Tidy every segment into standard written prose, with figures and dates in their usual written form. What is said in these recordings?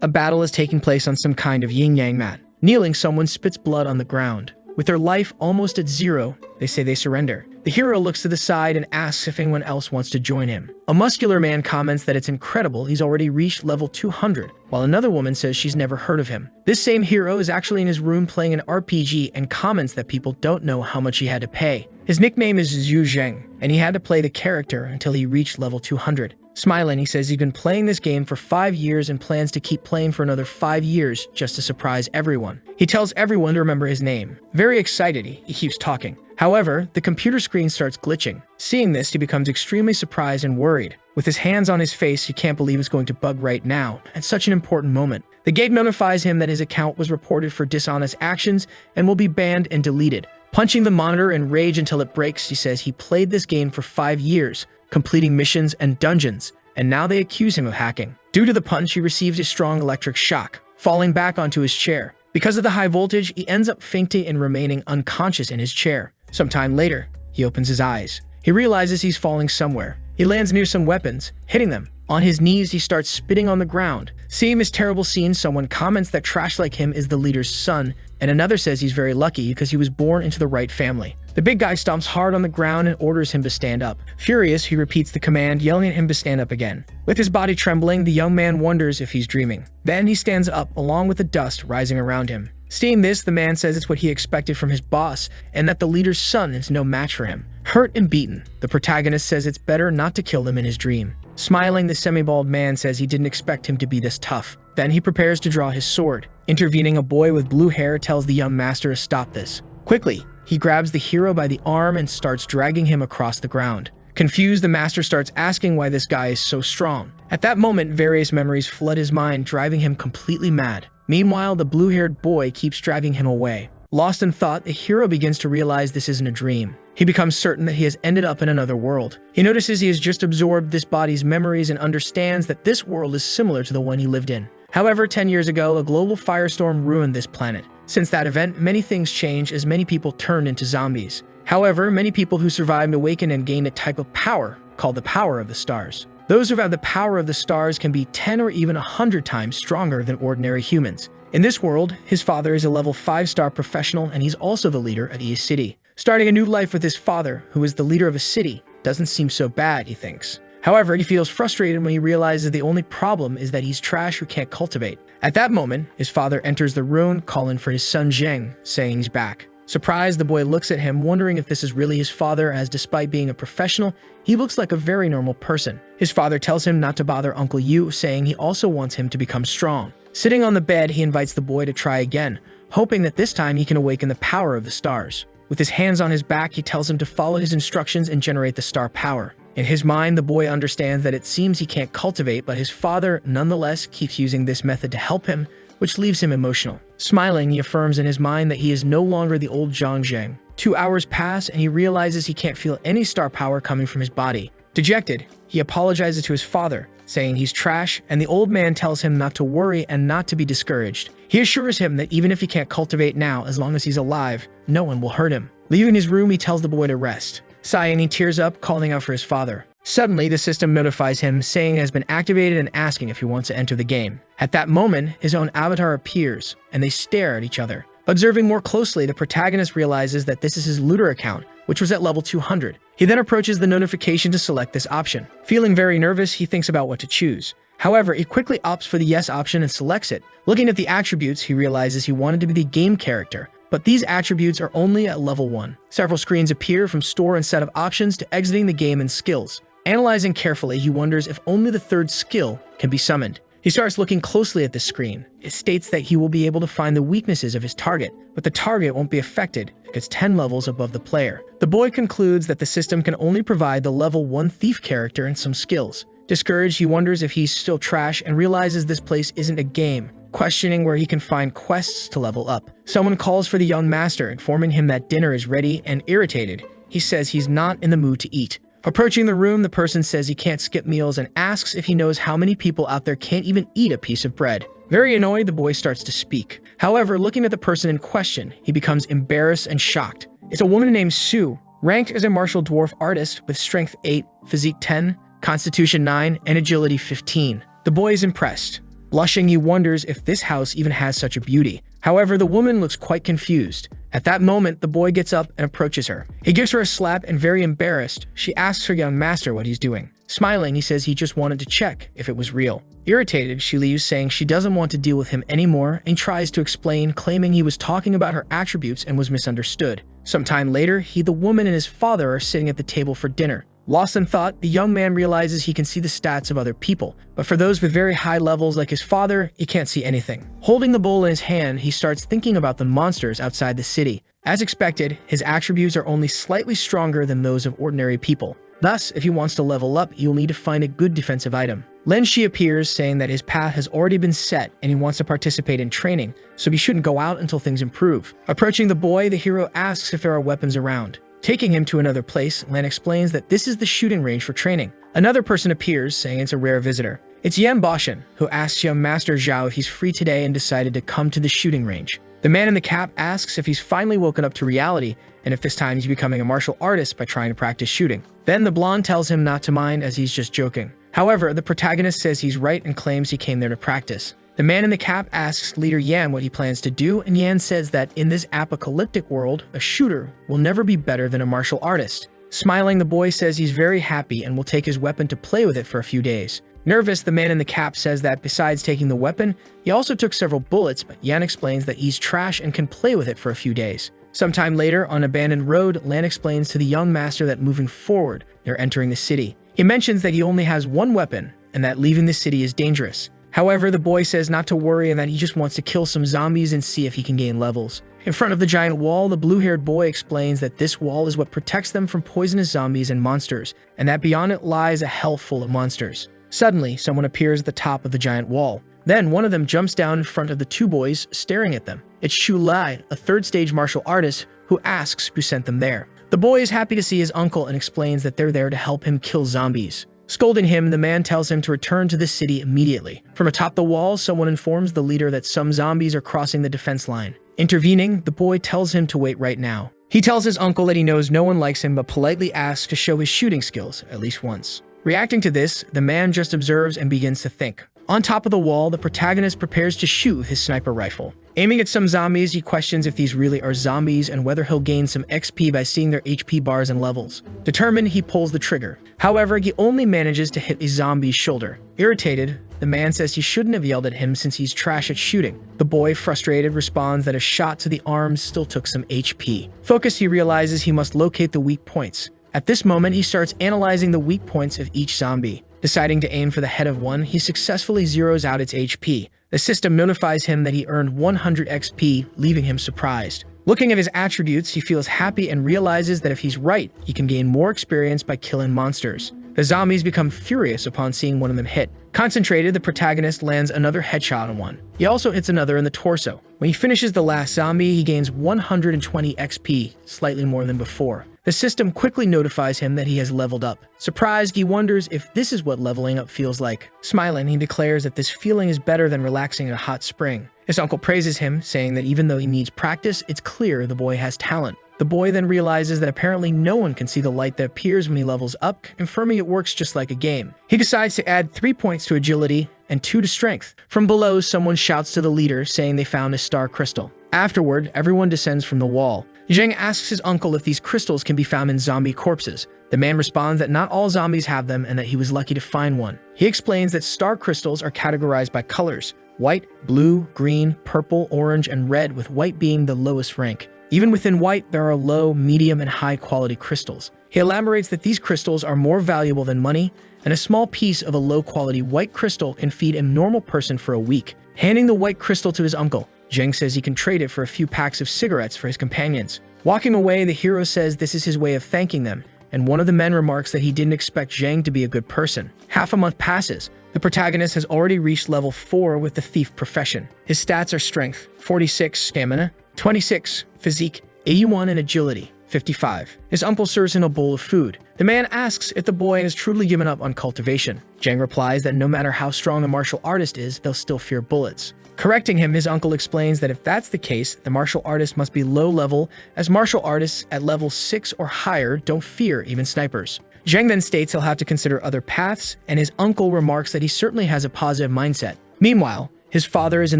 A battle is taking place on some kind of yin-yang mat. Kneeling, someone spits blood on the ground. With their life almost at zero, they say they surrender. The hero looks to the side and asks if anyone else wants to join him. A muscular man comments that it's incredible he's already reached level 200, while another woman says she's never heard of him. This same hero is actually in his room playing an RPG and comments that people don't know how much he had to pay. His nickname is Zhu Zheng, and he had to play the character until he reached level 200. Smiling, he says he's been playing this game for 5 years and plans to keep playing for another 5 years just to surprise everyone. He tells everyone to remember his name. Very excited, he keeps talking. However, the computer screen starts glitching. Seeing this, he becomes extremely surprised and worried. With his hands on his face, he can't believe it's going to bug right now, at such an important moment. The game notifies him that his account was reported for dishonest actions and will be banned and deleted. Punching the monitor in rage until it breaks, he says he played this game for 5 years, completing missions and dungeons, and now they accuse him of hacking. Due to the punch, he receives a strong electric shock, falling back onto his chair. Because of the high voltage, he ends up fainting and remaining unconscious in his chair. Sometime later, he opens his eyes. He realizes he's falling somewhere. He lands near some weapons, hitting them. On his knees, he starts spitting on the ground. Seeing this terrible scene, someone comments that trash like him is the leader's son, and another says he's very lucky because he was born into the right family. The big guy stomps hard on the ground and orders him to stand up. Furious, he repeats the command, yelling at him to stand up again. With his body trembling, the young man wonders if he's dreaming. Then he stands up, along with the dust rising around him. Seeing this, the man says it's what he expected from his boss, and that the leader's son is no match for him. Hurt and beaten, the protagonist says it's better not to kill him in his dream. Smiling, the semi-bald man says he didn't expect him to be this tough. Then he prepares to draw his sword. Intervening, a boy with blue hair tells the young master to stop this. Quickly, he grabs the hero by the arm and starts dragging him across the ground. Confused, the master starts asking why this guy is so strong. At that moment, various memories flood his mind, driving him completely mad. Meanwhile, the blue-haired boy keeps dragging him away. Lost in thought, the hero begins to realize this isn't a dream. He becomes certain that he has ended up in another world. He notices he has just absorbed this body's memories and understands that this world is similar to the one he lived in. However, 10 years ago, a global firestorm ruined this planet. Since that event, many things changed as many people turned into zombies. However, many people who survived awakened and gained a type of power called the power of the stars. Those who have the power of the stars can be 10 or even 100 times stronger than ordinary humans. In this world, his father is a level 5-star professional, and he's also the leader of East City. Starting a new life with his father, who is the leader of a city, doesn't seem so bad, he thinks. However, he feels frustrated when he realizes the only problem is that he's trash who can't cultivate. At that moment, his father enters the room, calling for his son Zheng, saying he's back. Surprised, the boy looks at him, wondering if this is really his father, as despite being a professional, he looks like a very normal person. His father tells him not to bother Uncle Yu, saying he also wants him to become strong. Sitting on the bed, he invites the boy to try again, hoping that this time he can awaken the power of the stars. With his hands on his back, he tells him to follow his instructions and generate the star power. In his mind, the boy understands that it seems he can't cultivate, but his father, nonetheless, keeps using this method to help him, which leaves him emotional. Smiling, he affirms in his mind that he is no longer the old Zhang Zheng. 2 hours pass, and he realizes he can't feel any star power coming from his body. Dejected, he apologizes to his father, saying he's trash, and the old man tells him not to worry and not to be discouraged. He assures him that even if he can't cultivate now, as long as he's alive, no one will hurt him. Leaving his room, he tells the boy to rest. Sighing, he tears up, calling out for his father. Suddenly, the system notifies him, saying it has been activated and asking if he wants to enter the game. At that moment, his own avatar appears, and they stare at each other. Observing more closely, the protagonist realizes that this is his looter account, which was at level 200. He then approaches the notification to select this option. Feeling very nervous, he thinks about what to choose. However, he quickly opts for the yes option and selects it. Looking at the attributes, he realizes he wanted to be the game character, but these attributes are only at level 1. Several screens appear from store and set of options to exiting the game and skills. Analyzing carefully, he wonders if only the third skill can be summoned. He starts looking closely at the screen. It states that he will be able to find the weaknesses of his target, but the target won't be affected because 10 levels above the player. The boy concludes that the system can only provide the level 1 thief character and some skills. Discouraged, he wonders if he's still trash and realizes this place isn't a game, questioning where he can find quests to level up. Someone calls for the young master, informing him that dinner is ready, and irritated, he says he's not in the mood to eat. Approaching the room, the person says he can't skip meals and asks if he knows how many people out there can't even eat a piece of bread. Very annoyed, the boy starts to speak. However, looking at the person in question, he becomes embarrassed and shocked. It's a woman named Sue, ranked as a martial dwarf artist with strength 8, physique 10, constitution 9, and agility 15. The boy is impressed. Blushing, he wonders if this house even has such a beauty. However, the woman looks quite confused. At that moment, the boy gets up and approaches her. He gives her a slap and, very embarrassed, she asks her young master what he's doing. Smiling, he says he just wanted to check if it was real. Irritated, she leaves, saying she doesn't want to deal with him anymore, and tries to explain, claiming he was talking about her attributes and was misunderstood. Sometime later, the woman and his father are sitting at the table for dinner. Lost in thought, the young man realizes he can see the stats of other people, but for those with very high levels like his father, he can't see anything. Holding the bowl in his hand, he starts thinking about the monsters outside the city. As expected, his attributes are only slightly stronger than those of ordinary people. Thus, if he wants to level up, he will need to find a good defensive item. Len Shi appears, saying that his path has already been set and he wants to participate in training, so he shouldn't go out until things improve. Approaching the boy, the hero asks if there are weapons around. Taking him to another place, Len explains that this is the shooting range for training. Another person appears, saying it's a rare visitor. It's Yan Boshin, who asks young Master Zhao if he's free today and decided to come to the shooting range. The man in the cap asks if he's finally woken up to reality and if this time he's becoming a martial artist by trying to practice shooting. Then the blonde tells him not to mind as he's just joking. However, the protagonist says he's right and claims he came there to practice. The man in the cap asks leader Yan what he plans to do, and Yan says that in this apocalyptic world, a shooter will never be better than a martial artist. Smiling, the boy says he's very happy and will take his weapon to play with it for a few days. Nervous, the man in the cap says that besides taking the weapon, he also took several bullets, but Yan explains that he's trash and can play with it for a few days. Sometime later, on an abandoned road, Lan explains to the young master that moving forward, they're entering the city. He mentions that he only has one weapon and that leaving the city is dangerous. However, the boy says not to worry and that he just wants to kill some zombies and see if he can gain levels. In front of the giant wall, the blue-haired boy explains that this wall is what protects them from poisonous zombies and monsters, and that beyond it lies a hell full of monsters. Suddenly, someone appears at the top of the giant wall. Then, one of them jumps down in front of the two boys, staring at them. It's Shu Lai, a third-stage martial artist, who asks who sent them there. The boy is happy to see his uncle and explains that they're there to help him kill zombies. Scolding him, the man tells him to return to the city immediately. From atop the wall, someone informs the leader that some zombies are crossing the defense line. Intervening, the boy tells him to wait right now. He tells his uncle that he knows no one likes him but politely asks to show his shooting skills, at least once. Reacting to this, the man just observes and begins to think. On top of the wall, the protagonist prepares to shoot with his sniper rifle. Aiming at some zombies, he questions if these really are zombies and whether he'll gain some XP by seeing their HP bars and levels. Determined, he pulls the trigger. However, he only manages to hit a zombie's shoulder. Irritated, the man says he shouldn't have yelled at him since he's trash at shooting. The boy, frustrated, responds that a shot to the arm still took some HP. Focused, he realizes he must locate the weak points. At this moment, he starts analyzing the weak points of each zombie. Deciding to aim for the head of one, he successfully zeroes out its HP. The system notifies him that he earned 100 XP, leaving him surprised. Looking at his attributes, he feels happy and realizes that if he's right, he can gain more experience by killing monsters. The zombies become furious upon seeing one of them hit. Concentrated, the protagonist lands another headshot on one. He also hits another in the torso. When he finishes the last zombie, he gains 120 XP, slightly more than before. The system quickly notifies him that he has leveled up. Surprised, he wonders if this is what leveling up feels like. Smiling, he declares that this feeling is better than relaxing in a hot spring. His uncle praises him, saying that even though he needs practice, it's clear the boy has talent. The boy then realizes that apparently no one can see the light that appears when he levels up, confirming it works just like a game. He decides to add 3 points to agility and 2 to strength. From below, someone shouts to the leader, saying they found a star crystal. Afterward, everyone descends from the wall. Zheng asks his uncle if these crystals can be found in zombie corpses. The man responds that not all zombies have them and that he was lucky to find one. He explains that star crystals are categorized by colors: white, blue, green, purple, orange, and red, with white being the lowest rank. Even within white, there are low, medium, and high-quality crystals. He elaborates that these crystals are more valuable than money, and a small piece of a low-quality white crystal can feed a normal person for a week. Handing the white crystal to his uncle, Zheng says he can trade it for a few packs of cigarettes for his companions. Walking away, the hero says this is his way of thanking them, and one of the men remarks that he didn't expect Zheng to be a good person. Half a month passes. The protagonist has already reached level 4 with the thief profession. His stats are strength, 46 stamina, 26 physique, 81 in agility, 55. His uncle serves him a bowl of food. The man asks if the boy has truly given up on cultivation. Zheng replies that no matter how strong a martial artist is, they'll still fear bullets. Correcting him, his uncle explains that if that's the case, the martial artist must be low level, as martial artists at level 6 or higher don't fear even snipers. Zheng then states he'll have to consider other paths, and his uncle remarks that he certainly has a positive mindset. Meanwhile, his father is in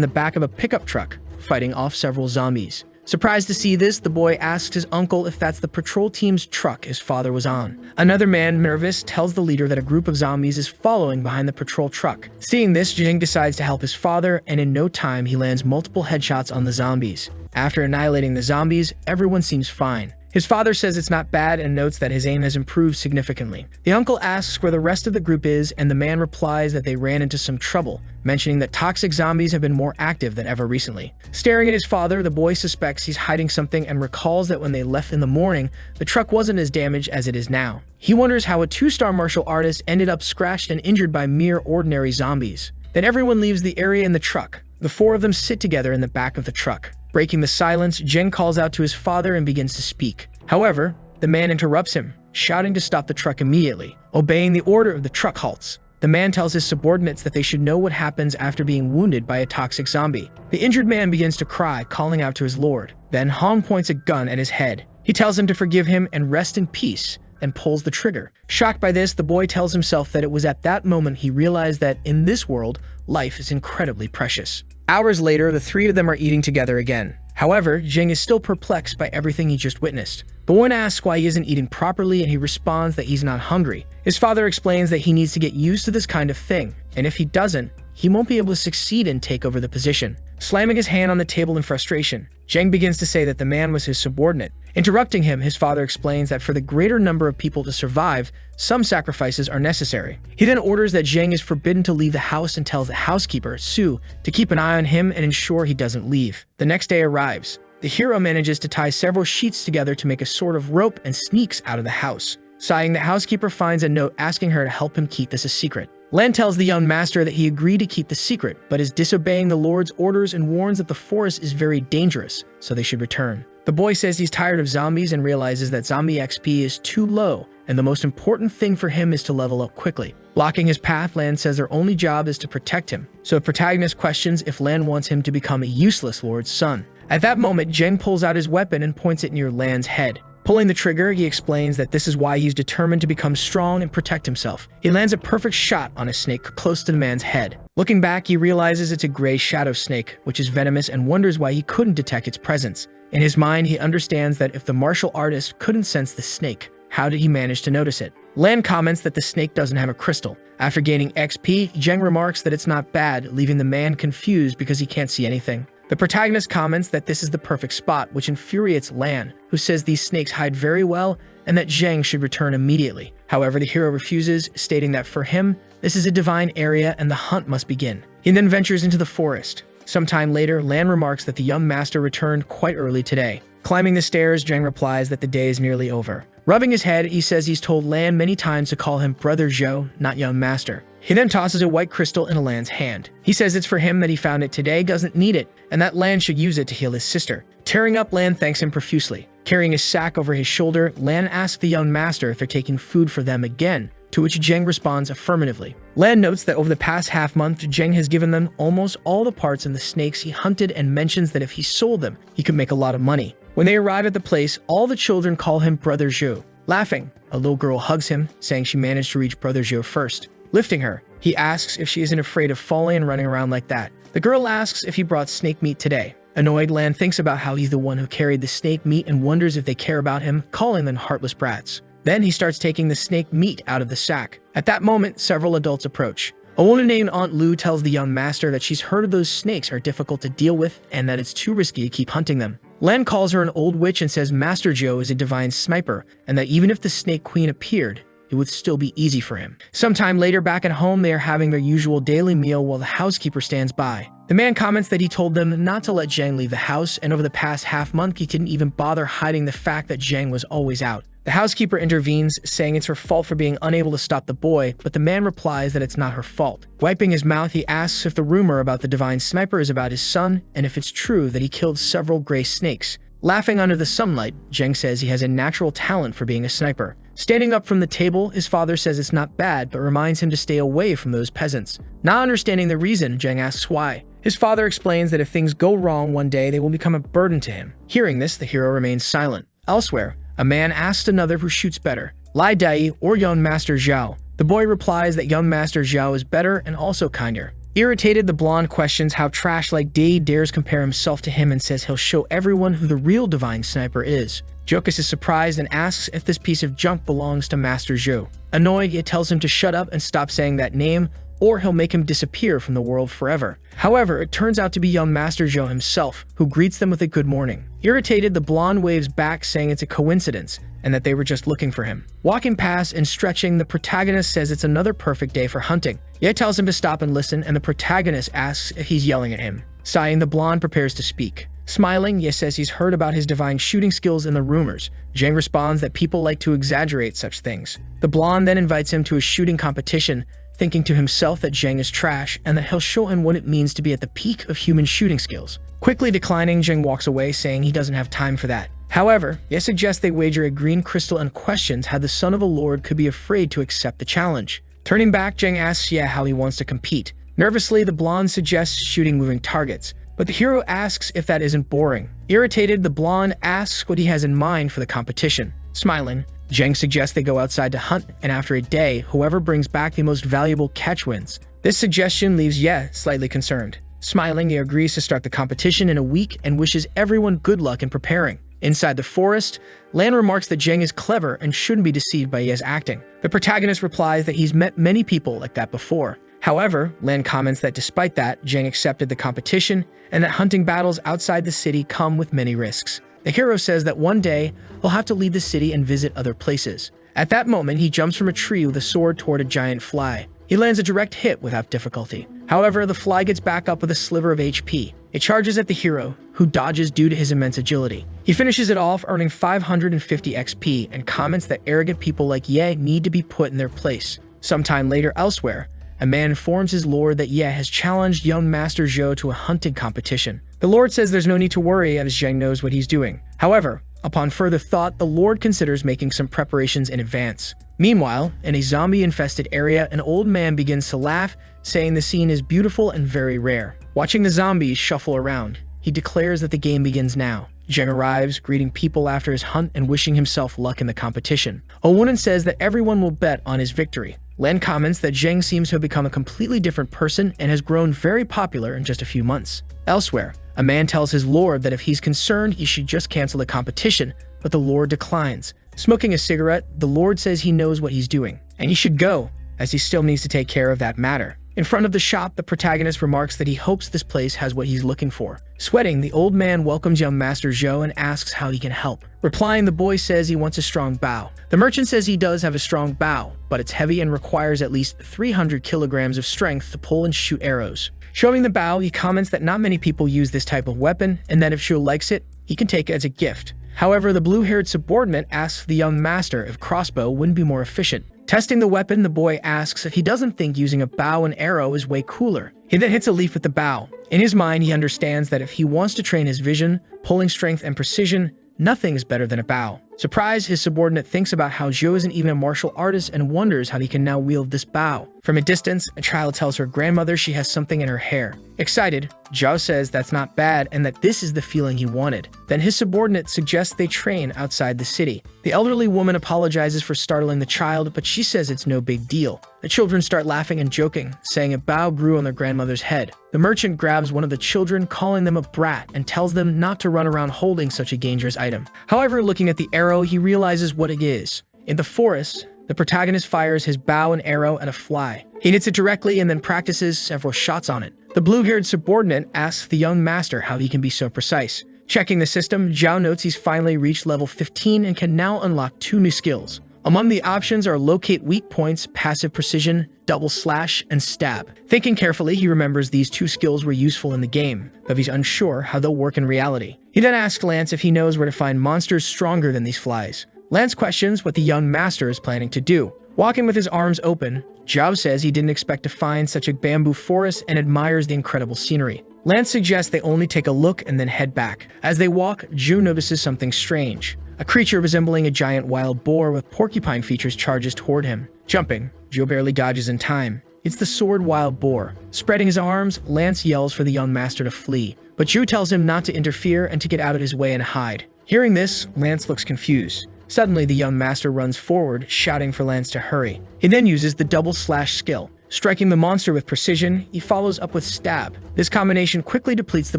the back of a pickup truck, fighting off several zombies. Surprised to see this, the boy asks his uncle if that's the patrol team's truck his father was on. Another man, nervous, tells the leader that a group of zombies is following behind the patrol truck. Seeing this, Jing decides to help his father, and in no time he lands multiple headshots on the zombies. After annihilating the zombies, everyone seems fine. His father says it's not bad and notes that his aim has improved significantly. The uncle asks where the rest of the group is, and the man replies that they ran into some trouble, mentioning that toxic zombies have been more active than ever recently. Staring at his father, the boy suspects he's hiding something and recalls that when they left in the morning, the truck wasn't as damaged as it is now. He wonders how a 2-star martial artist ended up scratched and injured by mere ordinary zombies. Then everyone leaves the area in the truck. The 4 of them sit together in the back of the truck. Breaking the silence, Jing calls out to his father and begins to speak. However, the man interrupts him, shouting to stop the truck immediately. Obeying the order, the truck halts. The man tells his subordinates that they should know what happens after being wounded by a toxic zombie. The injured man begins to cry, calling out to his lord. Then Han points a gun at his head. He tells him to forgive him and rest in peace, and pulls the trigger. Shocked by this, the boy tells himself that it was at that moment he realized that in this world, life is incredibly precious. Hours later, the 3 of them are eating together again. However, Jing is still perplexed by everything he just witnessed. The one asks why he isn't eating properly, and he responds that he's not hungry. His father explains that he needs to get used to this kind of thing, and if he doesn't, he won't be able to succeed and take over the position. Slamming his hand on the table in frustration, Jing begins to say that the man was his subordinate. Interrupting him, his father explains that for the greater number of people to survive, some sacrifices are necessary. He then orders that Jing is forbidden to leave the house and tells the housekeeper, Su, to keep an eye on him and ensure he doesn't leave. The next day arrives. The hero manages to tie several sheets together to make a sort of rope and sneaks out of the house. Sighing, the housekeeper finds a note asking her to help him keep this a secret. Lan tells the young master that he agreed to keep the secret, but is disobeying the Lord's orders and warns that the forest is very dangerous, so they should return. The boy says he's tired of zombies and realizes that zombie XP is too low, and the most important thing for him is to level up quickly. Blocking his path, Lan says their only job is to protect him, so the protagonist questions if Lan wants him to become a useless Lord's son. At that moment, Jing pulls out his weapon and points it near Lan's head. Pulling the trigger, he explains that this is why he's determined to become strong and protect himself. He lands a perfect shot on a snake close to the man's head. Looking back, he realizes it's a gray shadow snake, which is venomous, and wonders why he couldn't detect its presence. In his mind, he understands that if the martial artist couldn't sense the snake, how did he manage to notice it? Lan comments that the snake doesn't have a crystal. After gaining XP, Jing remarks that it's not bad, leaving the man confused because he can't see anything. The protagonist comments that this is the perfect spot, which infuriates Lan, who says these snakes hide very well and that Zhang should return immediately. However, the hero refuses, stating that for him, this is a divine area and the hunt must begin. He then ventures into the forest. Sometime later, Lan remarks that the young master returned quite early today. Climbing the stairs, Zhang replies that the day is nearly over. Rubbing his head, he says he's told Lan many times to call him Brother Zhou, not young master. He then tosses a white crystal in Lan's hand. He says it's for him that he found it today, doesn't need it, and that Lan should use it to heal his sister. Tearing up, Lan thanks him profusely. Carrying his sack over his shoulder, Lan asks the young master if they're taking food for them again, to which Zheng responds affirmatively. Lan notes that over the past half-month, Zheng has given them almost all the parts in the snakes he hunted and mentions that if he sold them, he could make a lot of money. When they arrive at the place, all the children call him Brother Zhou. Laughing, a little girl hugs him, saying she managed to reach Brother Zhou first. Lifting her, he asks if she isn't afraid of falling and running around like that. The girl asks if he brought snake meat today. Annoyed, Lan thinks about how he's the one who carried the snake meat and wonders if they care about him, calling them heartless brats. Then he starts taking the snake meat out of the sack. At that moment, several adults approach. A woman named Aunt Lu tells the young master that she's heard of those snakes are difficult to deal with and that it's too risky to keep hunting them. Lan calls her an old witch and says Master Zhou is a divine sniper and that even if the Snake Queen appeared, it would still be easy for him. Sometime later, back at home, they are having their usual daily meal while the housekeeper stands by. The man comments that he told them not to let Zhang leave the house, and over the past half-month, he didn't even bother hiding the fact that Zhang was always out. The housekeeper intervenes, saying it's her fault for being unable to stop the boy, but the man replies that it's not her fault. Wiping his mouth, he asks if the rumor about the divine sniper is about his son, and if it's true that he killed several gray snakes. Laughing under the sunlight, Zheng says he has a natural talent for being a sniper. Standing up from the table, his father says it's not bad, but reminds him to stay away from those peasants. Not understanding the reason, Zheng asks why. His father explains that if things go wrong one day, they will become a burden to him. Hearing this, the hero remains silent. Elsewhere, a man asks another who shoots better, Lai Dai or young Master Zhao. The boy replies that young Master Zhao is better and also kinder. Irritated, the blonde questions how trash-like Day dares compare himself to him and says he'll show everyone who the real divine sniper is. Jokus is surprised and asks if this piece of junk belongs to Master Zhou. Annoyed, it tells him to shut up and stop saying that name, or he'll make him disappear from the world forever. However, it turns out to be young Master Zhou himself, who greets them with a good morning. Irritated, the blonde waves back saying it's a coincidence, and that they were just looking for him. Walking past and stretching, the protagonist says it's another perfect day for hunting. Ye tells him to stop and listen, and the protagonist asks if he's yelling at him. Sighing, the blonde prepares to speak. Smiling, Ye says he's heard about his divine shooting skills in the rumors. Zhang responds that people like to exaggerate such things. The blonde then invites him to a shooting competition, thinking to himself that Zhang is trash and that he'll show him what it means to be at the peak of human shooting skills. Quickly declining, Zhang walks away, saying he doesn't have time for that. However, Ye suggests they wager a green crystal and questions how the son of a lord could be afraid to accept the challenge. Turning back, Zhang asks Ye how he wants to compete. Nervously, the blonde suggests shooting moving targets, but the hero asks if that isn't boring. Irritated, the blonde asks what he has in mind for the competition. Smiling, Zhang suggests they go outside to hunt, and after a day, whoever brings back the most valuable catch wins. This suggestion leaves Ye slightly concerned. Smiling, he agrees to start the competition in a week and wishes everyone good luck in preparing. Inside the forest, Lan remarks that Zhang is clever and shouldn't be deceived by Ye's acting. The protagonist replies that he's met many people like that before. However, Lan comments that despite that, Zhang accepted the competition and that hunting battles outside the city come with many risks. The hero says that one day, he'll have to leave the city and visit other places. At that moment, he jumps from a tree with a sword toward a giant fly. He lands a direct hit without difficulty. However, the fly gets back up with a sliver of HP. It charges at the hero, who dodges due to his immense agility. He finishes it off, earning 550 XP, and comments that arrogant people like Ye need to be put in their place. Sometime later, elsewhere, a man informs his lord that Ye has challenged young Master Zhou to a hunting competition. The lord says there's no need to worry as Zhang knows what he's doing. However, upon further thought, the lord considers making some preparations in advance. Meanwhile, in a zombie-infested area, an old man begins to laugh, saying the scene is beautiful and very rare. Watching the zombies shuffle around, he declares that the game begins now. Zhang arrives, greeting people after his hunt and wishing himself luck in the competition. A woman says that everyone will bet on his victory. Len comments that Zhang seems to have become a completely different person and has grown very popular in just a few months. Elsewhere, a man tells his lord that if he's concerned, he should just cancel the competition, but the lord declines. Smoking a cigarette, the lord says he knows what he's doing, and he should go, as he still needs to take care of that matter. In front of the shop, the protagonist remarks that he hopes this place has what he's looking for. Sweating, the old man welcomes young Master Zhou and asks how he can help. Replying, the boy says he wants a strong bow. The merchant says he does have a strong bow, but it's heavy and requires at least 300 kilograms of strength to pull and shoot arrows. Showing the bow, he comments that not many people use this type of weapon, and that if Zhou likes it, he can take it as a gift. However, the blue-haired subordinate asks the young master if crossbow wouldn't be more efficient. Testing the weapon, the boy asks if he doesn't think using a bow and arrow is way cooler. He then hits a leaf with the bow. In his mind, he understands that if he wants to train his vision, pulling strength, and precision, nothing is better than a bow. Surprised, his subordinate thinks about how Zhou isn't even a martial artist and wonders how he can now wield this bow. From a distance, a child tells her grandmother she has something in her hair. Excited, Zhao says that's not bad and that this is the feeling he wanted. Then his subordinate suggests they train outside the city. The elderly woman apologizes for startling the child, but she says it's no big deal. The children start laughing and joking, saying a bow grew on their grandmother's head. The merchant grabs one of the children, calling them a brat, and tells them not to run around holding such a dangerous item. However, looking at the arrow, he realizes what it is. In the forest, the protagonist fires his bow and arrow at a fly. He hits it directly and then practices several shots on it. The blue-haired subordinate asks the young master how he can be so precise. Checking the system, Zhao notes he's finally reached level 15 and can now unlock 2 new skills. Among the options are locate weak points, passive precision, double slash, and stab. Thinking carefully, he remembers these 2 skills were useful in the game, but he's unsure how they'll work in reality. He then asks Lance if he knows where to find monsters stronger than these flies. Lance questions what the young master is planning to do. Walking with his arms open, Zhao says he didn't expect to find such a bamboo forest and admires the incredible scenery. Lance suggests they only take a look and then head back. As they walk, Zhu notices something strange. A creature resembling a giant wild boar with porcupine features charges toward him. Jumping, Zhu barely dodges in time. It's the sword wild boar. Spreading his arms, Lance yells for the young master to flee, but Zhu tells him not to interfere and to get out of his way and hide. Hearing this, Lance looks confused. Suddenly, the young master runs forward, shouting for Lance to hurry. He then uses the double slash skill. Striking the monster with precision, he follows up with stab. This combination quickly depletes the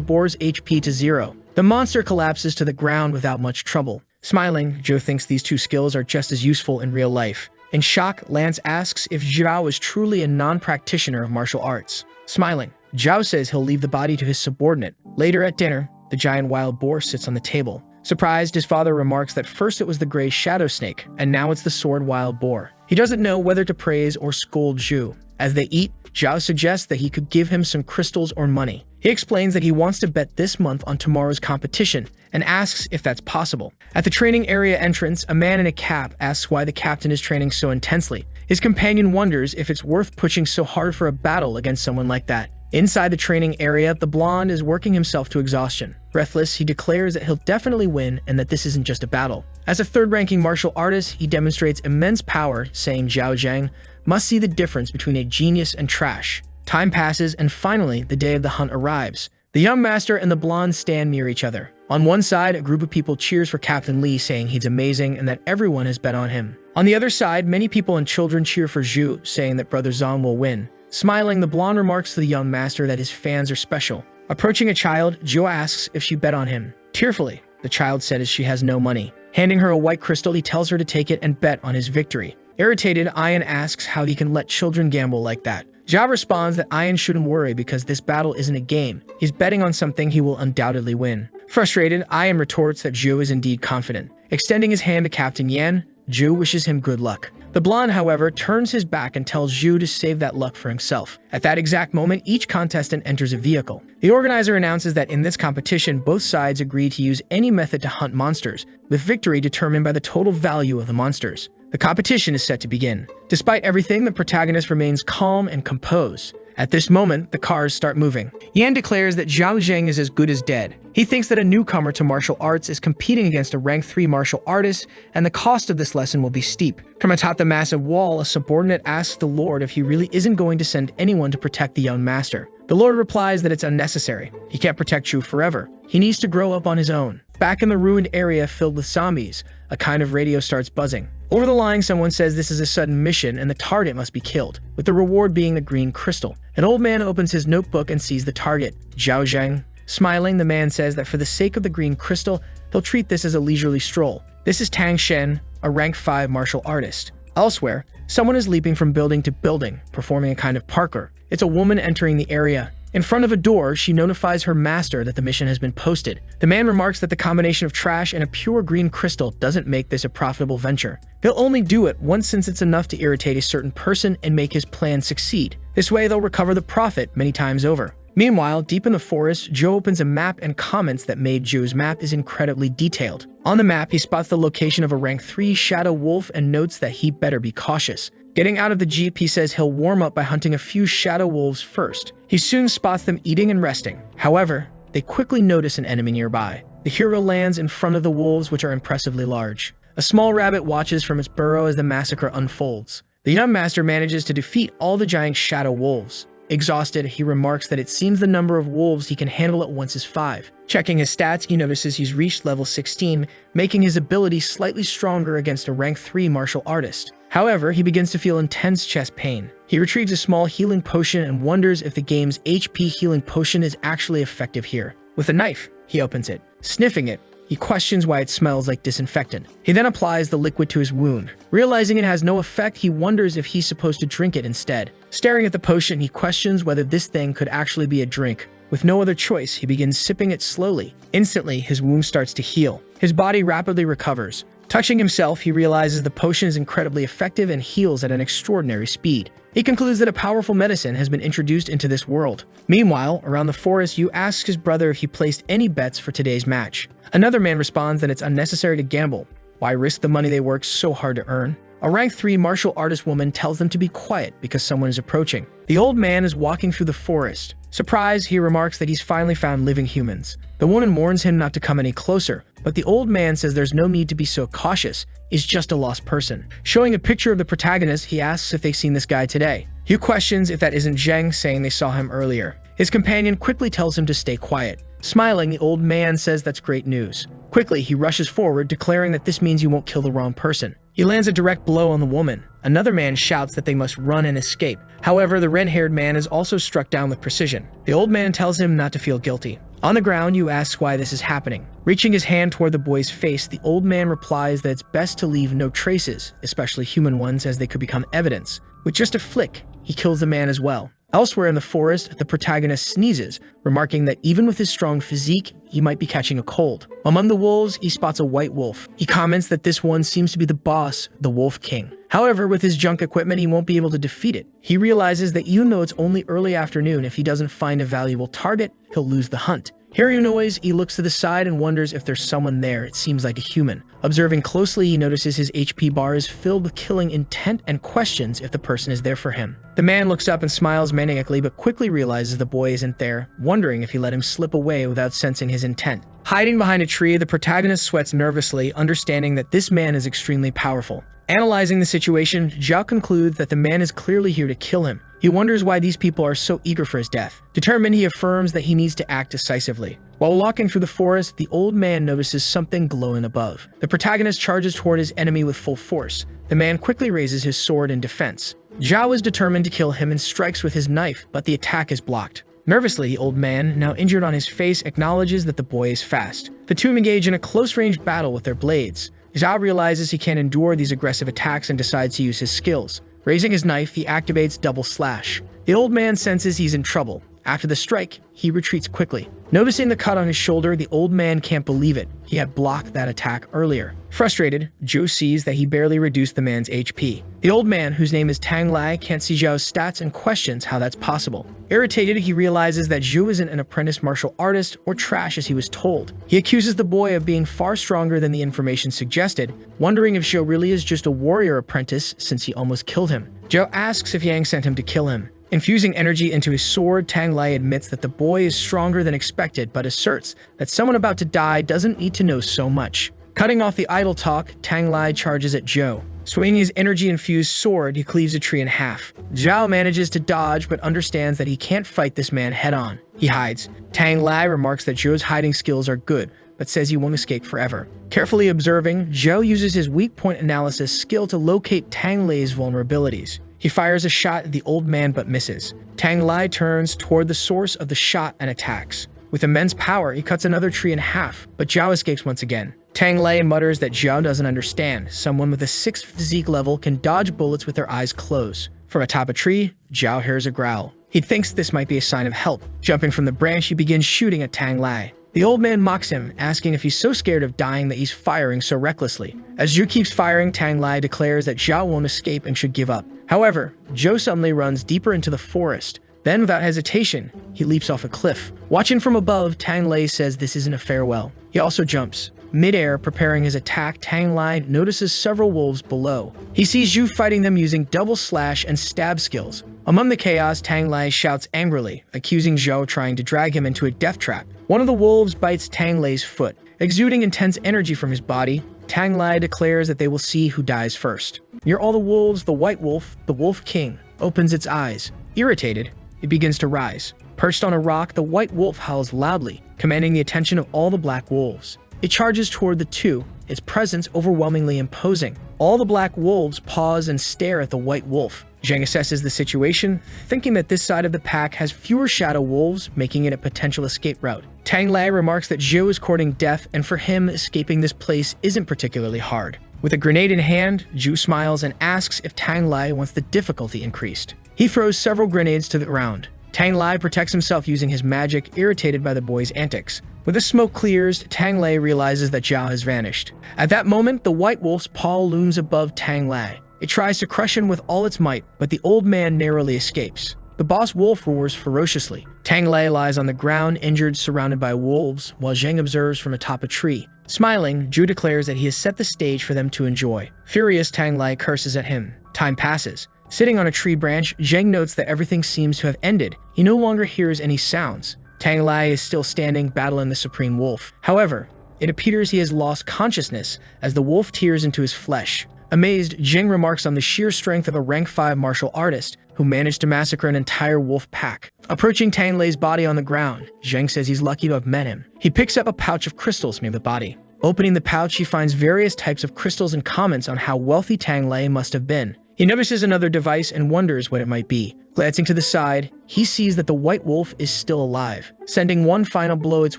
boar's HP to 0. The monster collapses to the ground without much trouble. Smiling, Joe thinks these two skills are just as useful in real life. In shock, Lance asks if Zhao is truly a non-practitioner of martial arts. Smiling, Zhao says he'll leave the body to his subordinate. Later at dinner, the giant wild boar sits on the table. Surprised, his father remarks that first it was the gray shadow snake, and now it's the sword wild boar. He doesn't know whether to praise or scold Zhu. As they eat, Zhao suggests that he could give him some crystals or money. He explains that he wants to bet this month on tomorrow's competition and asks if that's possible. At the training area entrance, a man in a cap asks why the captain is training so intensely. His companion wonders if it's worth pushing so hard for a battle against someone like that. Inside the training area, the blonde is working himself to exhaustion. Breathless, he declares that he'll definitely win and that this isn't just a battle. As a third-ranking martial artist, he demonstrates immense power, saying Zhao Zhang must see the difference between a genius and trash. Time passes, and finally, the day of the hunt arrives. The young master and the blonde stand near each other. On one side, a group of people cheers for Captain Li, saying he's amazing and that everyone has bet on him. On the other side, many people and children cheer for Zhu, saying that Brother Zhang will win. Smiling, the blonde remarks to the young master that his fans are special. Approaching a child, Zhu asks if she bet on him. Tearfully, the child says she has no money. Handing her a white crystal, he tells her to take it and bet on his victory. Irritated, Ian asks how he can let children gamble like that. Zhao responds that Ian shouldn't worry because this battle isn't a game. He's betting on something he will undoubtedly win. Frustrated, Ian retorts that Zhu is indeed confident. Extending his hand to Captain Yan, Zhu wishes him good luck. The blonde, however, turns his back and tells Zhu to save that luck for himself. At that exact moment, each contestant enters a vehicle. The organizer announces that in this competition, both sides agree to use any method to hunt monsters, with victory determined by the total value of the monsters. The competition is set to begin. Despite everything, the protagonist remains calm and composed. At this moment, the cars start moving. Yan declares that Zhao Zheng is as good as dead. He thinks that a newcomer to martial arts is competing against a rank 3 martial artist, and the cost of this lesson will be steep. From atop the massive wall, a subordinate asks the Lord if he really isn't going to send anyone to protect the young master. The Lord replies that it's unnecessary. He can't protect Zhu forever. He needs to grow up on his own. Back in the ruined area filled with zombies, a kind of radio starts buzzing. Over the line, someone says this is a sudden mission and the target must be killed, with the reward being the green crystal. An old man opens his notebook and sees the target, Zhao Zheng. Smiling, the man says that for the sake of the green crystal, they'll treat this as a leisurely stroll. This is Tang Shen, a rank 5 martial artist. Elsewhere, someone is leaping from building to building, performing a kind of parkour. It's a woman entering the area. In front of a door, she notifies her master that the mission has been posted. The man remarks that the combination of trash and a pure green crystal doesn't make this a profitable venture. He'll only do it once since it's enough to irritate a certain person and make his plan succeed. This way, they'll recover the profit many times over. Meanwhile, deep in the forest, Joe opens a map and comments that made Joe's map is incredibly detailed. On the map, he spots the location of a rank 3 shadow wolf and notes that he better be cautious. Getting out of the jeep, he says he'll warm up by hunting a few shadow wolves first. He soon spots them eating and resting. However, they quickly notice an enemy nearby. The hero lands in front of the wolves, which are impressively large. A small rabbit watches from its burrow as the massacre unfolds. The young master manages to defeat all the giant shadow wolves. Exhausted, he remarks that it seems the number of wolves he can handle at once is 5. Checking his stats, he notices he's reached level 16, making his ability slightly stronger against a rank 3 martial artist. However, he begins to feel intense chest pain. He retrieves a small healing potion and wonders if the game's HP healing potion is actually effective here. With a knife, he opens it. Sniffing it, he questions why it smells like disinfectant. He then applies the liquid to his wound. Realizing it has no effect, he wonders if he's supposed to drink it instead. Staring at the potion, he questions whether this thing could actually be a drink. With no other choice, he begins sipping it slowly. Instantly, his wound starts to heal. His body rapidly recovers. Touching himself, he realizes the potion is incredibly effective and heals at an extraordinary speed. He concludes that a powerful medicine has been introduced into this world. Meanwhile, around the forest, Yu asks his brother if he placed any bets for today's match. Another man responds that it's unnecessary to gamble. Why risk the money they worked so hard to earn? A rank 3 martial artist woman tells them to be quiet because someone is approaching. The old man is walking through the forest. Surprised, he remarks that he's finally found living humans. The woman warns him not to come any closer, but the old man says there's no need to be so cautious. He's just a lost person. Showing a picture of the protagonist, he asks if they've seen this guy today. Yu questions if that isn't Zheng, saying they saw him earlier. His companion quickly tells him to stay quiet. Smiling, the old man says that's great news. Quickly, he rushes forward, declaring that this means you won't kill the wrong person. He lands a direct blow on the woman. Another man shouts that they must run and escape. However, the red-haired man is also struck down with precision. The old man tells him not to feel guilty. On the ground, Yu asks why this is happening. Reaching his hand toward the boy's face, the old man replies that it's best to leave no traces, especially human ones, as they could become evidence. With just a flick, he kills the man as well. Elsewhere in the forest, the protagonist sneezes, remarking that even with his strong physique, he might be catching a cold. Among the wolves, he spots a white wolf. He comments that this one seems to be the boss, the Wolf King. However, with his junk equipment, he won't be able to defeat it. He realizes that even though it's only early afternoon, if he doesn't find a valuable target, he'll lose the hunt. Hearing a noise, he looks to the side and wonders if there's someone there. It seems like a human. Observing closely, he notices his HP bar is filled with killing intent and questions if the person is there for him. The man looks up and smiles maniacally, but quickly realizes the boy isn't there, wondering if he let him slip away without sensing his intent. Hiding behind a tree, the protagonist sweats nervously, understanding that this man is extremely powerful. Analyzing the situation, Zhao concludes that the man is clearly here to kill him. He wonders why these people are so eager for his death. Determined, he affirms that he needs to act decisively. While walking through the forest, the old man notices something glowing above. The protagonist charges toward his enemy with full force. The man quickly raises his sword in defense. Zhao is determined to kill him and strikes with his knife, but the attack is blocked. Nervously, the old man, now injured on his face, acknowledges that the boy is fast. The two engage in a close-range battle with their blades. Zhao realizes he can't endure these aggressive attacks and decides to use his skills. Raising his knife, he activates Double Slash. The old man senses he's in trouble. After the strike, he retreats quickly. Noticing the cut on his shoulder, the old man can't believe it. He had blocked that attack earlier. Frustrated, Zhou sees that he barely reduced the man's HP. The old man, whose name is Tang Lai, can't see Zhao's stats and questions how that's possible. Irritated, he realizes that Zhou isn't an apprentice martial artist or trash as he was told. He accuses the boy of being far stronger than the information suggested, wondering if Zhou really is just a warrior apprentice since he almost killed him. Zhou asks if Yang sent him to kill him. Infusing energy into his sword, Tang Lai admits that the boy is stronger than expected, but asserts that someone about to die doesn't need to know so much. Cutting off the idle talk, Tang Lai charges at Zhou. Swinging his energy-infused sword, he cleaves a tree in half. Zhao manages to dodge, but understands that he can't fight this man head-on. He hides. Tang Lai remarks that Zhou's hiding skills are good, but says he won't escape forever. Carefully observing, Zhou uses his weak point analysis skill to locate Tang Lai's vulnerabilities. He fires a shot at the old man but misses. Tang Lai turns toward the source of the shot and attacks. With immense power, he cuts another tree in half, but Zhao escapes once again. Tang Lai mutters that Zhao doesn't understand. Someone with a 6th physique level can dodge bullets with their eyes closed. From atop a tree, Zhao hears a growl. He thinks this might be a sign of help. Jumping from the branch, he begins shooting at Tang Lai. The old man mocks him, asking if he's so scared of dying that he's firing so recklessly. As Zhou keeps firing, Tang Lai declares that Zhao won't escape and should give up. However, Zhou suddenly runs deeper into the forest. Then, without hesitation, he leaps off a cliff. Watching from above, Tang Lai says this isn't a farewell. He also jumps. Mid-air, preparing his attack, Tang Lai notices several wolves below. He sees Zhou fighting them using double slash and stab skills. Among the chaos, Tang Lai shouts angrily, accusing Zhou of trying to drag him into a death trap. One of the wolves bites Tang Lai's foot. Exuding intense energy from his body, Tang Lai declares that they will see who dies first. Near all the wolves, the white wolf, the Wolf King, opens its eyes. Irritated, it begins to rise. Perched on a rock, the white wolf howls loudly, commanding the attention of all the black wolves. It charges toward the two, its presence overwhelmingly imposing. All the black wolves pause and stare at the white wolf. Zhang assesses the situation, thinking that this side of the pack has fewer shadow wolves, making it a potential escape route. Tang Lai remarks that Zhou is courting death, and for him, escaping this place isn't particularly hard. With a grenade in hand, Zhou smiles and asks if Tang Lai wants the difficulty increased. He throws several grenades to the ground. Tang Lai protects himself using his magic, irritated by the boy's antics. When the smoke clears, Tang Lai realizes that Zhao has vanished. At that moment, the white wolf's paw looms above Tang Lai. It tries to crush him with all its might, but the old man narrowly escapes. The boss wolf roars ferociously. Tang Lai lies on the ground, injured, surrounded by wolves, while Zhang observes from atop a tree. Smiling, Zhu declares that he has set the stage for them to enjoy. Furious, Tang Lai curses at him. Time passes. Sitting on a tree branch, Zhang notes that everything seems to have ended. He no longer hears any sounds. Tang Lai is still standing, battling the supreme wolf. However, it appears he has lost consciousness as the wolf tears into his flesh. Amazed, Jing remarks on the sheer strength of a rank 5 martial artist who managed to massacre an entire wolf pack. Approaching Tang Lai's body on the ground, Zhang says he's lucky to have met him. He picks up a pouch of crystals near the body. Opening the pouch, he finds various types of crystals and comments on how wealthy Tang Lei must have been. He notices another device and wonders what it might be. Glancing to the side, he sees that the white wolf is still alive. Sending one final blow its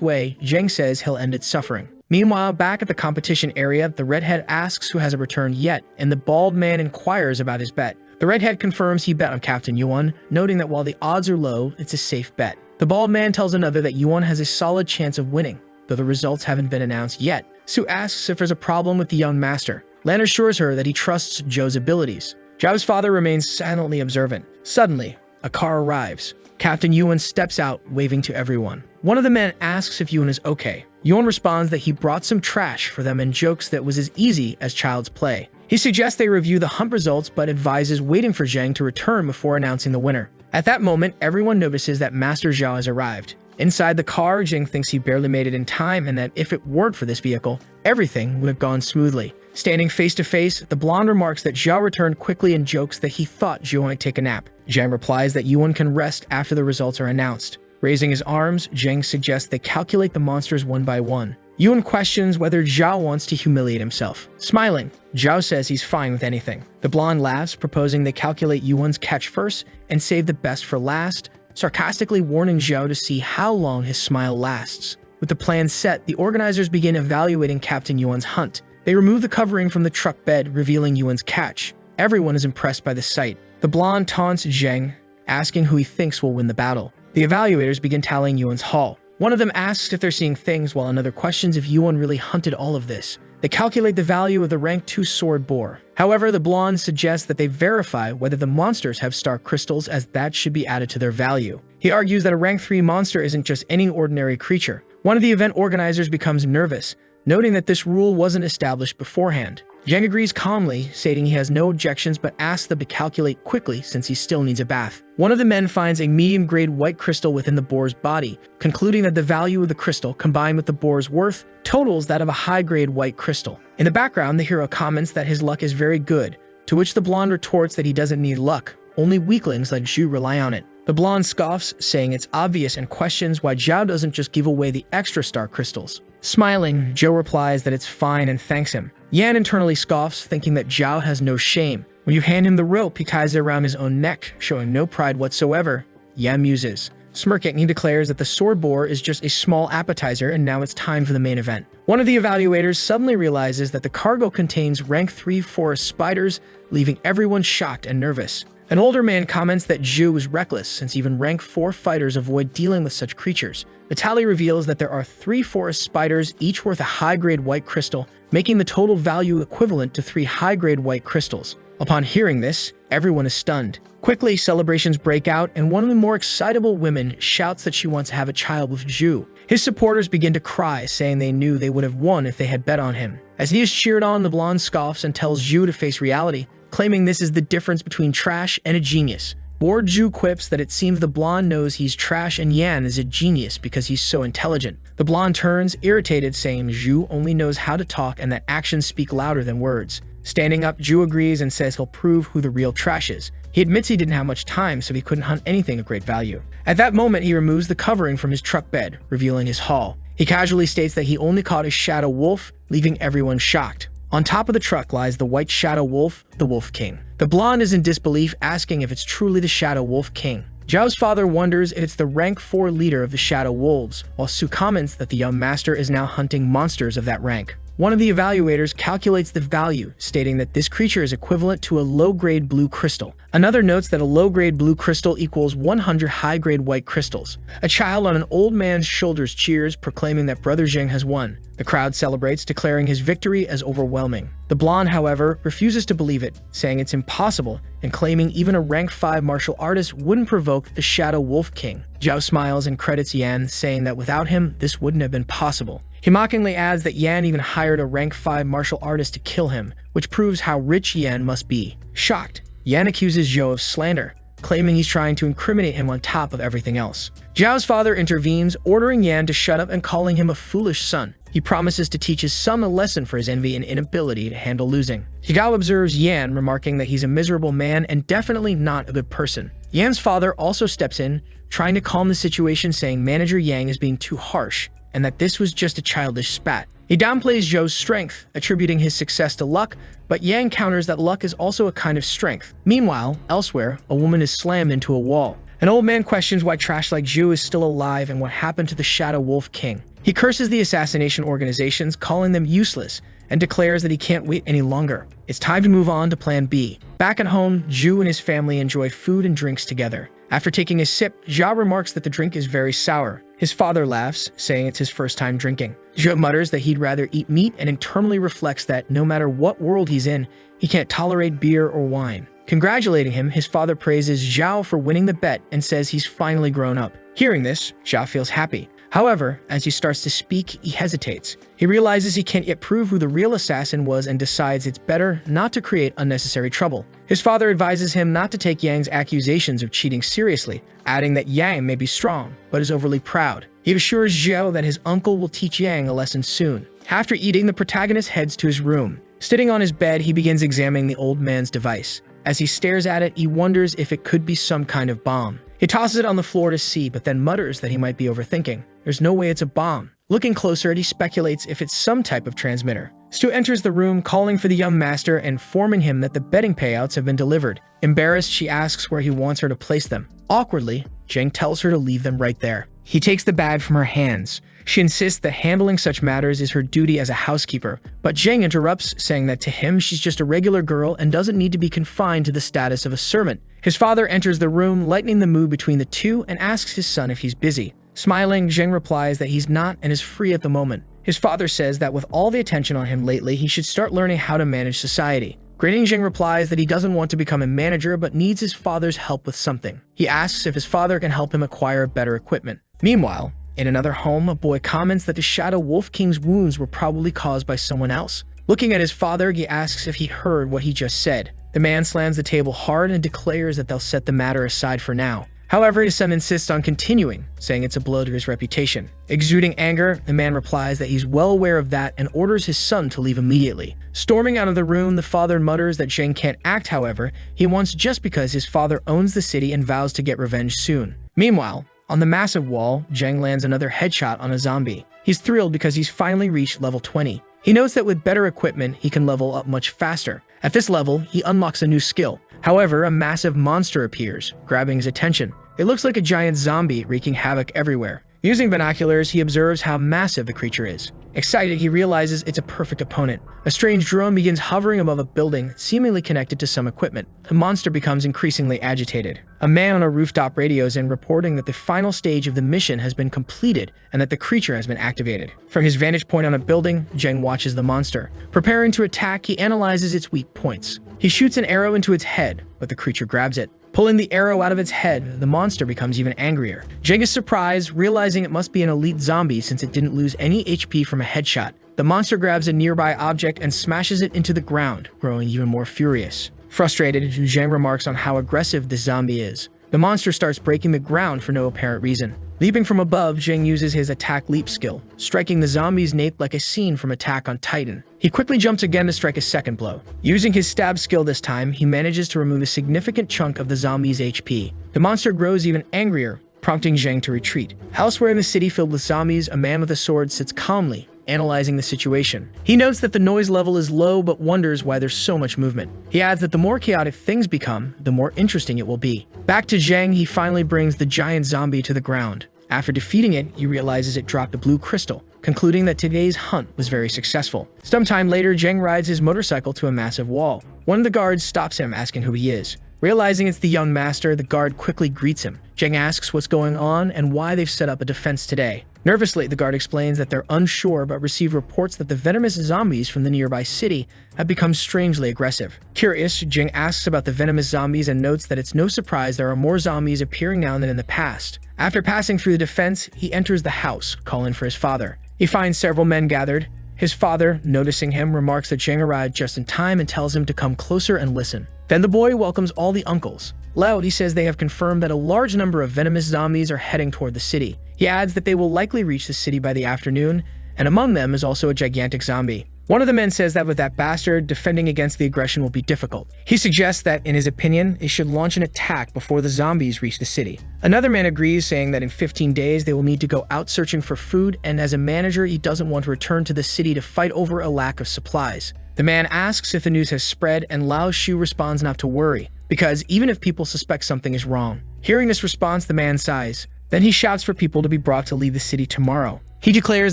way, Zheng says he'll end its suffering. Meanwhile, back at the competition area, the redhead asks who hasn't returned yet, and the bald man inquires about his bet. The redhead confirms he bet on Captain Yuan, noting that while the odds are low, it's a safe bet. The bald man tells another that Yuan has a solid chance of winning, though the results haven't been announced yet. Su asks if there's a problem with the young master. Lan assures her that he trusts Zhou's abilities. Zhou's father remains silently observant. Suddenly, a car arrives. Captain Yuan steps out, waving to everyone. One of the men asks if Yuan is okay. Yuan responds that he brought some trash for them and jokes that it was as easy as child's play. He suggests they review the hunt results but advises waiting for Zheng to return before announcing the winner. At that moment, everyone notices that Master Zhao has arrived. Inside the car, Zheng thinks he barely made it in time and that if it weren't for this vehicle, everything would have gone smoothly. Standing face to face, the blonde remarks that Zhao returned quickly and jokes that he thought Zhou might take a nap. Zheng replies that Yuan can rest after the results are announced. Raising his arms, Zheng suggests they calculate the monsters one by one. Yuan questions whether Zhao wants to humiliate himself. Smiling, Zhao says he's fine with anything. The blonde laughs, proposing they calculate Yuan's catch first and save the best for last, sarcastically warning Zhao to see how long his smile lasts. With the plan set, the organizers begin evaluating Captain Yuan's hunt. They remove the covering from the truck bed, revealing Yuan's catch. Everyone is impressed by the sight. The blonde taunts Zheng, asking who he thinks will win the battle. The evaluators begin tallying Yuan's haul. One of them asks if they're seeing things, while another questions if Yuan really hunted all of this. They calculate the value of the rank 2 sword boar. However, the blonde suggests that they verify whether the monsters have star crystals, as that should be added to their value. He argues that a rank 3 monster isn't just any ordinary creature. One of the event organizers becomes nervous, noting that this rule wasn't established beforehand. Zheng agrees calmly, stating he has no objections but asks them to calculate quickly since he still needs a bath. One of the men finds a medium-grade white crystal within the boar's body, concluding that the value of the crystal, combined with the boar's worth, totals that of a high-grade white crystal. In the background, the hero comments that his luck is very good, to which the blonde retorts that he doesn't need luck, only weaklings like Zhu rely on it. The blonde scoffs, saying it's obvious, and questions why Zhao doesn't just give away the extra star crystals. Smiling, Zhou replies that it's fine and thanks him. Yan internally scoffs, thinking that Zhao has no shame. When you hand him the rope, he ties it around his own neck, showing no pride whatsoever. Yan muses. Smirking, he declares that the sword boar is just a small appetizer and now it's time for the main event. One of the evaluators suddenly realizes that the cargo contains rank 3 forest spiders, leaving everyone shocked and nervous. An older man comments that Zhu is reckless since even rank 4 fighters avoid dealing with such creatures. The tally reveals that there are 3 forest spiders, each worth a high-grade white crystal, making the total value equivalent to 3 high-grade white crystals. Upon hearing this, everyone is stunned. Quickly, celebrations break out, and one of the more excitable women shouts that she wants to have a child with Zhu. His supporters begin to cry, saying they knew they would have won if they had bet on him. As he is cheered on, the blonde scoffs and tells Zhu to face reality, claiming this is the difference between trash and a genius. Bored, Zhu quips that it seems the blonde knows he's trash and Yan is a genius because he's so intelligent. The blonde turns, irritated, saying Zhu only knows how to talk and that actions speak louder than words. Standing up, Zhu agrees and says he'll prove who the real trash is. He admits he didn't have much time, so he couldn't hunt anything of great value. At that moment, he removes the covering from his truck bed, revealing his haul. He casually states that he only caught a shadow wolf, leaving everyone shocked. On top of the truck lies the white shadow wolf, the Wolf King. The blonde is in disbelief, asking if it's truly the Shadow Wolf King. Zhao's father wonders if it's the rank 4 leader of the Shadow Wolves, while Su comments that the young master is now hunting monsters of that rank. One of the evaluators calculates the value, stating that this creature is equivalent to a low-grade blue crystal. Another notes that a low-grade blue crystal equals 100 high-grade white crystals. A child on an old man's shoulders cheers, proclaiming that Brother Zheng has won. The crowd celebrates, declaring his victory as overwhelming. The blonde, however, refuses to believe it, saying it's impossible, and claiming even a rank 5 martial artist wouldn't provoke the Shadow Wolf King. Zhao smiles and credits Yan, saying that without him, this wouldn't have been possible. He mockingly adds that Yan even hired a rank 5 martial artist to kill him, which proves how rich Yan must be. Shocked, Yan accuses Zhou of slander, claiming he's trying to incriminate him on top of everything else. Zhao's father intervenes, ordering Yan to shut up and calling him a foolish son. He promises to teach his son a lesson for his envy and inability to handle losing. Zhao observes Yan, remarking that he's a miserable man and definitely not a good person. Yan's father also steps in, trying to calm the situation, saying Manager Yang is being too harsh. and that this was just a childish spat. He downplays Zhou's strength, attributing his success to luck, but Yang counters that luck is also a kind of strength. Meanwhile, elsewhere, a woman is slammed into a wall. An old man questions why trash like Zhou is still alive and what happened to the Shadow Wolf King. He curses the assassination organizations, calling them useless, and declares that he can't wait any longer. It's time to move on to Plan B. Back at home, Zhou and his family enjoy food and drinks together. After taking a sip, Zhao remarks that the drink is very sour. His father laughs, saying it's his first time drinking. Zhou mutters that he'd rather eat meat and internally reflects that no matter what world he's in, he can't tolerate beer or wine. Congratulating him, his father praises Zhao for winning the bet and says he's finally grown up. Hearing this, Zhao feels happy. However, as he starts to speak, he hesitates. He realizes he can't yet prove who the real assassin was and decides it's better not to create unnecessary trouble. His father advises him not to take Yang's accusations of cheating seriously, adding that Yang may be strong, but is overly proud. He assures Zhao that his uncle will teach Yang a lesson soon. After eating, the protagonist heads to his room. Sitting on his bed, he begins examining the old man's device. As he stares at it, he wonders if it could be some kind of bomb. He tosses it on the floor to see, but then mutters that he might be overthinking. There's no way it's a bomb. Looking closer, he speculates if it's some type of transmitter. Stu enters the room, calling for the young master and informing him that the betting payouts have been delivered. Embarrassed, she asks where he wants her to place them. Awkwardly, Zheng tells her to leave them right there. He takes the bag from her hands. She insists that handling such matters is her duty as a housekeeper, but Zheng interrupts, saying that to him she's just a regular girl and doesn't need to be confined to the status of a servant. His father enters the room, lightening the mood between the two, and asks his son if he's busy. Smiling, Zheng replies that he's not and is free at the moment. His father says that with all the attention on him lately, he should start learning how to manage society. Grinning, Zheng replies that he doesn't want to become a manager but needs his father's help with something. He asks if his father can help him acquire better equipment. Meanwhile, in another home, a boy comments that the Shadow Wolf King's wounds were probably caused by someone else. Looking at his father, he asks if he heard what he just said. The man slams the table hard and declares that they'll set the matter aside for now. However, his son insists on continuing, saying it's a blow to his reputation. Exuding anger, the man replies that he's well aware of that and orders his son to leave immediately. Storming out of the room, the father mutters that Zheng can't act, however, he wants just because his father owns the city and vows to get revenge soon. Meanwhile, on the massive wall, Zheng lands another headshot on a zombie. He's thrilled because he's finally reached level 20. He knows that with better equipment, he can level up much faster. At this level, he unlocks a new skill. However, a massive monster appears, grabbing his attention. It looks like a giant zombie wreaking havoc everywhere. Using binoculars, he observes how massive the creature is. Excited, he realizes it's a perfect opponent. A strange drone begins hovering above a building, seemingly connected to some equipment. The monster becomes increasingly agitated. A man on a rooftop radios in, reporting that the final stage of the mission has been completed and that the creature has been activated. From his vantage point on a building, Zheng watches the monster. Preparing to attack, he analyzes its weak points. He shoots an arrow into its head, but the creature grabs it. Pulling the arrow out of its head, the monster becomes even angrier. Zheng is surprised, realizing it must be an elite zombie since it didn't lose any HP from a headshot. The monster grabs a nearby object and smashes it into the ground, growing even more furious. Frustrated, Zheng remarks on how aggressive this zombie is. The monster starts breaking the ground for no apparent reason. Leaping from above, Zheng uses his attack leap skill, striking the zombie's nape like a scene from Attack on Titan. He quickly jumps again to strike a second blow. Using his stab skill this time, he manages to remove a significant chunk of the zombie's HP. The monster grows even angrier, prompting Zheng to retreat. Elsewhere in the city filled with zombies, a man with a sword sits calmly, analyzing the situation. He notes that the noise level is low but wonders why there's so much movement. He adds that the more chaotic things become, the more interesting it will be. Back to Zheng, he finally brings the giant zombie to the ground. After defeating it, he realizes it dropped a blue crystal, concluding that today's hunt was very successful. Sometime later, Zheng rides his motorcycle to a massive wall. One of the guards stops him, asking who he is. Realizing it's the young master, the guard quickly greets him. Zheng asks what's going on and why they've set up a defense today. Nervously, the guard explains that they're unsure but receive reports that the venomous zombies from the nearby city have become strangely aggressive. Curious, Zheng asks about the venomous zombies and notes that it's no surprise there are more zombies appearing now than in the past. After passing through the defense, he enters the house, calling for his father. He finds several men gathered. His father, noticing him, remarks that Zheng arrived just in time and tells him to come closer and listen. Then the boy welcomes all the uncles. Loud, he says they have confirmed that a large number of venomous zombies are heading toward the city. He adds that they will likely reach the city by the afternoon, and among them is also a gigantic zombie. One of the men says that with that bastard, defending against the aggression will be difficult. He suggests that, in his opinion, they should launch an attack before the zombies reach the city. Another man agrees, saying that in 15 days they will need to go out searching for food, and as a manager, he doesn't want to return to the city to fight over a lack of supplies. The man asks if the news has spread, and Lao Shu responds not to worry, because even if people suspect something is wrong. Hearing this response, the man sighs. Then he shouts for people to be brought to leave the city tomorrow. He declares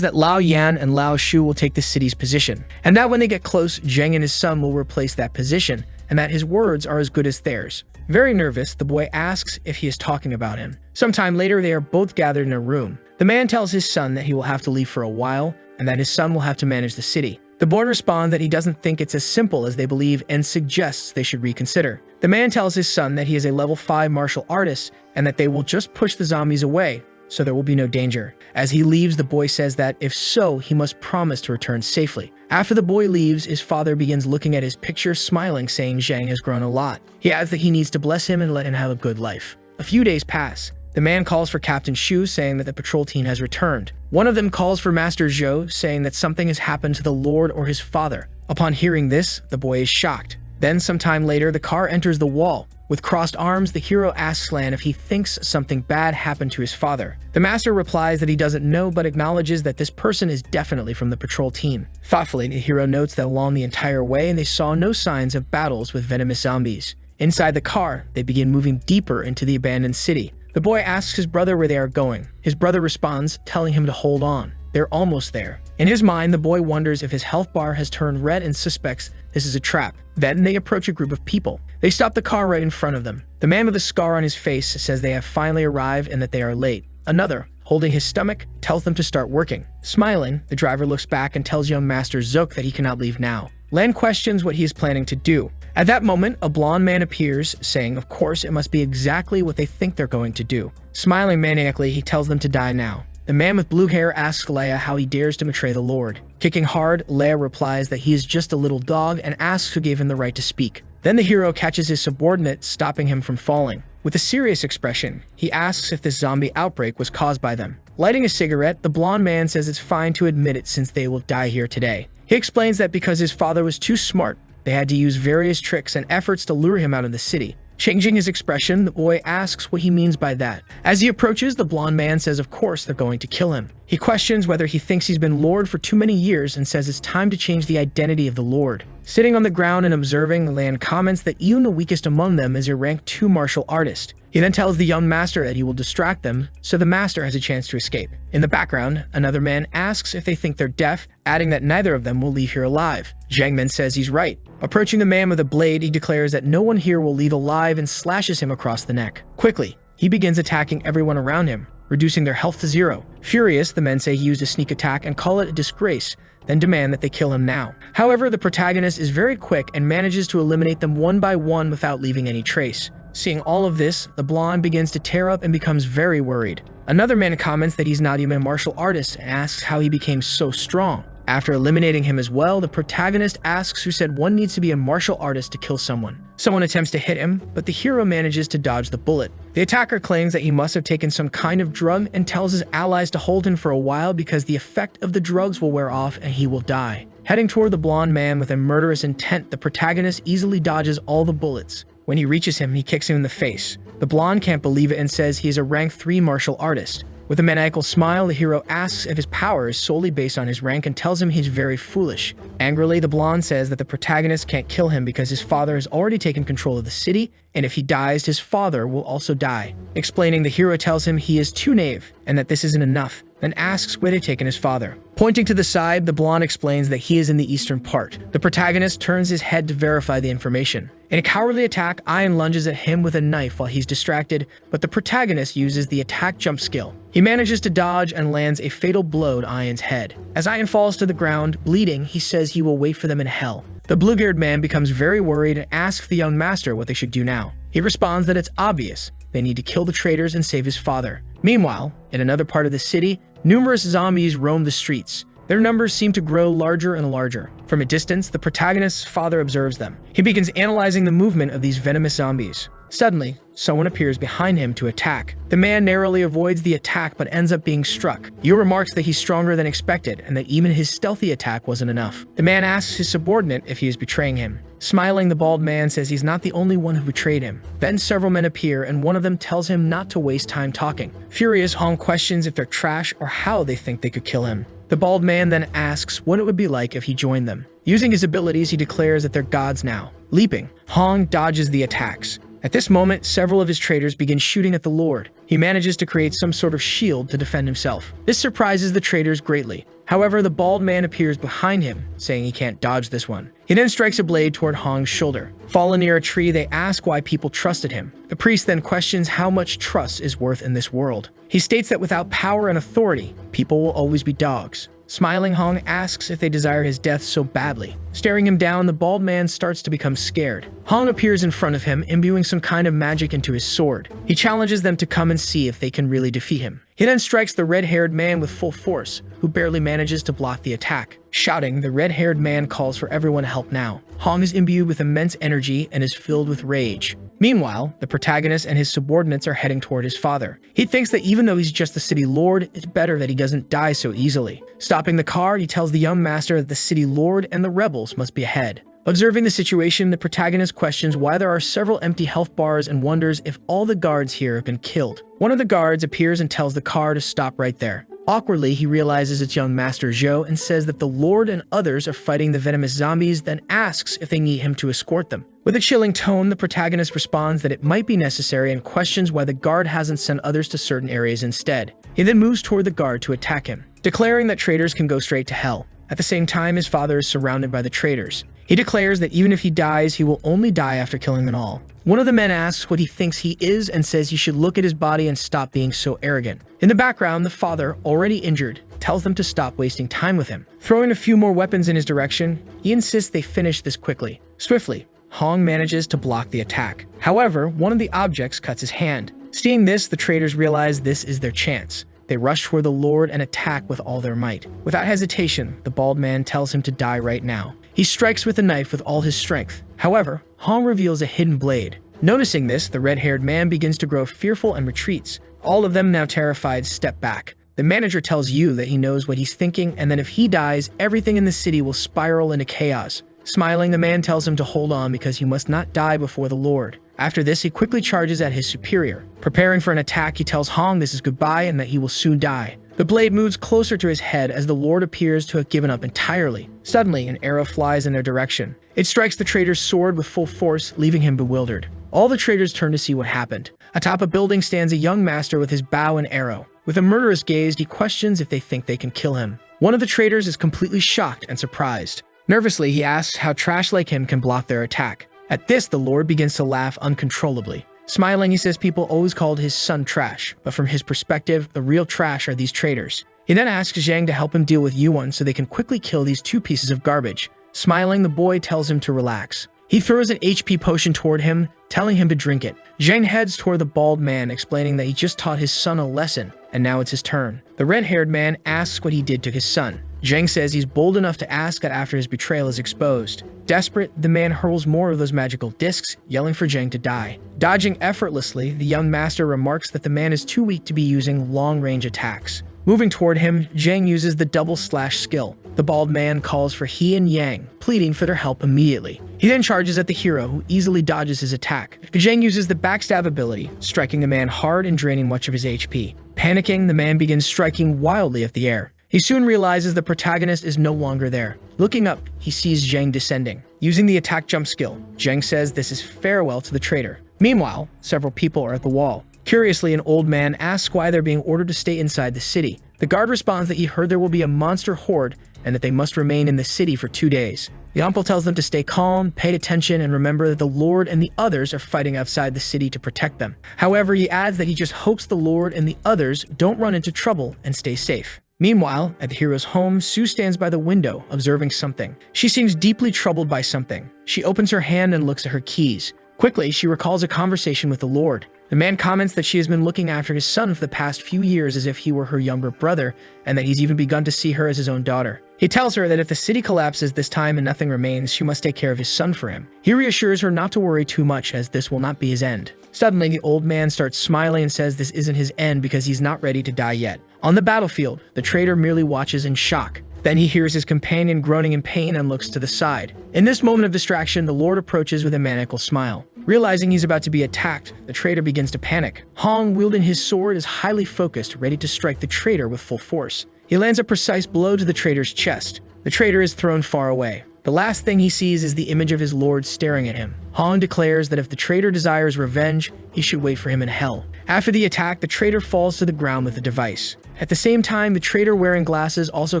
that Lao Yan and Lao Shu will take the city's position, and that when they get close, Zheng and his son will replace that position, and that his words are as good as theirs. Very nervous, the boy asks if he is talking about him. Sometime later, they are both gathered in a room. The man tells his son that he will have to leave for a while, and that his son will have to manage the city. The boy responds that he doesn't think it's as simple as they believe and suggests they should reconsider. The man tells his son that he is a level 5 martial artist and that they will just push the zombies away, so there will be no danger. As he leaves, the boy says that if so, he must promise to return safely. After the boy leaves, his father begins looking at his picture, smiling, saying Zheng has grown a lot. He adds that he needs to bless him and let him have a good life. A few days pass. The man calls for Captain Shu, saying that the patrol team has returned. One of them calls for Master Zhou, saying that something has happened to the Lord or his father. Upon hearing this, the boy is shocked. Then, sometime later, the car enters the wall. With crossed arms, the hero asks Lan if he thinks something bad happened to his father. The master replies that he doesn't know, but acknowledges that this person is definitely from the patrol team. Thoughtfully, the hero notes that along the entire way, they saw no signs of battles with venomous zombies. Inside the car, they begin moving deeper into the abandoned city. The boy asks his brother where they are going. His brother responds, telling him to hold on. They're almost there. In his mind, the boy wonders if his health bar has turned red and suspects this is a trap. Then they approach a group of people. They stop the car right in front of them. The man with a scar on his face says they have finally arrived and that they are late. Another, holding his stomach, tells them to start working. Smiling, the driver looks back and tells young Master Zook that he cannot leave now. Lan questions what he is planning to do. At that moment, a blonde man appears, saying, of course, it must be exactly what they think they're going to do. Smiling maniacally, he tells them to die now. The man with blue hair asks Leia how he dares to betray the Lord. Kicking hard, Leia replies that he is just a little dog and asks who gave him the right to speak. Then the hero catches his subordinate, stopping him from falling. With a serious expression, he asks if this zombie outbreak was caused by them. Lighting a cigarette, the blonde man says it's fine to admit it since they will die here today. He explains that because his father was too smart, they had to use various tricks and efforts to lure him out of the city. Changing his expression, the boy asks what he means by that. As he approaches, the blonde man says of course they're going to kill him. He questions whether he thinks he's been Lord for too many years and says it's time to change the identity of the Lord. Sitting on the ground and observing, Lan comments that even the weakest among them is a rank 2 martial artist. He then tells the young master that he will distract them, so the master has a chance to escape. In the background, another man asks if they think they're deaf, adding that neither of them will leave here alive. Zhang Men says he's right. Approaching the man with a blade, he declares that no one here will leave alive and slashes him across the neck. Quickly, he begins attacking everyone around him, reducing their health to 0. Furious, the men say he used a sneak attack and call it a disgrace, then demand that they kill him now. However, the protagonist is very quick and manages to eliminate them one by one without leaving any trace. Seeing all of this, the blonde begins to tear up and becomes very worried. Another man comments that he's not even a martial artist and asks how he became so strong. After eliminating him as well, the protagonist asks who said one needs to be a martial artist to kill someone. Someone attempts to hit him, but the hero manages to dodge the bullet. The attacker claims that he must have taken some kind of drug and tells his allies to hold him for a while because the effect of the drugs will wear off and he will die. Heading toward the blonde man with a murderous intent, the protagonist easily dodges all the bullets. When he reaches him, he kicks him in the face. The blonde can't believe it and says he is a rank 3 martial artist. With a maniacal smile, the hero asks if his power is solely based on his rank and tells him he's very foolish. Angrily, the blonde says that the protagonist can't kill him because his father has already taken control of the city, and if he dies, his father will also die. Explaining, the hero tells him he is too naive and that this isn't enough, then asks where they've taken his father. Pointing to the side, the blonde explains that he is in the eastern part. The protagonist turns his head to verify the information. In a cowardly attack, Ian lunges at him with a knife while he's distracted, but the protagonist uses the attack jump skill. He manages to dodge and lands a fatal blow to Ian's head. As Ian falls to the ground, bleeding, he says he will wait for them in hell. The blue-haired man becomes very worried and asks the young master what they should do now. He responds that it's obvious. They need to kill the traitors and save his father. Meanwhile, in another part of the city, numerous zombies roam the streets. Their numbers seem to grow larger and larger. From a distance, the protagonist's father observes them. He begins analyzing the movement of these venomous zombies. Suddenly, someone appears behind him to attack. The man narrowly avoids the attack but ends up being struck. Yu remarks that he's stronger than expected and that even his stealthy attack wasn't enough. The man asks his subordinate if he is betraying him. Smiling, the bald man says he's not the only one who betrayed him. Then several men appear and one of them tells him not to waste time talking. Furious, Hong questions if they're trash or how they think they could kill him. The bald man then asks what it would be like if he joined them. Using his abilities, he declares that they're gods now. Leaping, Hong dodges the attacks. At this moment, several of his traders begin shooting at the Lord. He manages to create some sort of shield to defend himself. This surprises the traders greatly. However, the bald man appears behind him, saying he can't dodge this one. He then strikes a blade toward Hong's shoulder. Fallen near a tree, they ask why people trusted him. The priest then questions how much trust is worth in this world. He states that without power and authority, people will always be dogs. Smiling, Hong asks if they desire his death so badly. Staring him down, the bald man starts to become scared. Hong appears in front of him, imbuing some kind of magic into his sword. He challenges them to come and see if they can really defeat him. He then strikes the red-haired man with full force, who barely manages to block the attack. Shouting, the red-haired man calls for everyone to help now. Hong is imbued with immense energy and is filled with rage. Meanwhile, the protagonist and his subordinates are heading toward his father. He thinks that even though he's just the city lord, it's better that he doesn't die so easily. Stopping the car, he tells the young master that the city lord and the rebels must be ahead. Observing the situation, the protagonist questions why there are several empty health bars and wonders if all the guards here have been killed. One of the guards appears and tells the car to stop right there. Awkwardly, he realizes it's young Master Zhou and says that the Lord and others are fighting the venomous zombies, then asks if they need him to escort them. With a chilling tone, the protagonist responds that it might be necessary and questions why the guard hasn't sent others to certain areas instead. He then moves toward the guard to attack him, declaring that traitors can go straight to hell. At the same time, his father is surrounded by the traitors. He declares that even if he dies, he will only die after killing them all. One of the men asks what he thinks he is and says he should look at his body and stop being so arrogant. In the background, the father, already injured, tells them to stop wasting time with him. Throwing a few more weapons in his direction, he insists they finish this quickly. Swiftly, Hong manages to block the attack. However, one of the objects cuts his hand. Seeing this, the traitors realize this is their chance. They rush toward the Lord and attack with all their might. Without hesitation, the bald man tells him to die right now. He strikes with a knife with all his strength. However, Hong reveals a hidden blade. Noticing this, the red-haired man begins to grow fearful and retreats. All of them, now terrified, step back. The manager tells Yu that he knows what he's thinking and that if he dies, everything in the city will spiral into chaos. Smiling, the man tells him to hold on because he must not die before the Lord. After this, he quickly charges at his superior. Preparing for an attack, he tells Hong this is goodbye and that he will soon die. The blade moves closer to his head as the Lord appears to have given up entirely. Suddenly, an arrow flies in their direction. It strikes the traitor's sword with full force, leaving him bewildered. All the traitors turn to see what happened. Atop a building stands a young master with his bow and arrow. With a murderous gaze, he questions if they think they can kill him. One of the traitors is completely shocked and surprised. Nervously, he asks how trash like him can block their attack. At this, the Lord begins to laugh uncontrollably. Smiling, he says people always called his son trash, but from his perspective, the real trash are these traitors. He then asks Zhang to help him deal with Yuan so they can quickly kill these two pieces of garbage. Smiling, the boy tells him to relax. He throws an HP potion toward him, telling him to drink it. Zhang heads toward the bald man, explaining that he just taught his son a lesson, and now it's his turn. The red-haired man asks what he did to his son. Zhang says he's bold enough to ask that after his betrayal is exposed. Desperate, the man hurls more of those magical discs, yelling for Zhang to die. Dodging effortlessly, the young master remarks that the man is too weak to be using long-range attacks. Moving toward him, Zhang uses the double slash skill. The bald man calls for he and Yang, pleading for their help immediately. He then charges at the hero, who easily dodges his attack. Zhang uses the backstab ability, striking the man hard and draining much of his HP. Panicking, the man begins striking wildly at the air. He soon realizes the protagonist is no longer there. Looking up, he sees Zhang descending. Using the attack jump skill, Zhang says this is farewell to the traitor. Meanwhile, several people are at the wall. Curiously, an old man asks why they're being ordered to stay inside the city. The guard responds that he heard there will be a monster horde and that they must remain in the city for 2 days. The uncle tells them to stay calm, pay attention, and remember that the Lord and the others are fighting outside the city to protect them. However, he adds that he just hopes the Lord and the others don't run into trouble and stay safe. Meanwhile, at the hero's home, Sue stands by the window, observing something. She seems deeply troubled by something. She opens her hand and looks at her keys. Quickly, she recalls a conversation with the Lord. The man comments that she has been looking after his son for the past few years as if he were her younger brother, and that he's even begun to see her as his own daughter. He tells her that if the city collapses this time and nothing remains, she must take care of his son for him. He reassures her not to worry too much, as this will not be his end. Suddenly, the old man starts smiling and says this isn't his end because he's not ready to die yet. On the battlefield, the traitor merely watches in shock. Then he hears his companion groaning in pain and looks to the side. In this moment of distraction, the Lord approaches with a maniacal smile. Realizing he's about to be attacked, the traitor begins to panic. Hong, wielding his sword, is highly focused, ready to strike the traitor with full force. He lands a precise blow to the traitor's chest. The traitor is thrown far away. The last thing he sees is the image of his lord staring at him. Hong declares that if the traitor desires revenge, he should wait for him in hell. After the attack, the traitor falls to the ground with the device. At the same time, the traitor wearing glasses also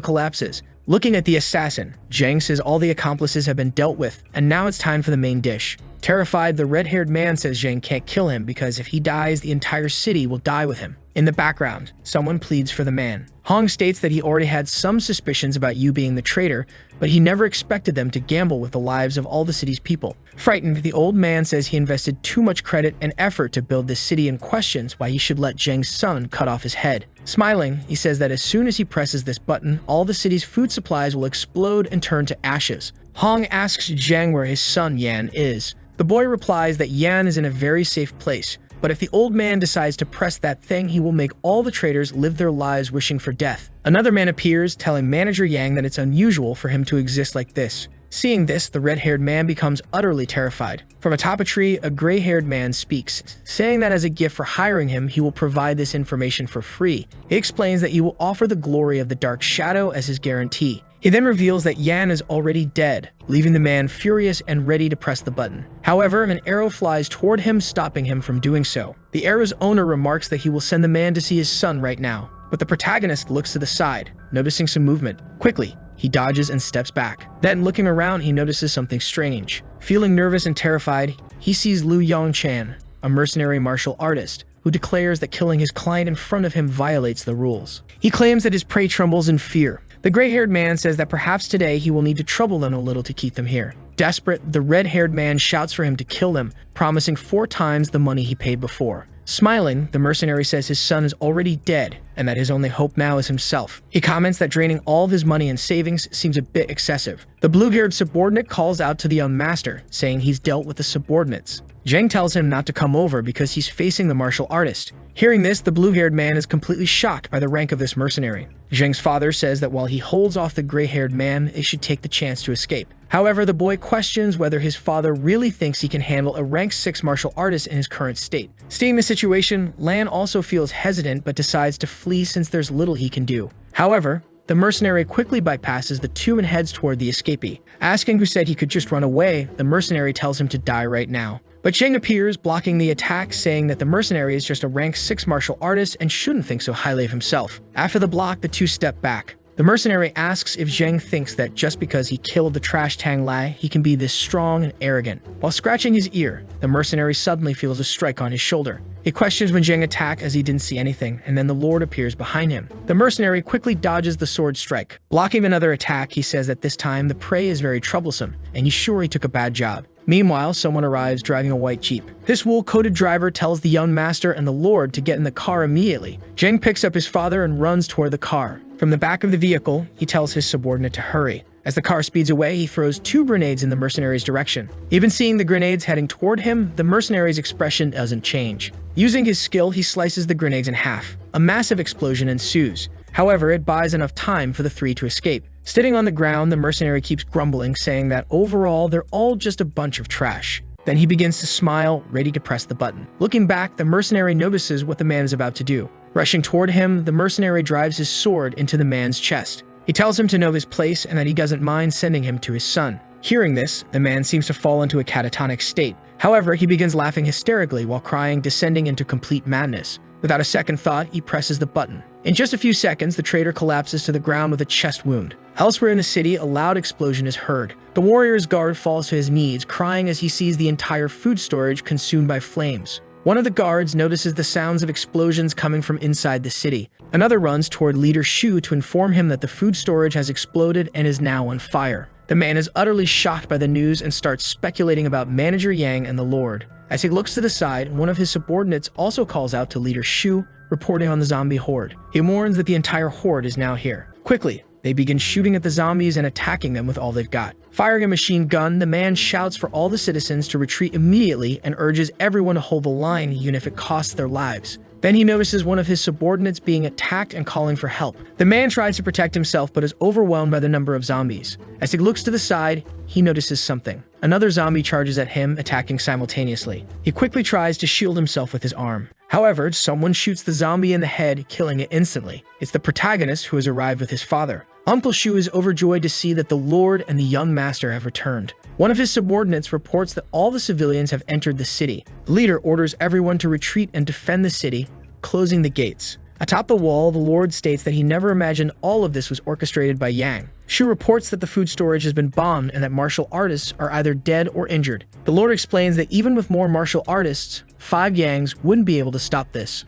collapses. Looking at the assassin, Zhang says all the accomplices have been dealt with, and now it's time for the main dish. Terrified, the red-haired man says Zhang can't kill him because if he dies, the entire city will die with him. In the background, someone pleads for the man. Hong states that he already had some suspicions about Yu being the traitor, but he never expected them to gamble with the lives of all the city's people. Frightened, the old man says he invested too much credit and effort to build this city and questions why he should let Zhang's son cut off his head. Smiling, he says that as soon as he presses this button, all the city's food supplies will explode and turn to ashes. Hong asks Zhang where his son Yan is. The boy replies that Yan is in a very safe place, but if the old man decides to press that thing, he will make all the traitors live their lives wishing for death. Another man appears, telling Manager Yang that it's unusual for him to exist like this. Seeing this, the red-haired man becomes utterly terrified. From atop a tree, a gray-haired man speaks, saying that as a gift for hiring him, he will provide this information for free. He explains that he will offer the glory of the Dark Shadow as his guarantee. He then reveals that Yan is already dead, leaving the man furious and ready to press the button. However, an arrow flies toward him, stopping him from doing so. The arrow's owner remarks that he will send the man to see his son right now, but the protagonist looks to the side, noticing some movement. Quickly, he dodges and steps back. Then, looking around, he notices something strange. Feeling nervous and terrified, he sees Liu Yongchan, a mercenary martial artist, who declares that killing his client in front of him violates the rules. He claims that his prey trembles in fear. The gray-haired man says that perhaps today he will need to trouble them a little to keep them here. Desperate, the red-haired man shouts for him to kill them, promising 4 times the money he paid before. Smiling, the mercenary says his son is already dead and that his only hope now is himself. He comments that draining all of his money and savings seems a bit excessive. The blue-haired subordinate calls out to the young master, saying he's dealt with the subordinates. Zhang tells him not to come over because he's facing the martial artist. Hearing this, the blue-haired man is completely shocked by the rank of this mercenary. Zhang's father says that while he holds off the gray-haired man, they should take the chance to escape. However, the boy questions whether his father really thinks he can handle a rank 6 martial artist in his current state. Seeing the situation, Lan also feels hesitant but decides to flee since there's little he can do. However, the mercenary quickly bypasses the two and heads toward the escapee. Asking who said he could just run away, the mercenary tells him to die right now. But Zhang appears, blocking the attack, saying that the mercenary is just a rank 6 martial artist and shouldn't think so highly of himself. After the block, the two step back. The mercenary asks if Zhang thinks that just because he killed the trash Tang Lai, he can be this strong and arrogant. While scratching his ear, the mercenary suddenly feels a strike on his shoulder. He questions when Zhang attacked as he didn't see anything, and then the Lord appears behind him. The mercenary quickly dodges the sword strike. Blocking another attack, he says that this time the prey is very troublesome, and he's sure he took a bad job. Meanwhile, someone arrives driving a white Jeep. This wool-coated driver tells the young master and the Lord to get in the car immediately. Zhang picks up his father and runs toward the car. From the back of the vehicle, he tells his subordinate to hurry. As the car speeds away, he throws 2 grenades in the mercenary's direction. Even seeing the grenades heading toward him, the mercenary's expression doesn't change. Using his skill, he slices the grenades in half. A massive explosion ensues. However, it buys enough time for the 3 to escape. Sitting on the ground, the mercenary keeps grumbling, saying that overall, they're all just a bunch of trash. Then he begins to smile, ready to press the button. Looking back, the mercenary notices what the man is about to do. Rushing toward him, the mercenary drives his sword into the man's chest. He tells him to know his place and that he doesn't mind sending him to his son. Hearing this, the man seems to fall into a catatonic state. However, he begins laughing hysterically while crying, descending into complete madness. Without a second thought, he presses the button. In just a few seconds, the traitor collapses to the ground with a chest wound. Elsewhere in the city, a loud explosion is heard. The warrior's guard falls to his knees, crying as he sees the entire food storage consumed by flames. One of the guards notices the sounds of explosions coming from inside the city. Another runs toward Leader Shu to inform him that the food storage has exploded and is now on fire. The man is utterly shocked by the news and starts speculating about Manager Yang and the Lord. As he looks to the side, one of his subordinates also calls out to Leader Shu, reporting on the zombie horde. He warns that the entire horde is now here. Quickly, They begin shooting at the zombies and attacking them with all they've got. Firing a machine gun, the man shouts for all the citizens to retreat immediately and urges everyone to hold the line even if it costs their lives. Then he notices one of his subordinates being attacked and calling for help. The man tries to protect himself but is overwhelmed by the number of zombies. As he looks to the side, he notices something. Another zombie charges at him, attacking simultaneously. He quickly tries to shield himself with his arm. However, someone shoots the zombie in the head, killing it instantly. It's the protagonist who has arrived with his father. Uncle Shu is overjoyed to see that the Lord and the young master have returned. One of his subordinates reports that all the civilians have entered the city. The leader orders everyone to retreat and defend the city, closing the gates. Atop the wall, the Lord states that he never imagined all of this was orchestrated by Yang. Shu reports that the food storage has been bombed and that martial artists are either dead or injured. The Lord explains that even with more martial artists, 5 Yangs wouldn't be able to stop this.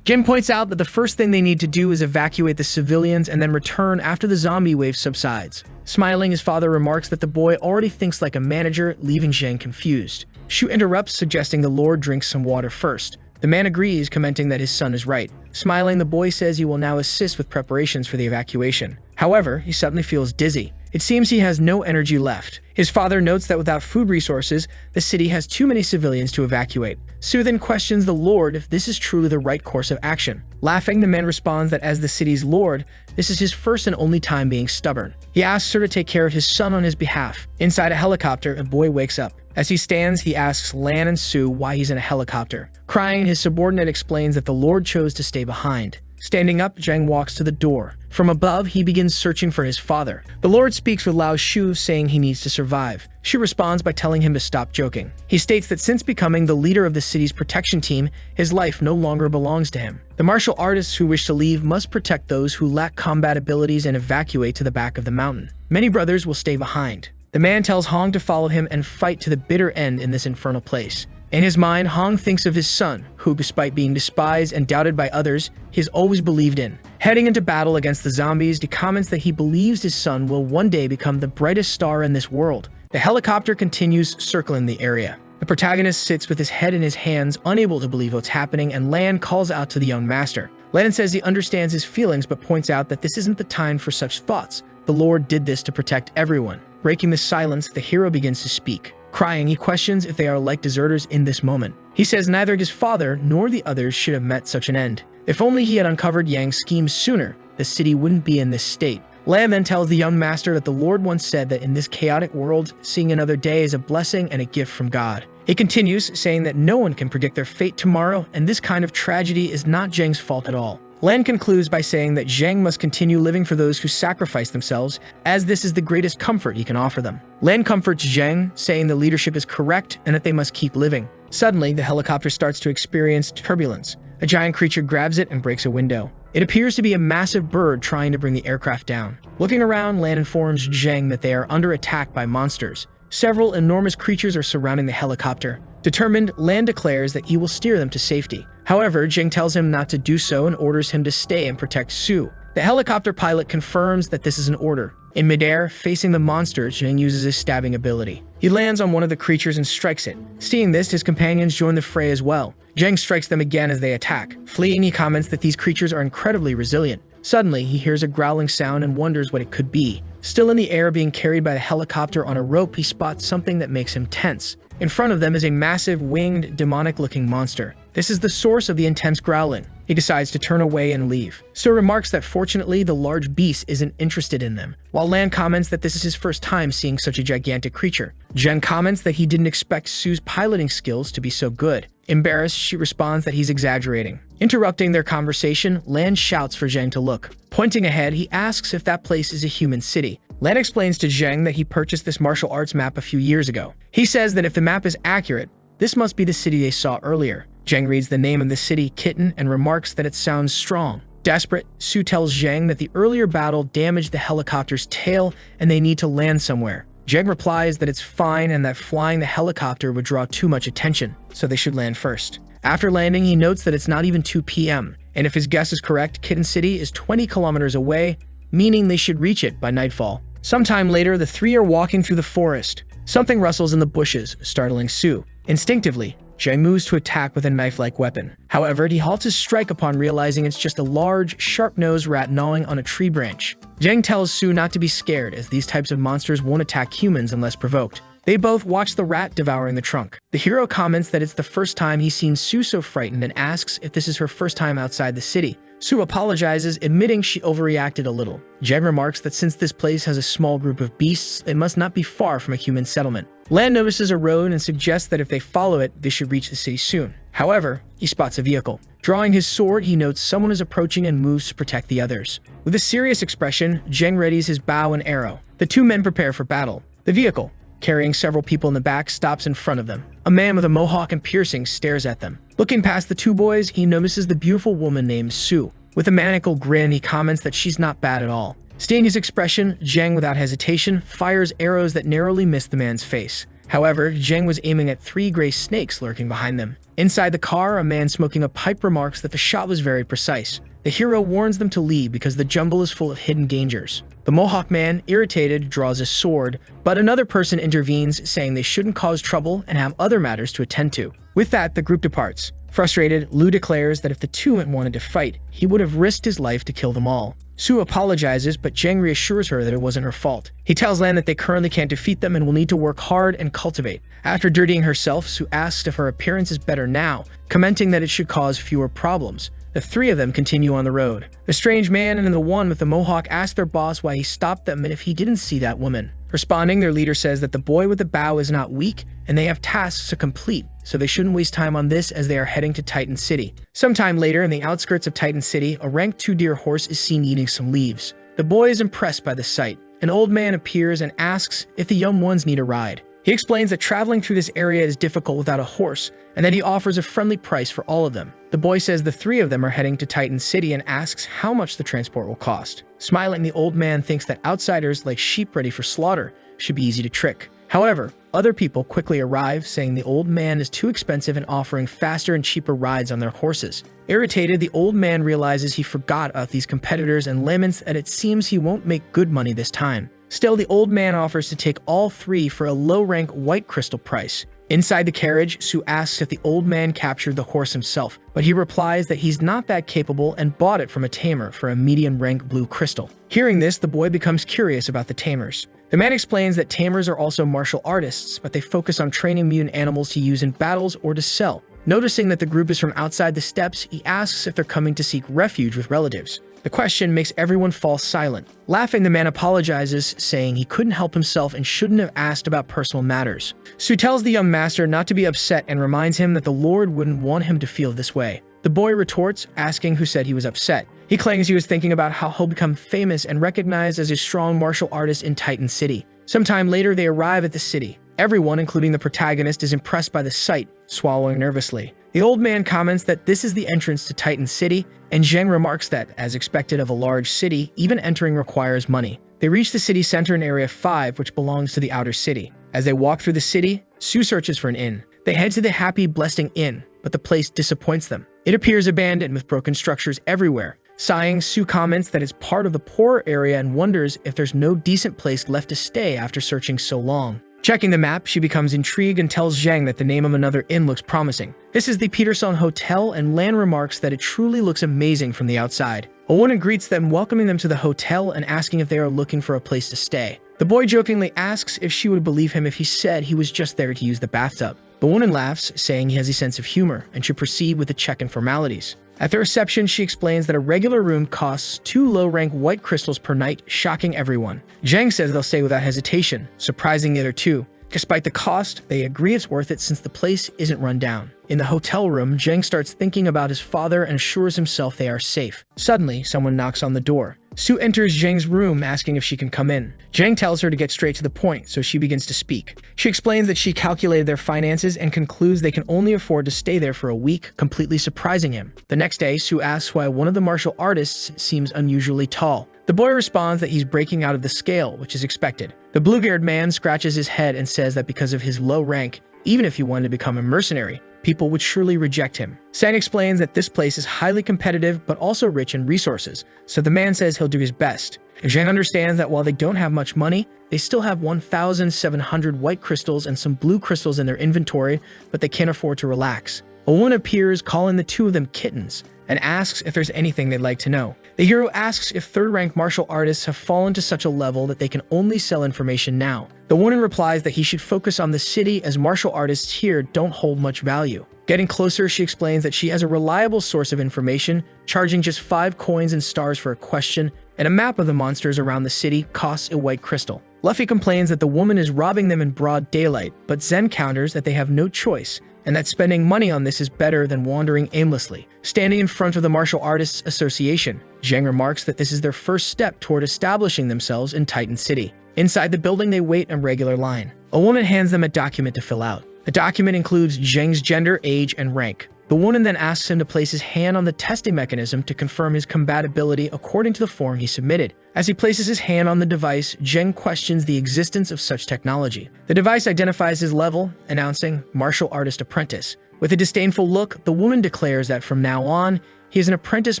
Jin points out that the first thing they need to do is evacuate the civilians and then return after the zombie wave subsides. Smiling, his father remarks that the boy already thinks like a manager, leaving Zhang confused. Shu interrupts, suggesting the Lord drinks some water first. The man agrees, commenting that his son is right. Smiling, the boy says he will now assist with preparations for the evacuation. However, he suddenly feels dizzy. It seems he has no energy left. His father notes that without food resources, the city has too many civilians to evacuate. Su then questions the Lord if this is truly the right course of action. Laughing, the man responds that as the city's Lord, this is his first and only time being stubborn. He asks her to take care of his son on his behalf. Inside a helicopter, a boy wakes up. As he stands, he asks Lan and Su why he's in a helicopter. Crying, his subordinate explains that the Lord chose to stay behind. Standing up, Zhang walks to the door. From above, he begins searching for his father. The Lord speaks with Lao Shu, saying he needs to survive. Shu responds by telling him to stop joking. He states that since becoming the leader of the city's protection team, his life no longer belongs to him. The martial artists who wish to leave must protect those who lack combat abilities and evacuate to the back of the mountain. Many brothers will stay behind. The man tells Hong to follow him and fight to the bitter end in this infernal place. In his mind, Hong thinks of his son, who, despite being despised and doubted by others, he has always believed in. Heading into battle against the zombies, he comments that he believes his son will one day become the brightest star in this world. The helicopter continues circling the area. The protagonist sits with his head in his hands, unable to believe what's happening, and Lan calls out to the young master. Lan says he understands his feelings, but points out that this isn't the time for such thoughts. The Lord did this to protect everyone. Breaking the silence, the hero begins to speak. Crying, he questions if they are like deserters in this moment. He says neither his father nor the others should have met such an end. If only he had uncovered Yang's schemes sooner, the city wouldn't be in this state. Lan then tells the young master that the Lord once said that in this chaotic world, seeing another day is a blessing and a gift from God. He continues, saying that no one can predict their fate tomorrow, and this kind of tragedy is not Zhang's fault at all. Lan concludes by saying that Zhang must continue living for those who sacrifice themselves, as this is the greatest comfort he can offer them. Lan comforts Zhang, saying the leadership is correct and that they must keep living. Suddenly, the helicopter starts to experience turbulence. A giant creature grabs it and breaks a window. It appears to be a massive bird trying to bring the aircraft down. Looking around, Lan informs Zhang that they are under attack by monsters. Several enormous creatures are surrounding the helicopter. Determined, Lan declares that he will steer them to safety. However, Jing tells him not to do so and orders him to stay and protect Su. The helicopter pilot confirms that this is an order. In midair, facing the monster, Jing uses his stabbing ability. He lands on one of the creatures and strikes it. Seeing this, his companions join the fray as well. Jing strikes them again as they attack. Fleeing, he comments that these creatures are incredibly resilient. Suddenly, he hears a growling sound and wonders what it could be. Still in the air, being carried by the helicopter on a rope, he spots something that makes him tense. In front of them is a massive, winged, demonic-looking monster. This is the source of the intense growling. He decides to turn away and leave. Su remarks that fortunately, the large beast isn't interested in them, while Lan comments that this is his first time seeing such a gigantic creature. Jen comments that he didn't expect Su's piloting skills to be so good. Embarrassed, she responds that he's exaggerating. Interrupting their conversation, Lan shouts for Zhang to look. Pointing ahead, he asks if that place is a human city. Lan explains to Zhang that he purchased this martial arts map a few years ago. He says that if the map is accurate, this must be the city they saw earlier. Zhang reads the name of the city, Kitten, and remarks that it sounds strong. Desperate, Su tells Zhang that the earlier battle damaged the helicopter's tail and they need to land somewhere. Zhang replies that it's fine and that flying the helicopter would draw too much attention, so they should land first. After landing, he notes that it's not even 2 p.m., and if his guess is correct, Kitten City is 20 kilometers away, meaning they should reach it by nightfall. Sometime later, the three are walking through the forest. Something rustles in the bushes, startling Su. Instinctively, Zheng moves to attack with a knife-like weapon. However, he halts his strike upon realizing it's just a large, sharp-nosed rat gnawing on a tree branch. Zheng tells Su not to be scared, as these types of monsters won't attack humans unless provoked. They both watch the rat devouring the trunk. The hero comments that it's the first time he's seen Su so frightened and asks if this is her first time outside the city. Su apologizes, admitting she overreacted a little. Zheng remarks that since this place has a small group of beasts, it must not be far from a human settlement. Lan notices a road and suggests that if they follow it, they should reach the city soon. However, he spots a vehicle. Drawing his sword, he notes someone is approaching and moves to protect the others. With a serious expression, Zheng readies his bow and arrow. The two men prepare for battle. The vehicle, carrying several people in the back, stops in front of them. A man with a mohawk and piercings stares at them. Looking past the two boys, he notices the beautiful woman named Su. With a maniacal grin, he comments that she's not bad at all. Seeing his expression, Zheng, without hesitation, fires arrows that narrowly miss the man's face. However, Zheng was aiming at 3 gray snakes lurking behind them. Inside the car, a man smoking a pipe remarks that the shot was very precise. The hero warns them to leave because the jungle is full of hidden dangers. The Mohawk man, irritated, draws a sword, but another person intervenes, saying they shouldn't cause trouble and have other matters to attend to. With that, the group departs. Frustrated, Lu declares that if the two wanted to fight, he would have risked his life to kill them all. Su apologizes, but Zheng reassures her that it wasn't her fault. He tells Lan that they currently can't defeat them and will need to work hard and cultivate. After dirtying herself, Su asks if her appearance is better now, commenting that it should cause fewer problems. The three of them continue on the road. The strange man and the one with the mohawk ask their boss why he stopped them and if he didn't see that woman. Responding, their leader says that the boy with the bow is not weak and they have tasks to complete, so they shouldn't waste time on this as they are heading to Titan City. Sometime later, in the outskirts of Titan City, a rank 2 deer horse is seen eating some leaves. The boy is impressed by the sight. An old man appears and asks if the young ones need a ride. He explains that traveling through this area is difficult without a horse, and that he offers a friendly price for all of them. The boy says the 3 of them are heading to Titan City and asks how much the transport will cost. Smiling, the old man thinks that outsiders, like sheep ready for slaughter, should be easy to trick. However, other people quickly arrive, saying the old man is too expensive and offering faster and cheaper rides on their horses. Irritated, the old man realizes he forgot about these competitors and laments that it seems he won't make good money this time. Still, the old man offers to take all 3 for a low-rank white crystal price. Inside the carriage, Su asks if the old man captured the horse himself, but he replies that he's not that capable and bought it from a tamer for a medium-rank blue crystal. Hearing this, the boy becomes curious about the tamers. The man explains that tamers are also martial artists, but they focus on training mutant animals to use in battles or to sell. Noticing that the group is from outside the steppes, he asks if they're coming to seek refuge with relatives. The question makes everyone fall silent. Laughing, the man apologizes, saying he couldn't help himself and shouldn't have asked about personal matters. Su tells the young master not to be upset and reminds him that the Lord wouldn't want him to feel this way. The boy retorts, asking who said he was upset. He claims he was thinking about how he'll become famous and recognized as a strong martial artist in Titan City. Sometime later, they arrive at the city. Everyone, including the protagonist, is impressed by the sight, swallowing nervously. The old man comments that this is the entrance to Titan City, and Zheng remarks that, as expected of a large city, even entering requires money. They reach the city center in Area 5, which belongs to the outer city. As they walk through the city, Su searches for an inn. They head to the Happy Blessing Inn, but the place disappoints them. It appears abandoned with broken structures everywhere. Sighing, Su comments that it's part of the poorer area and wonders if there's no decent place left to stay after searching so long. Checking the map, she becomes intrigued and tells Zheng that the name of another inn looks promising. This is the Peterson Hotel, and Lan remarks that it truly looks amazing from the outside. A woman greets them, welcoming them to the hotel and asking if they are looking for a place to stay. The boy jokingly asks if she would believe him if he said he was just there to use the bathtub. The woman laughs, saying he has a sense of humor and should proceed with the check-in formalities. At the reception, she explains that a regular room costs 2 low-rank white crystals per night, shocking everyone. Zheng says they'll stay without hesitation, surprising the other two. Despite the cost, they agree it's worth it since the place isn't run down. In the hotel room, Zheng starts thinking about his father and assures himself they are safe. Suddenly, someone knocks on the door. Su enters Zheng's room, asking if she can come in. Zheng tells her to get straight to the point, so she begins to speak. She explains that she calculated their finances and concludes they can only afford to stay there for a week, completely surprising him. The next day, Su asks why one of the martial artists seems unusually tall. The boy responds that he's breaking out of the scale, which is expected. The blue-haired man scratches his head and says that because of his low rank, even if he wanted to become a mercenary, people would surely reject him. Sang explains that this place is highly competitive but also rich in resources, so the man says he'll do his best. Zhang understands that while they don't have much money, they still have 1,700 white crystals and some blue crystals in their inventory, but they can't afford to relax. A woman appears, calling the two of them kittens, and asks if there's anything they'd like to know. The hero asks if third-rank martial artists have fallen to such a level that they can only sell information now. The woman replies that he should focus on the city as martial artists here don't hold much value. Getting closer, she explains that she has a reliable source of information, charging just 5 coins and stars for a question, and a map of the monsters around the city costs a white crystal. Luffy complains that the woman is robbing them in broad daylight, but Zen counters that they have no choice, and that spending money on this is better than wandering aimlessly. Standing in front of the Martial Artists Association, Zhang remarks that this is their first step toward establishing themselves in Titan City. Inside the building, they wait in regular line. A woman hands them a document to fill out. The document includes Zhang's gender, age, and rank. The woman then asks him to place his hand on the testing mechanism to confirm his compatibility according to the form he submitted. As he places his hand on the device, Zhang questions the existence of such technology. The device identifies his level, announcing Martial Artist Apprentice. With a disdainful look, the woman declares that from now on, he is an apprentice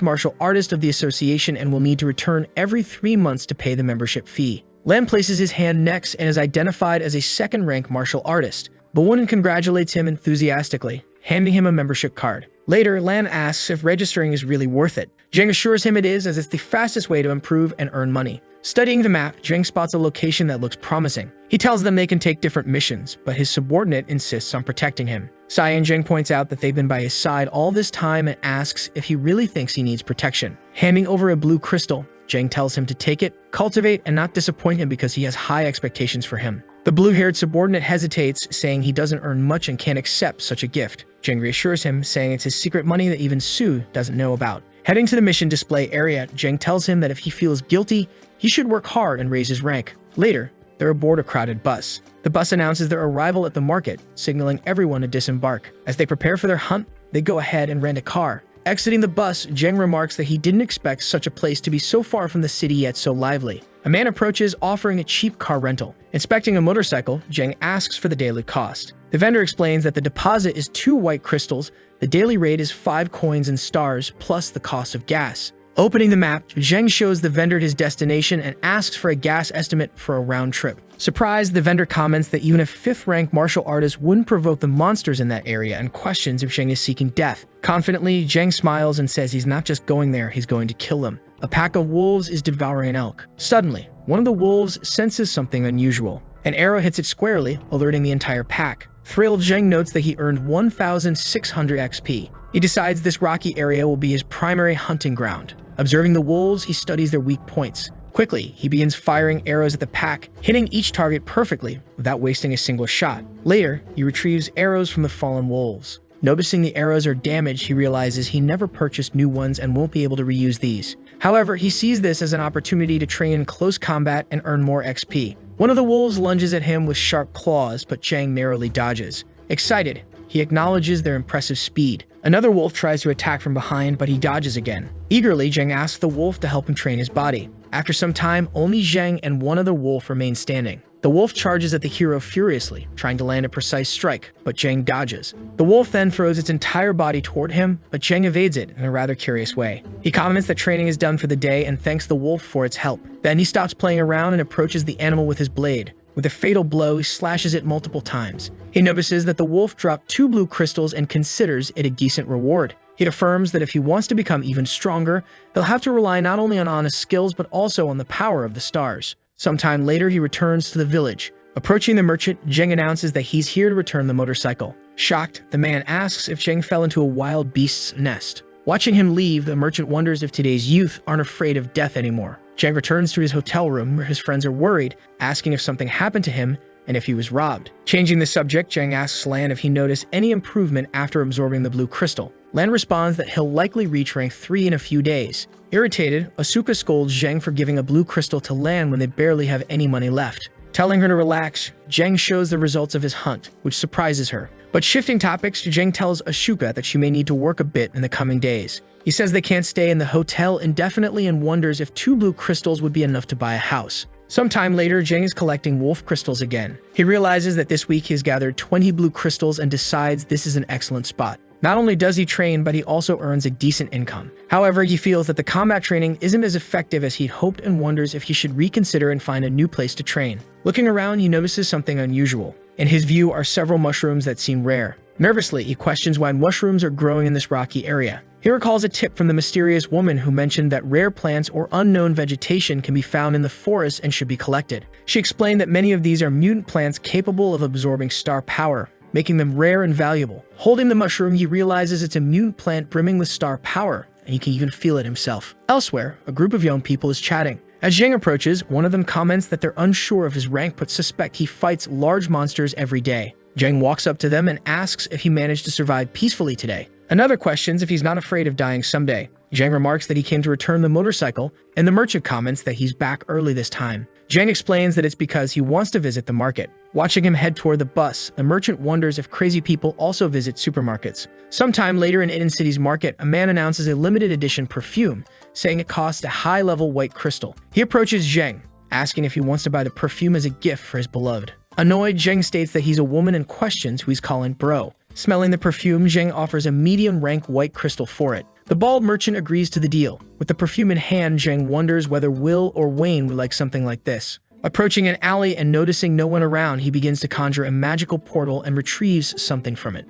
martial artist of the association and will need to return every 3 months to pay the membership fee. Lan places his hand next and is identified as a second-rank martial artist. The woman congratulates him enthusiastically, handing him a membership card. Later, Lan asks if registering is really worth it. Zhang assures him it is, as it's the fastest way to improve and earn money. Studying the map, Zhang spots a location that looks promising. He tells them they can take different missions, but his subordinate insists on protecting him. Cyan Zhang points out that they've been by his side all this time and asks if he really thinks he needs protection. Handing over a blue crystal, Zhang tells him to take it, cultivate, and not disappoint him because he has high expectations for him. The blue-haired subordinate hesitates, saying he doesn't earn much and can't accept such a gift. Zhang reassures him, saying it's his secret money that even Su doesn't know about. Heading to the mission display area, Zhang tells him that if he feels guilty, he should work hard and raise his rank. Later, they're aboard a crowded bus. The bus announces their arrival at the market, signaling everyone to disembark. As they prepare for their hunt, they go ahead and rent a car. Exiting the bus, Zhang remarks that he didn't expect such a place to be so far from the city yet so lively. A man approaches, offering a cheap car rental. Inspecting a motorcycle, Zhang asks for the daily cost. The vendor explains that the deposit is 2 white crystals, the daily rate is 5 coins and stars, plus the cost of gas. Opening the map, Zhang shows the vendor his destination and asks for a gas estimate for a round trip. Surprised, the vendor comments that even a 5th-rank martial artist wouldn't provoke the monsters in that area and questions if Zhang is seeking death. Confidently, Zhang smiles and says he's not just going there, he's going to kill them. A pack of wolves is devouring an elk. Suddenly, one of the wolves senses something unusual. An arrow hits it squarely, alerting the entire pack. Thrilled, Zhang notes that he earned 1,600 XP. He decides this rocky area will be his primary hunting ground. Observing the wolves, he studies their weak points. Quickly, he begins firing arrows at the pack, hitting each target perfectly without wasting a single shot. Later, he retrieves arrows from the fallen wolves. Noticing the arrows are damaged, he realizes he never purchased new ones and won't be able to reuse these. However, he sees this as an opportunity to train in close combat and earn more XP. One of the wolves lunges at him with sharp claws, but Zhang narrowly dodges. Excited, he acknowledges their impressive speed. Another wolf tries to attack from behind, but he dodges again. Eagerly, Zhang asks the wolf to help him train his body. After some time, only Zhang and one other wolf remain standing. The wolf charges at the hero furiously, trying to land a precise strike, but Zhang dodges. The wolf then throws its entire body toward him, but Zhang evades it in a rather curious way. He comments that training is done for the day and thanks the wolf for its help. Then he stops playing around and approaches the animal with his blade. With a fatal blow, he slashes it multiple times. He notices that the wolf dropped 2 blue crystals and considers it a decent reward. He affirms that if he wants to become even stronger, they'll have to rely not only on honest skills but also on the power of the stars. Sometime later, he returns to the village. Approaching the merchant, Zhang announces that he's here to return the motorcycle. Shocked, the man asks if Zhang fell into a wild beast's nest. Watching him leave, the merchant wonders if today's youth aren't afraid of death anymore. Zhang returns to his hotel room where his friends are worried, asking if something happened to him and if he was robbed. Changing the subject, Zhang asks Lan if he noticed any improvement after absorbing the blue crystal. Lan responds that he'll likely reach rank 3 in a few days. Irritated, Asuka scolds Zhang for giving a blue crystal to Lan when they barely have any money left. Telling her to relax, Zhang shows the results of his hunt, which surprises her. But shifting topics, Zhang tells Asuka that she may need to work a bit in the coming days. He says they can't stay in the hotel indefinitely and wonders if 2 blue crystals would be enough to buy a house. Sometime later, Zhang is collecting wolf crystals again. He realizes that this week he has gathered 20 blue crystals and decides this is an excellent spot. Not only does he train, but he also earns a decent income. However, he feels that the combat training isn't as effective as he'd hoped and wonders if he should reconsider and find a new place to train. Looking around, he notices something unusual. In his view are several mushrooms that seem rare. Nervously, he questions why mushrooms are growing in this rocky area. He recalls a tip from the mysterious woman who mentioned that rare plants or unknown vegetation can be found in the forest and should be collected. She explained that many of these are mutant plants capable of absorbing star power, making them rare and valuable. Holding the mushroom, he realizes it's a mutant plant brimming with star power, and he can even feel it himself. Elsewhere, a group of young people is chatting. As Zhang approaches, one of them comments that they're unsure of his rank but suspect he fights large monsters every day. Zhang walks up to them and asks if he managed to survive peacefully today. Another questions if he's not afraid of dying someday. Zhang remarks that he came to return the motorcycle, and the merchant comments that he's back early this time. Zhang explains that it's because he wants to visit the market. Watching him head toward the bus, the merchant wonders if crazy people also visit supermarkets. Sometime later in Eden City's market, a man announces a limited edition perfume, saying it costs a high-level white crystal. He approaches Zhang, asking if he wants to buy the perfume as a gift for his beloved. Annoyed, Zhang states that he's a woman and questions who he's calling bro. Smelling the perfume, Zhang offers a medium-rank white crystal for it. The bald merchant agrees to the deal. With the perfume in hand, Zhang wonders whether Will or Wayne would like something like this. Approaching an alley and noticing no one around, he begins to conjure a magical portal and retrieves something from it.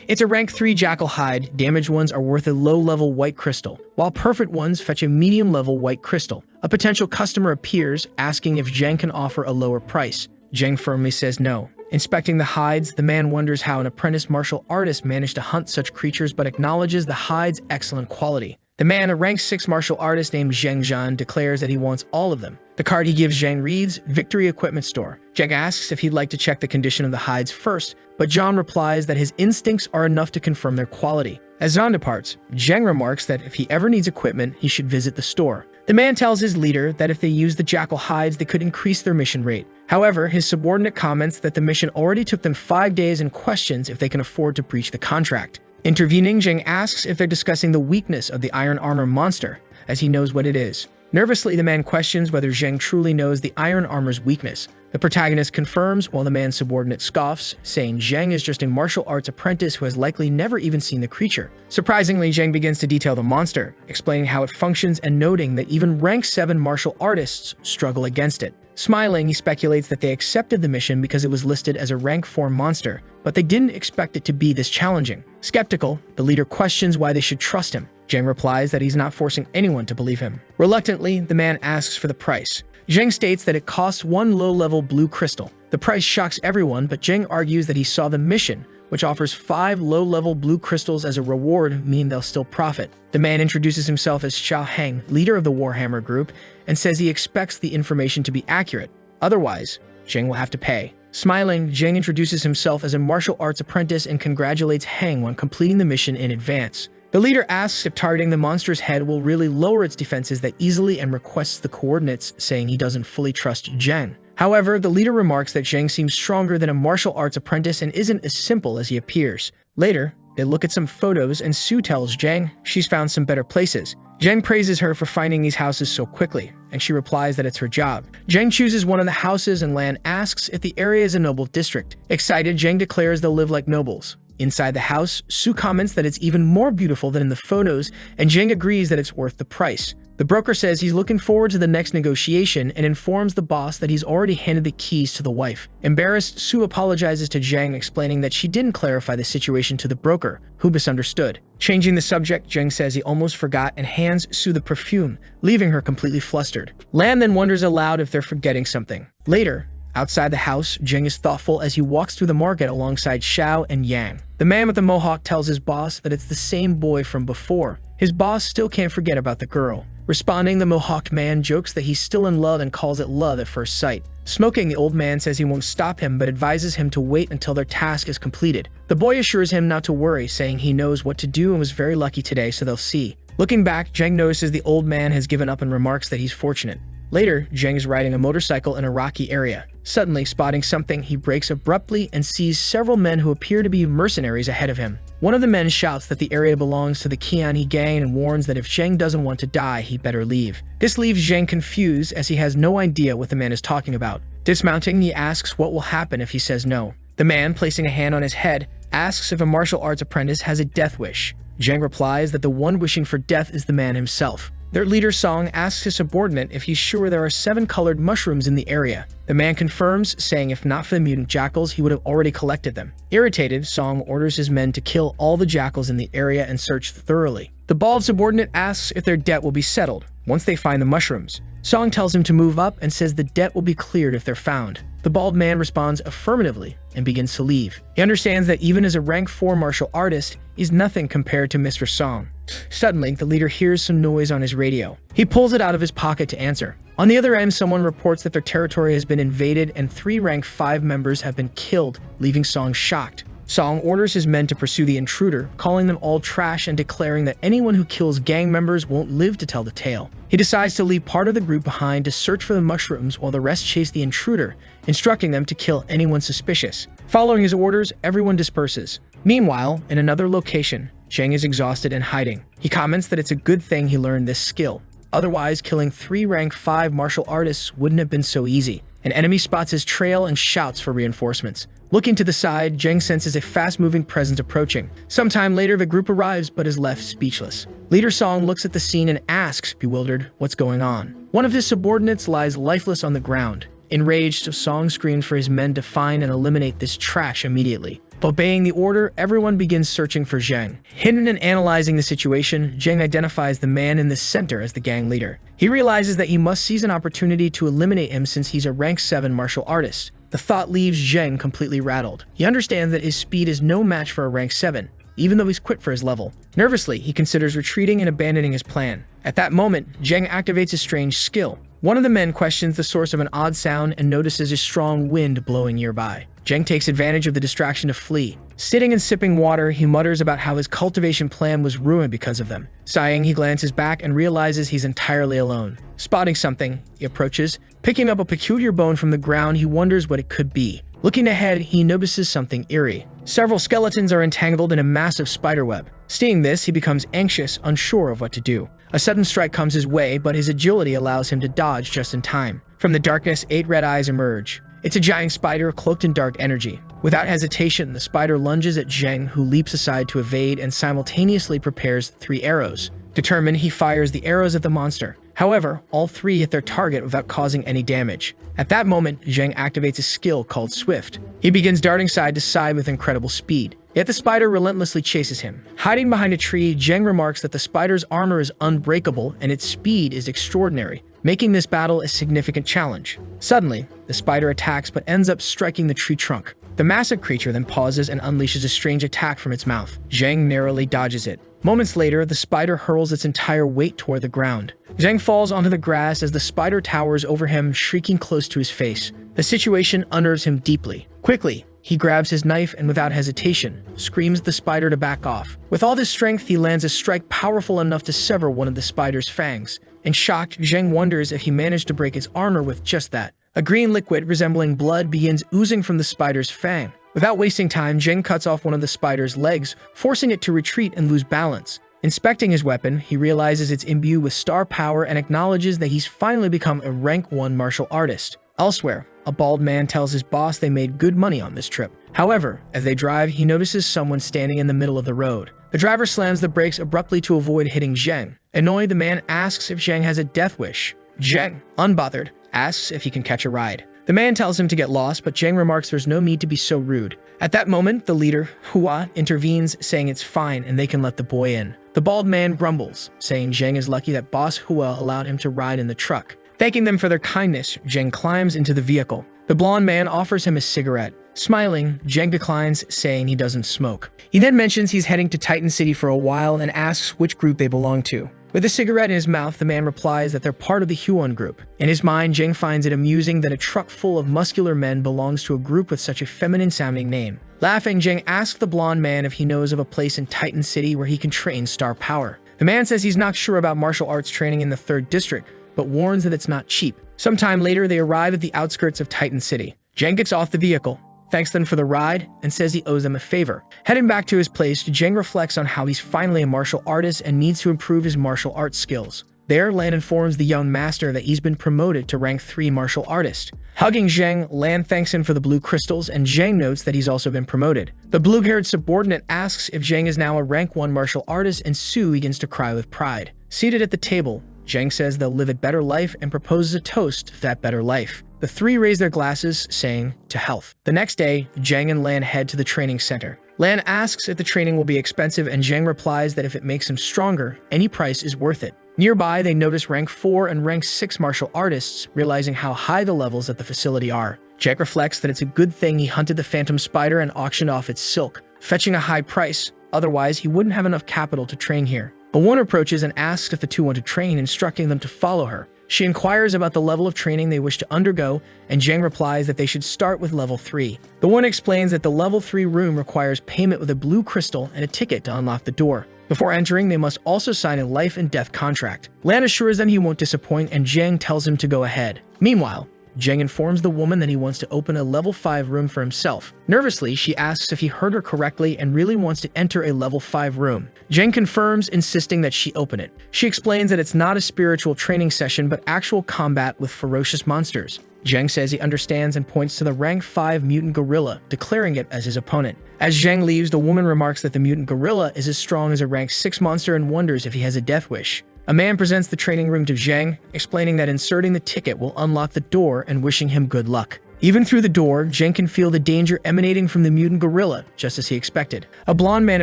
It's a rank 3 jackal hide. Damaged ones are worth a low-level white crystal, while perfect ones fetch a medium-level white crystal. A potential customer appears, asking if Zhang can offer a lower price. Zhang firmly says no. Inspecting the hides, the man wonders how an apprentice martial artist managed to hunt such creatures but acknowledges the hide's excellent quality. The man, a rank 6 martial artist named Zhang Zhan, declares that he wants all of them. The card he gives Zhang reads, Victory Equipment Store. Zhang asks if he'd like to check the condition of the hides first, but Zhan replies that his instincts are enough to confirm their quality. As Zhan departs, Zhang remarks that if he ever needs equipment, he should visit the store. The man tells his leader that if they use the jackal hides, they could increase their mission rate. However, his subordinate comments that the mission already took them 5 days and questions if they can afford to breach the contract. Intervening, Zhang asks if they're discussing the weakness of the iron armor monster, as he knows what it is. Nervously, the man questions whether Zhang truly knows the iron armor's weakness. The protagonist confirms, while the man's subordinate scoffs, saying Zhang is just a martial arts apprentice who has likely never even seen the creature. Surprisingly, Zhang begins to detail the monster, explaining how it functions and noting that even rank 7 martial artists struggle against it. Smiling, he speculates that they accepted the mission because it was listed as a rank 4 monster, but they didn't expect it to be this challenging. Skeptical, the leader questions why they should trust him. Zhang replies that he's not forcing anyone to believe him. Reluctantly, the man asks for the price. Zhang states that it costs 1 low-level blue crystal. The price shocks everyone, but Zhang argues that he saw the mission, which offers 5 low-level blue crystals as a reward, meaning they'll still profit. The man introduces himself as Xiao Heng, leader of the Warhammer group, and says he expects the information to be accurate. Otherwise, Zhang will have to pay. Smiling, Zhang introduces himself as a martial arts apprentice and congratulates Heng on completing the mission in advance. The leader asks if targeting the monster's head will really lower its defenses that easily and requests the coordinates, saying he doesn't fully trust Zhang. However, the leader remarks that Zhang seems stronger than a martial arts apprentice and isn't as simple as he appears. Later, they look at some photos and Sue tells Zhang she's found some better places. Zhang praises her for finding these houses so quickly, and she replies that it's her job. Zhang chooses one of the houses and Lan asks if the area is a noble district. Excited, Zhang declares they'll live like nobles. Inside the house, Sue comments that it's even more beautiful than in the photos, and Zhang agrees that it's worth the price. The broker says he's looking forward to the next negotiation and informs the boss that he's already handed the keys to the wife. Embarrassed, Sue apologizes to Zhang, explaining that she didn't clarify the situation to the broker, who misunderstood. Changing the subject, Zhang says he almost forgot and hands Sue the perfume, leaving her completely flustered. Lan then wonders aloud if they're forgetting something. Later, outside the house, Zhang is thoughtful as he walks through the market alongside Xiao and Yang. The man with the mohawk tells his boss that it's the same boy from before. His boss still can't forget about the girl. Responding, the mohawked man jokes that he's still in love and calls it love at first sight. Smoking, the old man says he won't stop him but advises him to wait until their task is completed. The boy assures him not to worry, saying he knows what to do and was very lucky today, so they'll see. Looking back, Zhang notices the old man has given up and remarks that he's fortunate. Later, Zhang is riding a motorcycle in a rocky area. Suddenly, spotting something, he brakes abruptly and sees several men who appear to be mercenaries ahead of him. One of the men shouts that the area belongs to the Qianhe gang and warns that if Zhang doesn't want to die, he better leave. This leaves Zhang confused as he has no idea what the man is talking about. Dismounting, he asks what will happen if he says no. The man, placing a hand on his head, asks if a martial arts apprentice has a death wish. Zheng replies that the one wishing for death is the man himself. Their leader Song asks his subordinate if he's sure there are 7 colored mushrooms in the area. The man confirms, saying if not for the mutant jackals, he would have already collected them. Irritated, Song orders his men to kill all the jackals in the area and search thoroughly. The bald subordinate asks if their debt will be settled once they find the mushrooms. Song tells him to move up and says the debt will be cleared if they're found. The bald man responds affirmatively and begins to leave. He understands that even as a rank 4 martial artist, he's nothing compared to Mr. Song. Suddenly, the leader hears some noise on his radio. He pulls it out of his pocket to answer. On the other end, someone reports that their territory has been invaded and 3 rank 5 members have been killed, leaving Song shocked. Song orders his men to pursue the intruder, calling them all trash and declaring that anyone who kills gang members won't live to tell the tale. He decides to leave part of the group behind to search for the mushrooms while the rest chase the intruder, instructing them to kill anyone suspicious. Following his orders, everyone disperses. Meanwhile, in another location, Zheng is exhausted and hiding. He comments that it's a good thing he learned this skill. Otherwise, killing 3 rank 5 martial artists wouldn't have been so easy. An enemy spots his trail and shouts for reinforcements. Looking to the side, Zheng senses a fast-moving presence approaching. Sometime later, the group arrives but is left speechless. Leader Song looks at the scene and asks, bewildered, what's going on. One of his subordinates lies lifeless on the ground. Enraged, Song screams for his men to find and eliminate this trash immediately. Obeying the order, everyone begins searching for Zheng. Hidden and analyzing the situation, Zheng identifies the man in the center as the gang leader. He realizes that he must seize an opportunity to eliminate him since he's a rank 7 martial artist. The thought leaves Zheng completely rattled. He understands that his speed is no match for a rank 7, even though he's quit for his level. Nervously, he considers retreating and abandoning his plan. At that moment, Zheng activates a strange skill. One of the men questions the source of an odd sound and notices a strong wind blowing nearby. Zheng takes advantage of the distraction to flee. Sitting and sipping water, he mutters about how his cultivation plan was ruined because of them. Sighing, he glances back and realizes he's entirely alone. Spotting something, he approaches. Picking up a peculiar bone from the ground, he wonders what it could be. Looking ahead, he notices something eerie. Several skeletons are entangled in a massive spiderweb. Seeing this, he becomes anxious, unsure of what to do. A sudden strike comes his way, but his agility allows him to dodge just in time. From the darkness, 8 red eyes emerge. It's a giant spider cloaked in dark energy. Without hesitation, the spider lunges at Zheng, who leaps aside to evade and simultaneously prepares 3 arrows. Determined, he fires the arrows at the monster. However, all 3 hit their target without causing any damage. At that moment, Zheng activates a skill called Swift. He begins darting side to side with incredible speed. Yet the spider relentlessly chases him. Hiding behind a tree, Zheng remarks that the spider's armor is unbreakable and its speed is extraordinary, making this battle a significant challenge. Suddenly, the spider attacks but ends up striking the tree trunk. The massive creature then pauses and unleashes a strange attack from its mouth. Zheng narrowly dodges it. Moments later, the spider hurls its entire weight toward the ground. Zheng falls onto the grass as the spider towers over him, shrieking close to his face. The situation unnerves him deeply. Quickly, he grabs his knife and without hesitation, screams at the spider to back off. With all his strength, he lands a strike powerful enough to sever one of the spider's fangs. In shock, Zheng wonders if he managed to break its armor with just that. A green liquid resembling blood begins oozing from the spider's fang. Without wasting time, Zheng cuts off one of the spider's legs, forcing it to retreat and lose balance. Inspecting his weapon, he realizes it's imbued with star power and acknowledges that he's finally become a rank 1 martial artist. Elsewhere, a bald man tells his boss they made good money on this trip. However, as they drive, he notices someone standing in the middle of the road. The driver slams the brakes abruptly to avoid hitting Zheng. Annoyed, the man asks if Zheng has a death wish. Zheng, unbothered, asks if he can catch a ride. The man tells him to get lost, but Zheng remarks there's no need to be so rude. At that moment, the leader, Hua, intervenes, saying it's fine and they can let the boy in. The bald man grumbles, saying Zheng is lucky that boss Hua allowed him to ride in the truck. Thanking them for their kindness, Zheng climbs into the vehicle. The blonde man offers him a cigarette. Smiling, Zheng declines, saying he doesn't smoke. He then mentions he's heading to Titan City for a while and asks which group they belong to. With a cigarette in his mouth, the man replies that they're part of the Huon group. In his mind, Zheng finds it amusing that a truck full of muscular men belongs to a group with such a feminine-sounding name. Laughing, Zheng asks the blonde man if he knows of a place in Titan City where he can train star power. The man says he's not sure about martial arts training in the 3rd district, but warns that it's not cheap. Sometime later, they arrive at the outskirts of Titan City. Zheng gets off the vehicle, thanks them for the ride, and says he owes them a favor. Heading back to his place, Zheng reflects on how he's finally a martial artist and needs to improve his martial arts skills. There, Lan informs the young master that he's been promoted to rank 3 martial artist. Hugging Zheng, Lan thanks him for the blue crystals, and Zheng notes that he's also been promoted. The blue-haired subordinate asks if Zheng is now a rank 1 martial artist, and Su begins to cry with pride. Seated at the table, Zheng says they'll live a better life and proposes a toast to that better life. The 3 raise their glasses, saying, "To health." The next day, Zheng and Lan head to the training center. Lan asks if the training will be expensive, and Zheng replies that if it makes him stronger, any price is worth it. Nearby, they notice rank 4 and rank 6 martial artists, realizing how high the levels at the facility are. Zheng reflects that it's a good thing he hunted the phantom spider and auctioned off its silk, fetching a high price, otherwise he wouldn't have enough capital to train here. A woman approaches and asks if the two want to train, instructing them to follow her. She inquires about the level of training they wish to undergo, and Zheng replies that they should start with level 3. The woman explains that the level 3 room requires payment with a blue crystal and a ticket to unlock the door. Before entering, they must also sign a life and death contract. Lan assures them he won't disappoint, and Zheng tells him to go ahead. Meanwhile, Zheng informs the woman that he wants to open a level 5 room for himself. Nervously, she asks if he heard her correctly and really wants to enter a level 5 room. Zheng confirms, insisting that she open it. She explains that it's not a spiritual training session but actual combat with ferocious monsters. Zheng says he understands and points to the rank 5 mutant gorilla, declaring it as his opponent. As Zheng leaves, the woman remarks that the mutant gorilla is as strong as a rank 6 monster and wonders if he has a death wish. A man presents the training room to Zheng, explaining that inserting the ticket will unlock the door and wishing him good luck. Even through the door, Zheng can feel the danger emanating from the mutant gorilla, just as he expected. A blonde man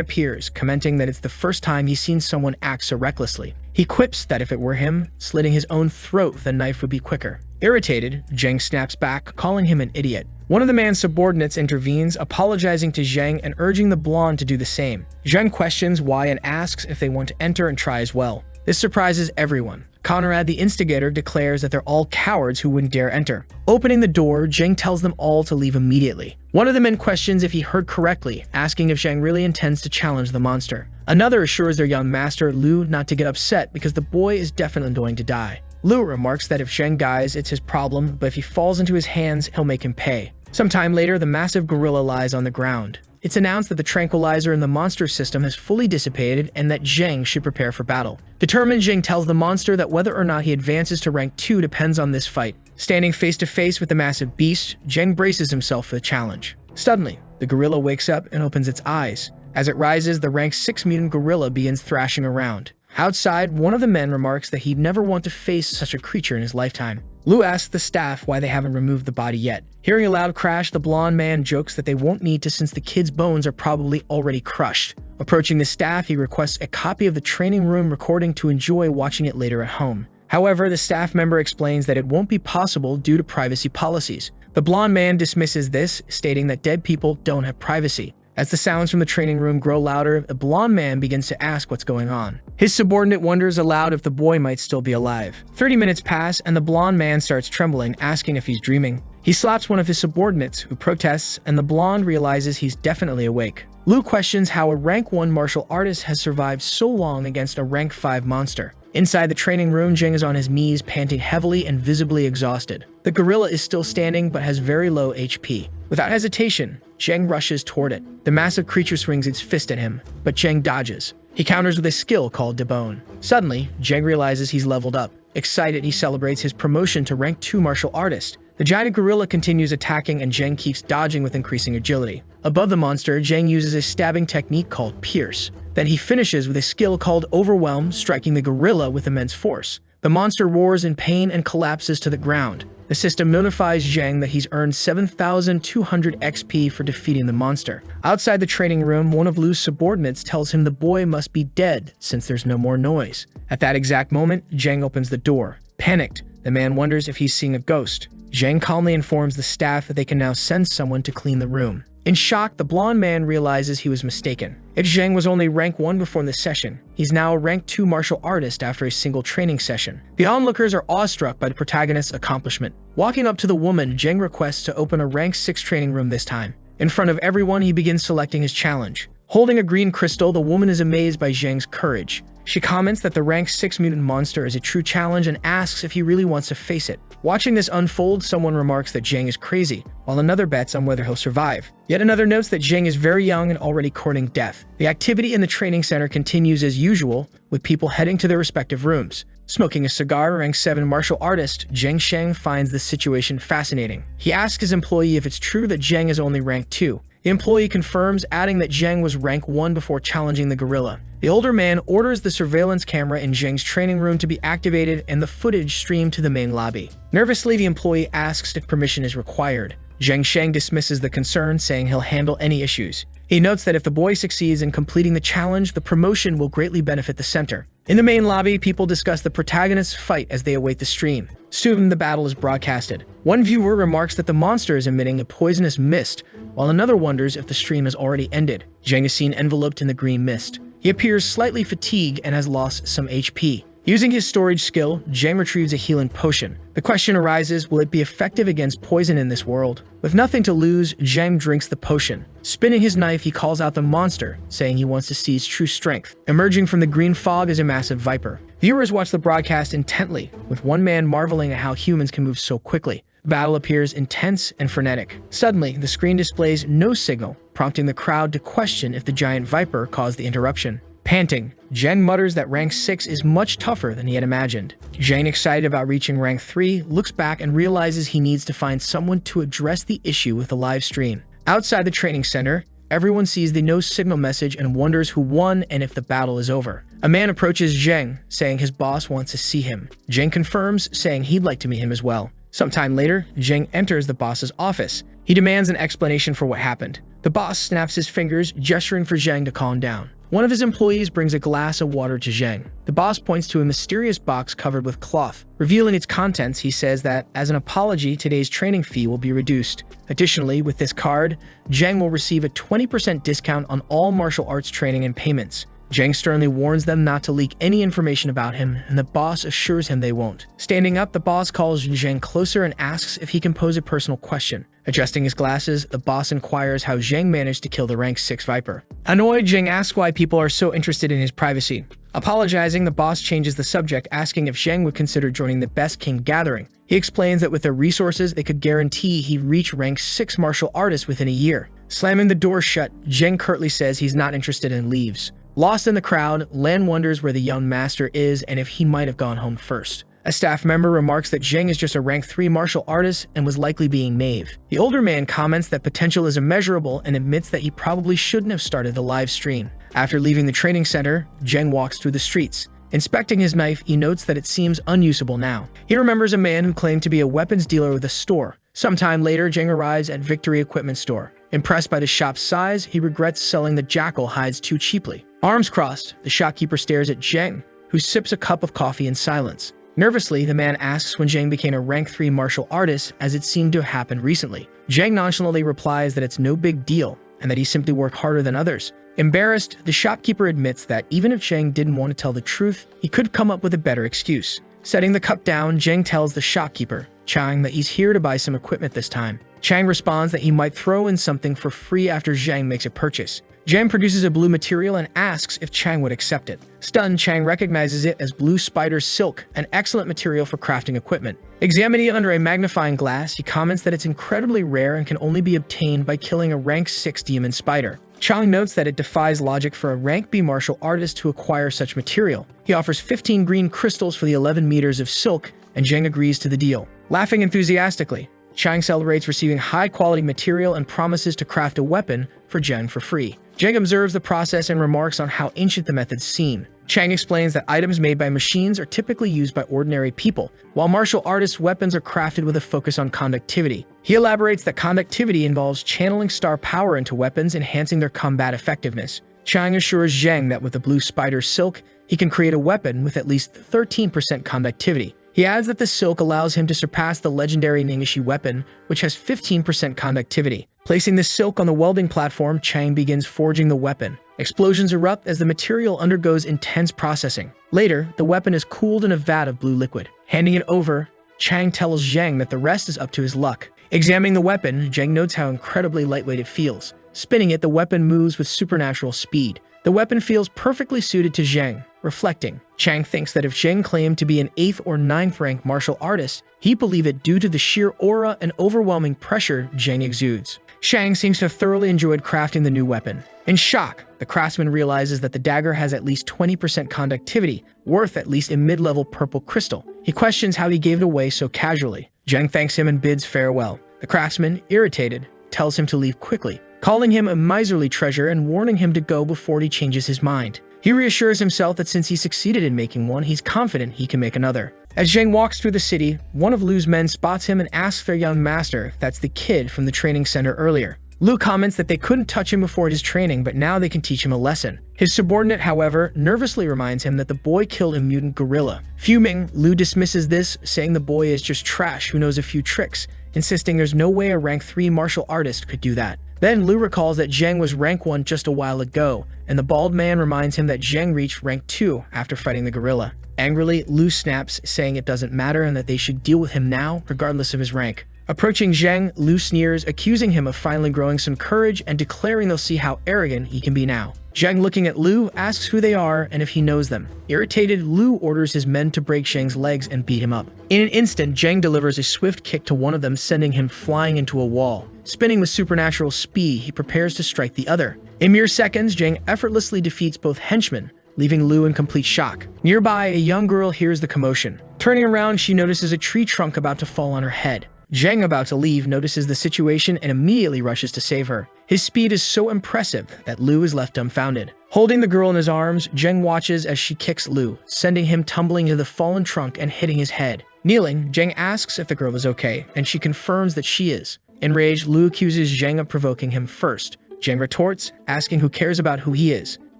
appears, commenting that it's the first time he's seen someone act so recklessly. He quips that if it were him, slitting his own throat with a knife would be quicker. Irritated, Zheng snaps back, calling him an idiot. One of the man's subordinates intervenes, apologizing to Zheng and urging the blonde to do the same. Zheng questions why and asks if they want to enter and try as well. This surprises everyone. Conrad, the instigator, declares that they're all cowards who wouldn't dare enter. Opening the door, Zheng tells them all to leave immediately. One of the men questions if he heard correctly, asking if Zheng really intends to challenge the monster. Another assures their young master, Lu, not to get upset because the boy is definitely going to die. Lu remarks that if Zheng dies, it's his problem, but if he falls into his hands, he'll make him pay. Sometime later, the massive gorilla lies on the ground. It's announced that the tranquilizer in the monster system has fully dissipated and that Zheng should prepare for battle. Determined, Zheng tells the monster that whether or not he advances to rank 2 depends on this fight. Standing face to face with the massive beast, Zheng braces himself for the challenge. Suddenly, the gorilla wakes up and opens its eyes. As it rises, the rank 6 mutant gorilla begins thrashing around. Outside, one of the men remarks that he'd never want to face such a creature in his lifetime. Lu asks the staff why they haven't removed the body yet. Hearing a loud crash, the blonde man jokes that they won't need to since the kid's bones are probably already crushed. Approaching the staff, he requests a copy of the training room recording to enjoy watching it later at home. However, the staff member explains that it won't be possible due to privacy policies. The blonde man dismisses this, stating that dead people don't have privacy. As the sounds from the training room grow louder, the blonde man begins to ask what's going on. His subordinate wonders aloud if the boy might still be alive. 30 minutes pass, and the blonde man starts trembling, asking if he's dreaming. He slaps one of his subordinates, who protests, and the blonde realizes he's definitely awake. Lu questions how a rank 1 martial artist has survived so long against a rank 5 monster. Inside the training room, Zheng is on his knees, panting heavily and visibly exhausted. The gorilla is still standing, but has very low HP. Without hesitation, Zheng rushes toward it. The massive creature swings its fist at him, but Zheng dodges. He counters with a skill called Debone. Suddenly, Zheng realizes he's leveled up. Excited, he celebrates his promotion to rank 2 martial artist. The giant gorilla continues attacking, and Zheng keeps dodging with increasing agility. Above the monster, Zheng uses a stabbing technique called Pierce. Then he finishes with a skill called Overwhelm, striking the gorilla with immense force. The monster roars in pain and collapses to the ground. The system notifies Zheng that he's earned 7,200 XP for defeating the monster. Outside the training room, one of Lu's subordinates tells him the boy must be dead since there's no more noise. At that exact moment, Zheng opens the door. Panicked, the man wonders if he's seeing a ghost. Zheng calmly informs the staff that they can now send someone to clean the room. In shock, the blonde man realizes he was mistaken. If Zheng was only rank 1 before the session, he's now a rank 2 martial artist after a single training session. The onlookers are awestruck by the protagonist's accomplishment. Walking up to the woman, Zheng requests to open a rank 6 training room this time. In front of everyone, he begins selecting his challenge. Holding a green crystal, the woman is amazed by Zheng's courage. She comments that the rank 6 mutant monster is a true challenge and asks if he really wants to face it. Watching this unfold, someone remarks that Zheng is crazy, while another bets on whether he'll survive. Yet another notes that Zheng is very young and already courting death. The activity in the training center continues as usual, with people heading to their respective rooms. Smoking a cigar, rank 7 martial artist Zheng Sheng finds this situation fascinating. He asks his employee if it's true that Zheng is only rank 2. The employee confirms, adding that Zheng was rank 1 before challenging the gorilla. The older man orders the surveillance camera in Zheng's training room to be activated and the footage streamed to the main lobby. Nervously, the employee asks if permission is required. Zheng Sheng dismisses the concern, saying he'll handle any issues. He notes that if the boy succeeds in completing the challenge, the promotion will greatly benefit the center. In the main lobby, people discuss the protagonist's fight as they await the stream. Soon, the battle is broadcasted. One viewer remarks that the monster is emitting a poisonous mist, while another wonders if the stream has already ended. Zheng is seen enveloped in the green mist. He appears slightly fatigued and has lost some HP. Using his storage skill, Zheng retrieves a healing potion. The question arises, will it be effective against poison in this world? With nothing to lose, Zheng drinks the potion. Spinning his knife, he calls out the monster, saying he wants to see its true strength. Emerging from the green fog is a massive viper. Viewers watch the broadcast intently, with one man marveling at how humans can move so quickly. The battle appears intense and frenetic. Suddenly, the screen displays no signal, prompting the crowd to question if the giant viper caused the interruption. Panting, Zheng mutters that rank 6 is much tougher than he had imagined. Zheng, excited about reaching rank 3, looks back and realizes he needs to find someone to address the issue with the live stream. Outside the training center, everyone sees the no signal message and wonders who won and if the battle is over. A man approaches Zheng, saying his boss wants to see him. Zheng confirms, saying he'd like to meet him as well. Sometime later, Zheng enters the boss's office. He demands an explanation for what happened. The boss snaps his fingers, gesturing for Zheng to calm down. One of his employees brings a glass of water to Zheng. The boss points to a mysterious box covered with cloth. Revealing its contents, he says that, as an apology, today's training fee will be reduced. Additionally, with this card, Zheng will receive a 20% discount on all martial arts training and payments. Zheng sternly warns them not to leak any information about him, and the boss assures him they won't. Standing up, the boss calls Zheng closer and asks if he can pose a personal question. Adjusting his glasses, the boss inquires how Zheng managed to kill the rank 6 viper. Annoyed, Zheng asks why people are so interested in his privacy. Apologizing, the boss changes the subject, asking if Zheng would consider joining the Best King gathering. He explains that with their resources, they could guarantee he'd reach rank 6 martial artist within a year. Slamming the door shut, Zheng curtly says he's not interested and leaves. Lost in the crowd, Lan wonders where the young master is and if he might have gone home first. A staff member remarks that Zheng is just a rank 3 martial artist and was likely being naive. The older man comments that potential is immeasurable and admits that he probably shouldn't have started the live stream. After leaving the training center, Zheng walks through the streets. Inspecting his knife, he notes that it seems unusable now. He remembers a man who claimed to be a weapons dealer with a store. Sometime later, Zheng arrives at Victory Equipment Store. Impressed by the shop's size, he regrets selling the jackal hides too cheaply. Arms crossed, the shopkeeper stares at Zheng, who sips a cup of coffee in silence. Nervously, the man asks when Zheng became a rank 3 martial artist, as it seemed to have happened recently. Zheng nonchalantly replies that it's no big deal, and that he simply worked harder than others. Embarrassed, the shopkeeper admits that even if Zheng didn't want to tell the truth, he could come up with a better excuse. Setting the cup down, Zheng tells the shopkeeper, Chang, that he's here to buy some equipment this time. Chang responds that he might throw in something for free after Zheng makes a purchase. Zheng produces a blue material and asks if Chang would accept it. Stunned, Chang recognizes it as blue spider silk, an excellent material for crafting equipment. Examining it under a magnifying glass, he comments that it's incredibly rare and can only be obtained by killing a rank 6 demon spider. Chang notes that it defies logic for a rank B martial artist to acquire such material. He offers 15 green crystals for the 11 meters of silk, and Zheng agrees to the deal. Laughing enthusiastically, Chang celebrates receiving high-quality material and promises to craft a weapon for Zheng for free. Zheng observes the process and remarks on how ancient the methods seem. Chang explains that items made by machines are typically used by ordinary people, while martial artists' weapons are crafted with a focus on conductivity. He elaborates that conductivity involves channeling star power into weapons, enhancing their combat effectiveness. Chang assures Zheng that with the blue spider silk, he can create a weapon with at least 13% conductivity. He adds that the silk allows him to surpass the legendary Ningashi weapon, which has 15% conductivity. Placing the silk on the welding platform, Chang begins forging the weapon. Explosions erupt as the material undergoes intense processing. Later, the weapon is cooled in a vat of blue liquid. Handing it over, Chang tells Zheng that the rest is up to his luck. Examining the weapon, Zheng notes how incredibly lightweight it feels. Spinning it, the weapon moves with supernatural speed. The weapon feels perfectly suited to Zheng. Reflecting, Chang thinks that if Zheng claimed to be an 8th or 9th rank martial artist, he'd believe it due to the sheer aura and overwhelming pressure Zheng exudes. Chang seems to have thoroughly enjoyed crafting the new weapon. In shock, the craftsman realizes that the dagger has at least 20% conductivity, worth at least a mid-level purple crystal. He questions how he gave it away so casually. Zheng thanks him and bids farewell. The craftsman, irritated, tells him to leave quickly, calling him a miserly treasure and warning him to go before he changes his mind. He reassures himself that since he succeeded in making one, he's confident he can make another. As Zheng walks through the city, one of Lu's men spots him and asks their young master if that's the kid from the training center earlier. Lu comments that they couldn't touch him before his training, but now they can teach him a lesson. His subordinate, however, nervously reminds him that the boy killed a mutant gorilla. Fuming, Lu dismisses this, saying the boy is just trash who knows a few tricks, insisting there's no way a rank 3 martial artist could do that. Then Lu recalls that Zheng was rank 1 just a while ago, and the bald man reminds him that Zheng reached rank 2 after fighting the gorilla. Angrily, Lu snaps, saying it doesn't matter and that they should deal with him now, regardless of his rank. Approaching Zheng, Lu sneers, accusing him of finally growing some courage and declaring they'll see how arrogant he can be now. Zheng, looking at Lu, asks who they are and if he knows them. Irritated, Lu orders his men to break Zheng's legs and beat him up. In an instant, Zheng delivers a swift kick to one of them, sending him flying into a wall. Spinning with supernatural speed, he prepares to strike the other. In mere seconds, Zheng effortlessly defeats both henchmen, leaving Lu in complete shock. Nearby, a young girl hears the commotion. Turning around, she notices a tree trunk about to fall on her head. Zheng, about to leave, notices the situation and immediately rushes to save her. His speed is so impressive that Lu is left dumbfounded. Holding the girl in his arms, Zheng watches as she kicks Lu, sending him tumbling into the fallen trunk and hitting his head. Kneeling, Zheng asks if the girl is okay, and she confirms that she is. Enraged, Lu accuses Zheng of provoking him first. Zheng retorts, asking who cares about who he is.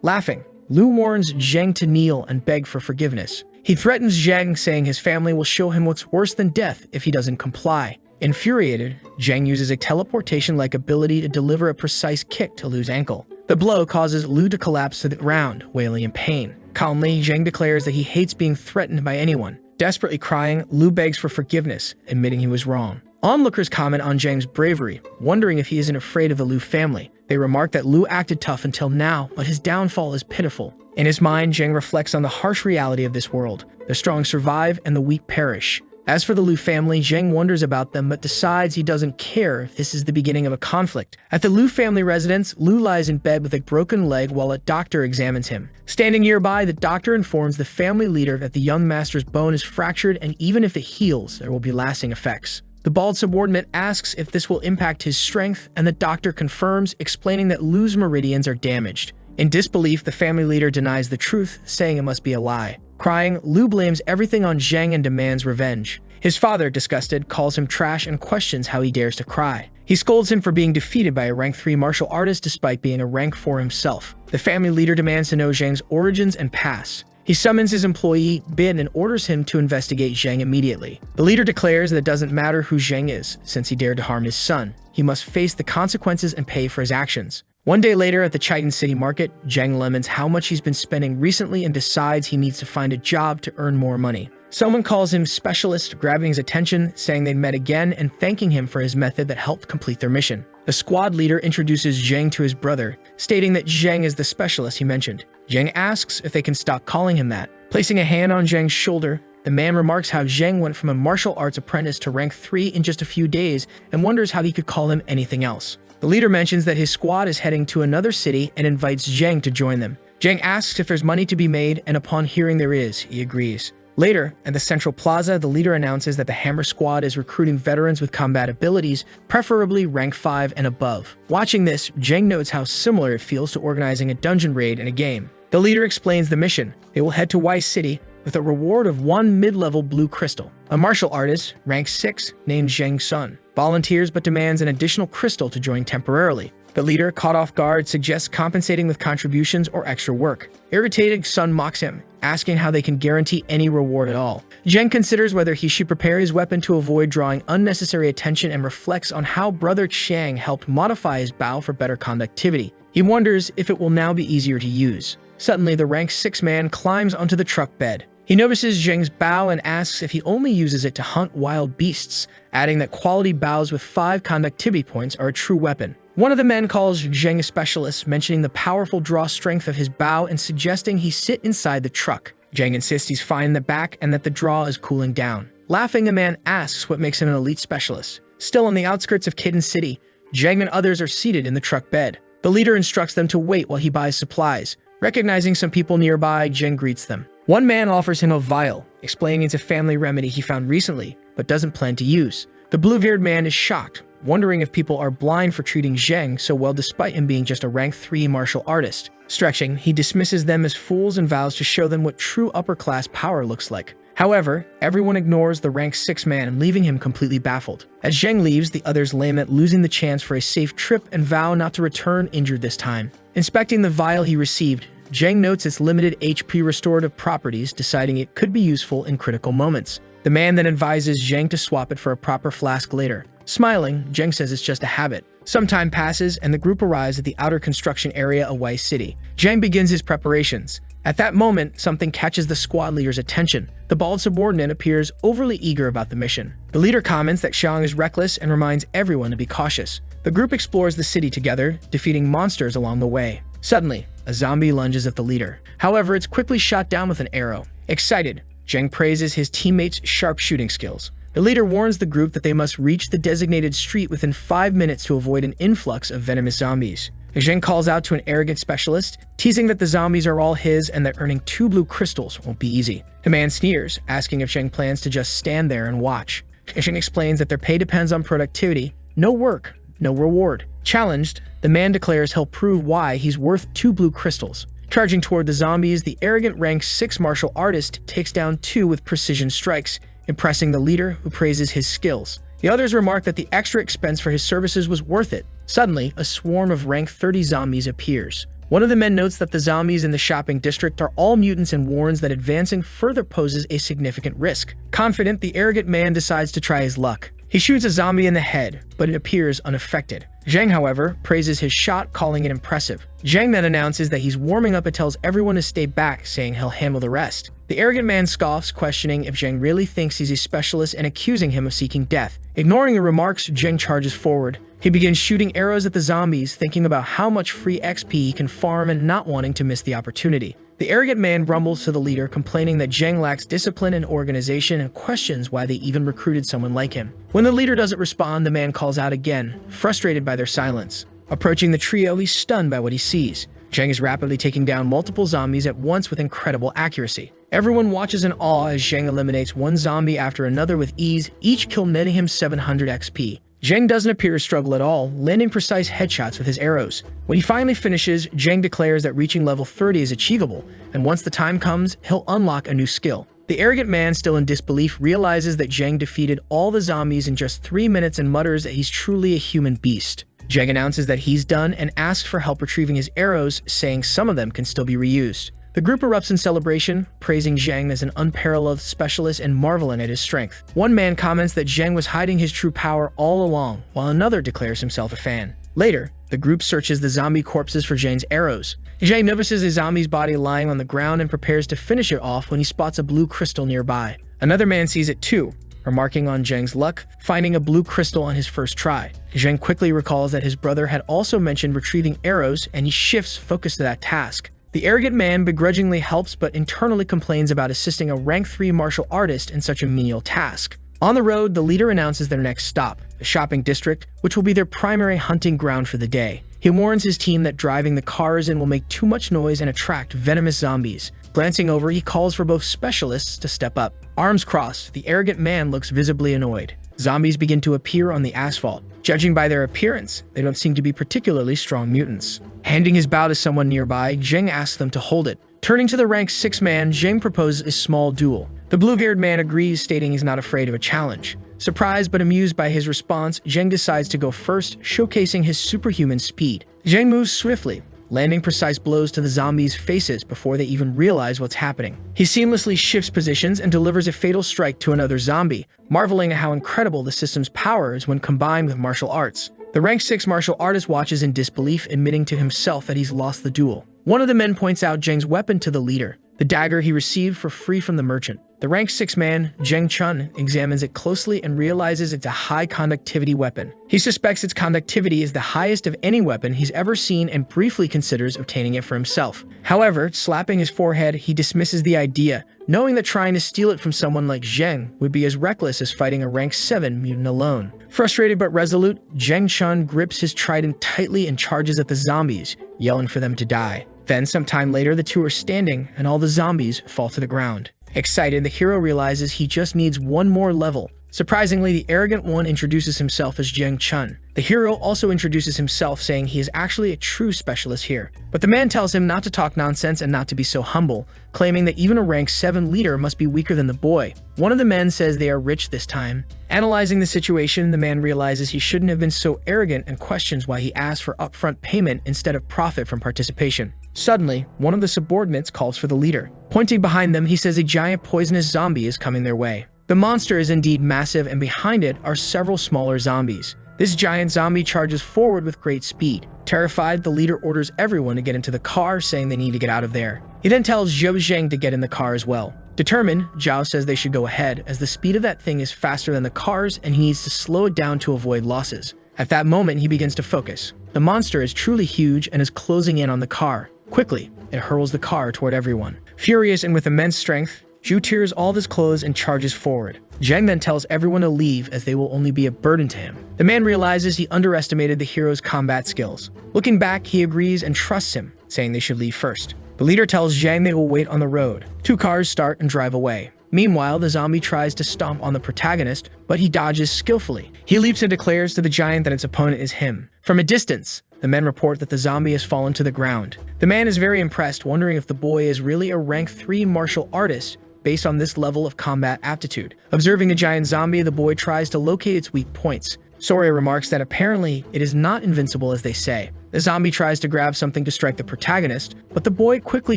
Laughing, Lu warns Zheng to kneel and beg for forgiveness. He threatens Zheng, saying his family will show him what's worse than death if he doesn't comply. Infuriated, Zheng uses a teleportation-like ability to deliver a precise kick to Lu's ankle. The blow causes Lu to collapse to the ground, wailing in pain. Calmly, Zheng declares that he hates being threatened by anyone. Desperately crying, Lu begs for forgiveness, admitting he was wrong. Onlookers comment on Zheng's bravery, wondering if he isn't afraid of the Lu family. They remark that Lu acted tough until now, but his downfall is pitiful. In his mind, Zheng reflects on the harsh reality of this world. The strong survive and the weak perish. As for the Lu family, Zheng wonders about them but decides he doesn't care if this is the beginning of a conflict. At the Lu family residence, Lu lies in bed with a broken leg while a doctor examines him. Standing nearby, the doctor informs the family leader that the young master's bone is fractured and even if it heals, there will be lasting effects. The bald subordinate asks if this will impact his strength, and the doctor confirms, explaining that Lu's meridians are damaged. In disbelief, the family leader denies the truth, saying it must be a lie. Crying, Lu blames everything on Zheng and demands revenge. His father, disgusted, calls him trash and questions how he dares to cry. He scolds him for being defeated by a rank 3 martial artist despite being a rank 4 himself. The family leader demands to know Zheng's origins and past. He summons his employee, Bin, and orders him to investigate Zheng immediately. The leader declares that it doesn't matter who Zheng is, since he dared to harm his son. He must face the consequences and pay for his actions. One day later at the Chiton City Market, Zheng laments how much he's been spending recently and decides he needs to find a job to earn more money. Someone calls him Specialist, grabbing his attention, saying they'd met again and thanking him for his method that helped complete their mission. The squad leader introduces Zheng to his brother, stating that Zheng is the specialist he mentioned. Zheng asks if they can stop calling him that. Placing a hand on Zheng's shoulder, the man remarks how Zheng went from a martial arts apprentice to rank 3 in just a few days and wonders how he could call him anything else. The leader mentions that his squad is heading to another city and invites Zheng to join them. Zheng asks if there's money to be made, and upon hearing there is, he agrees. Later, at the Central Plaza, the leader announces that the Hammer Squad is recruiting veterans with combat abilities, preferably rank 5 and above. Watching this, Zheng notes how similar it feels to organizing a dungeon raid in a game. The leader explains the mission. They will head to Weiss City with a reward of 1 mid-level blue crystal. A martial artist, rank 6, named Zheng Sun, volunteers but demands an additional crystal to join temporarily. The leader, caught off guard, suggests compensating with contributions or extra work. Irritated, Sun mocks him, asking how they can guarantee any reward at all. Zheng considers whether he should prepare his weapon to avoid drawing unnecessary attention and reflects on how brother Qiang helped modify his bow for better conductivity. He wonders if it will now be easier to use. Suddenly, the rank 6 man climbs onto the truck bed. He notices Zheng's bow and asks if he only uses it to hunt wild beasts, adding that quality bows with 5 conductivity points are a true weapon. One of the men calls Zheng a specialist, mentioning the powerful draw strength of his bow and suggesting he sit inside the truck. Zheng insists he's fine in the back and that the draw is cooling down. Laughing, the man asks what makes him an elite specialist. Still on the outskirts of Kitten City, Zhang and others are seated in the truck bed. The leader instructs them to wait while he buys supplies. Recognizing some people nearby, Zhang greets them. One man offers him a vial, explaining it's a family remedy he found recently, but doesn't plan to use. The blue-bearded man is shocked, wondering if people are blind for treating Zhang so well despite him being just a rank 3 martial artist. Stretching, he dismisses them as fools and vows to show them what true upper-class power looks like. However, everyone ignores the rank 6 man, leaving him completely baffled. As Zhang leaves, the others lament losing the chance for a safe trip and vow not to return injured this time. Inspecting the vial he received, Zhang notes its limited HP restorative properties, deciding it could be useful in critical moments. The man then advises Zhang to swap it for a proper flask later. Smiling, Zhang says it's just a habit. Some time passes, and the group arrives at the outer construction area of Wei City. Zhang begins his preparations. At that moment, something catches the squad leader's attention. The bald subordinate appears overly eager about the mission. The leader comments that Xiang is reckless and reminds everyone to be cautious. The group explores the city together, defeating monsters along the way. Suddenly, a zombie lunges at the leader. However, it's quickly shot down with an arrow. Excited, Zhang praises his teammates' sharp shooting skills. The leader warns the group that they must reach the designated street within 5 minutes to avoid an influx of venomous zombies. Zhang calls out to an arrogant specialist, teasing that the zombies are all his and that earning 2 blue crystals won't be easy. The man sneers, asking if Zhang plans to just stand there and watch. Zhang explains that their pay depends on productivity. No work, no reward. Challenged, the man declares he'll prove why he's worth 2 blue crystals. Charging toward the zombies, the arrogant rank 6 martial artist takes down 2 with precision strikes, impressing the leader, who praises his skills. The others remark that the extra expense for his services was worth it. Suddenly, a swarm of rank 30 zombies appears. One of the men notes that the zombies in the shopping district are all mutants and warns that advancing further poses a significant risk. Confident, the arrogant man decides to try his luck. He shoots a zombie in the head, but it appears unaffected. Zhang, however, praises his shot, calling it impressive. Zhang then announces that he's warming up and tells everyone to stay back, saying he'll handle the rest. The arrogant man scoffs, questioning if Zhang really thinks he's a specialist and accusing him of seeking death. Ignoring the remarks, Zhang charges forward. He begins shooting arrows at the zombies, thinking about how much free XP he can farm and not wanting to miss the opportunity. The arrogant man grumbles to the leader, complaining that Zhang lacks discipline and organization and questions why they even recruited someone like him. When the leader doesn't respond, the man calls out again, frustrated by their silence. Approaching the trio, he's stunned by what he sees. Zhang is rapidly taking down multiple zombies at once with incredible accuracy. Everyone watches in awe as Zhang eliminates one zombie after another with ease, each kill netting him 700 XP. Zhang doesn't appear to struggle at all, landing precise headshots with his arrows. When he finally finishes, Zhang declares that reaching level 30 is achievable, and once the time comes, he'll unlock a new skill. The arrogant man, still in disbelief, realizes that Zhang defeated all the zombies in just 3 minutes and mutters that he's truly a human beast. Zhang announces that he's done and asks for help retrieving his arrows, saying some of them can still be reused. The group erupts in celebration, praising Zhang as an unparalleled specialist and marveling at his strength. One man comments that Zhang was hiding his true power all along, while another declares himself a fan. Later, the group searches the zombie corpses for Zhang's arrows. Zhang notices a zombie's body lying on the ground and prepares to finish it off when he spots a blue crystal nearby. Another man sees it too, remarking on Zhang's luck, finding a blue crystal on his first try. Zhang quickly recalls that his brother had also mentioned retrieving arrows, and he shifts focus to that task. The arrogant man begrudgingly helps but internally complains about assisting a rank 3 martial artist in such a menial task. On the road, the leader announces their next stop, the shopping district, which will be their primary hunting ground for the day. He warns his team that driving the cars in will make too much noise and attract venomous zombies. Glancing over, he calls for both specialists to step up. Arms crossed, the arrogant man looks visibly annoyed. Zombies begin to appear on the asphalt. Judging by their appearance, they don't seem to be particularly strong mutants. Handing his bow to someone nearby, Zhang asks them to hold it. Turning to the rank 6 man, Zhang proposes a small duel. The blue-haired man agrees, stating he's not afraid of a challenge. Surprised but amused by his response, Zhang decides to go first, showcasing his superhuman speed. Zhang moves swiftly, landing precise blows to the zombies' faces before they even realize what's happening. He seamlessly shifts positions and delivers a fatal strike to another zombie, marveling at how incredible the system's power is when combined with martial arts. The rank 6 martial artist watches in disbelief, admitting to himself that he's lost the duel. One of the men points out Zhang's weapon to the leader, the dagger he received for free from the merchant. The rank 6 man, Zheng Chun, examines it closely and realizes it's a high-conductivity weapon. He suspects its conductivity is the highest of any weapon he's ever seen and briefly considers obtaining it for himself. However, slapping his forehead, he dismisses the idea, knowing that trying to steal it from someone like Zheng would be as reckless as fighting a rank 7 mutant alone. Frustrated but resolute, Zheng Chun grips his trident tightly and charges at the zombies, yelling for them to die. Then, sometime later, the two are standing and all the zombies fall to the ground. Excited, the hero realizes he just needs one more level. Surprisingly, the arrogant one introduces himself as Zheng Chun. The hero also introduces himself, saying he is actually a true specialist here. But the man tells him not to talk nonsense and not to be so humble, claiming that even a rank 7 leader must be weaker than the boy. One of the men says they are rich this time. Analyzing the situation, the man realizes he shouldn't have been so arrogant and questions why he asked for upfront payment instead of profit from participation. Suddenly, one of the subordinates calls for the leader. Pointing behind them, he says a giant poisonous zombie is coming their way. The monster is indeed massive, and behind it are several smaller zombies. This giant zombie charges forward with great speed. Terrified, the leader orders everyone to get into the car, saying they need to get out of there. He then tells Zhou Zheng to get in the car as well. Determined, Zhao says they should go ahead, as the speed of that thing is faster than the cars and he needs to slow it down to avoid losses. At that moment, he begins to focus. The monster is truly huge and is closing in on the car. Quickly, it hurls the car toward everyone. Furious and with immense strength, Zhu tears all of his clothes and charges forward. Zheng then tells everyone to leave as they will only be a burden to him. The man realizes he underestimated the hero's combat skills. Looking back, he agrees and trusts him, saying they should leave first. The leader tells Zheng they will wait on the road. Two cars start and drive away. Meanwhile, the zombie tries to stomp on the protagonist, but he dodges skillfully. He leaps and declares to the giant that its opponent is him. From a distance, the men report that the zombie has fallen to the ground. The man is very impressed, wondering if the boy is really a rank 3 martial artist based on this level of combat aptitude. Observing the giant zombie, the boy tries to locate its weak points. Sora remarks that apparently it is not invincible as they say. The zombie tries to grab something to strike the protagonist, but the boy quickly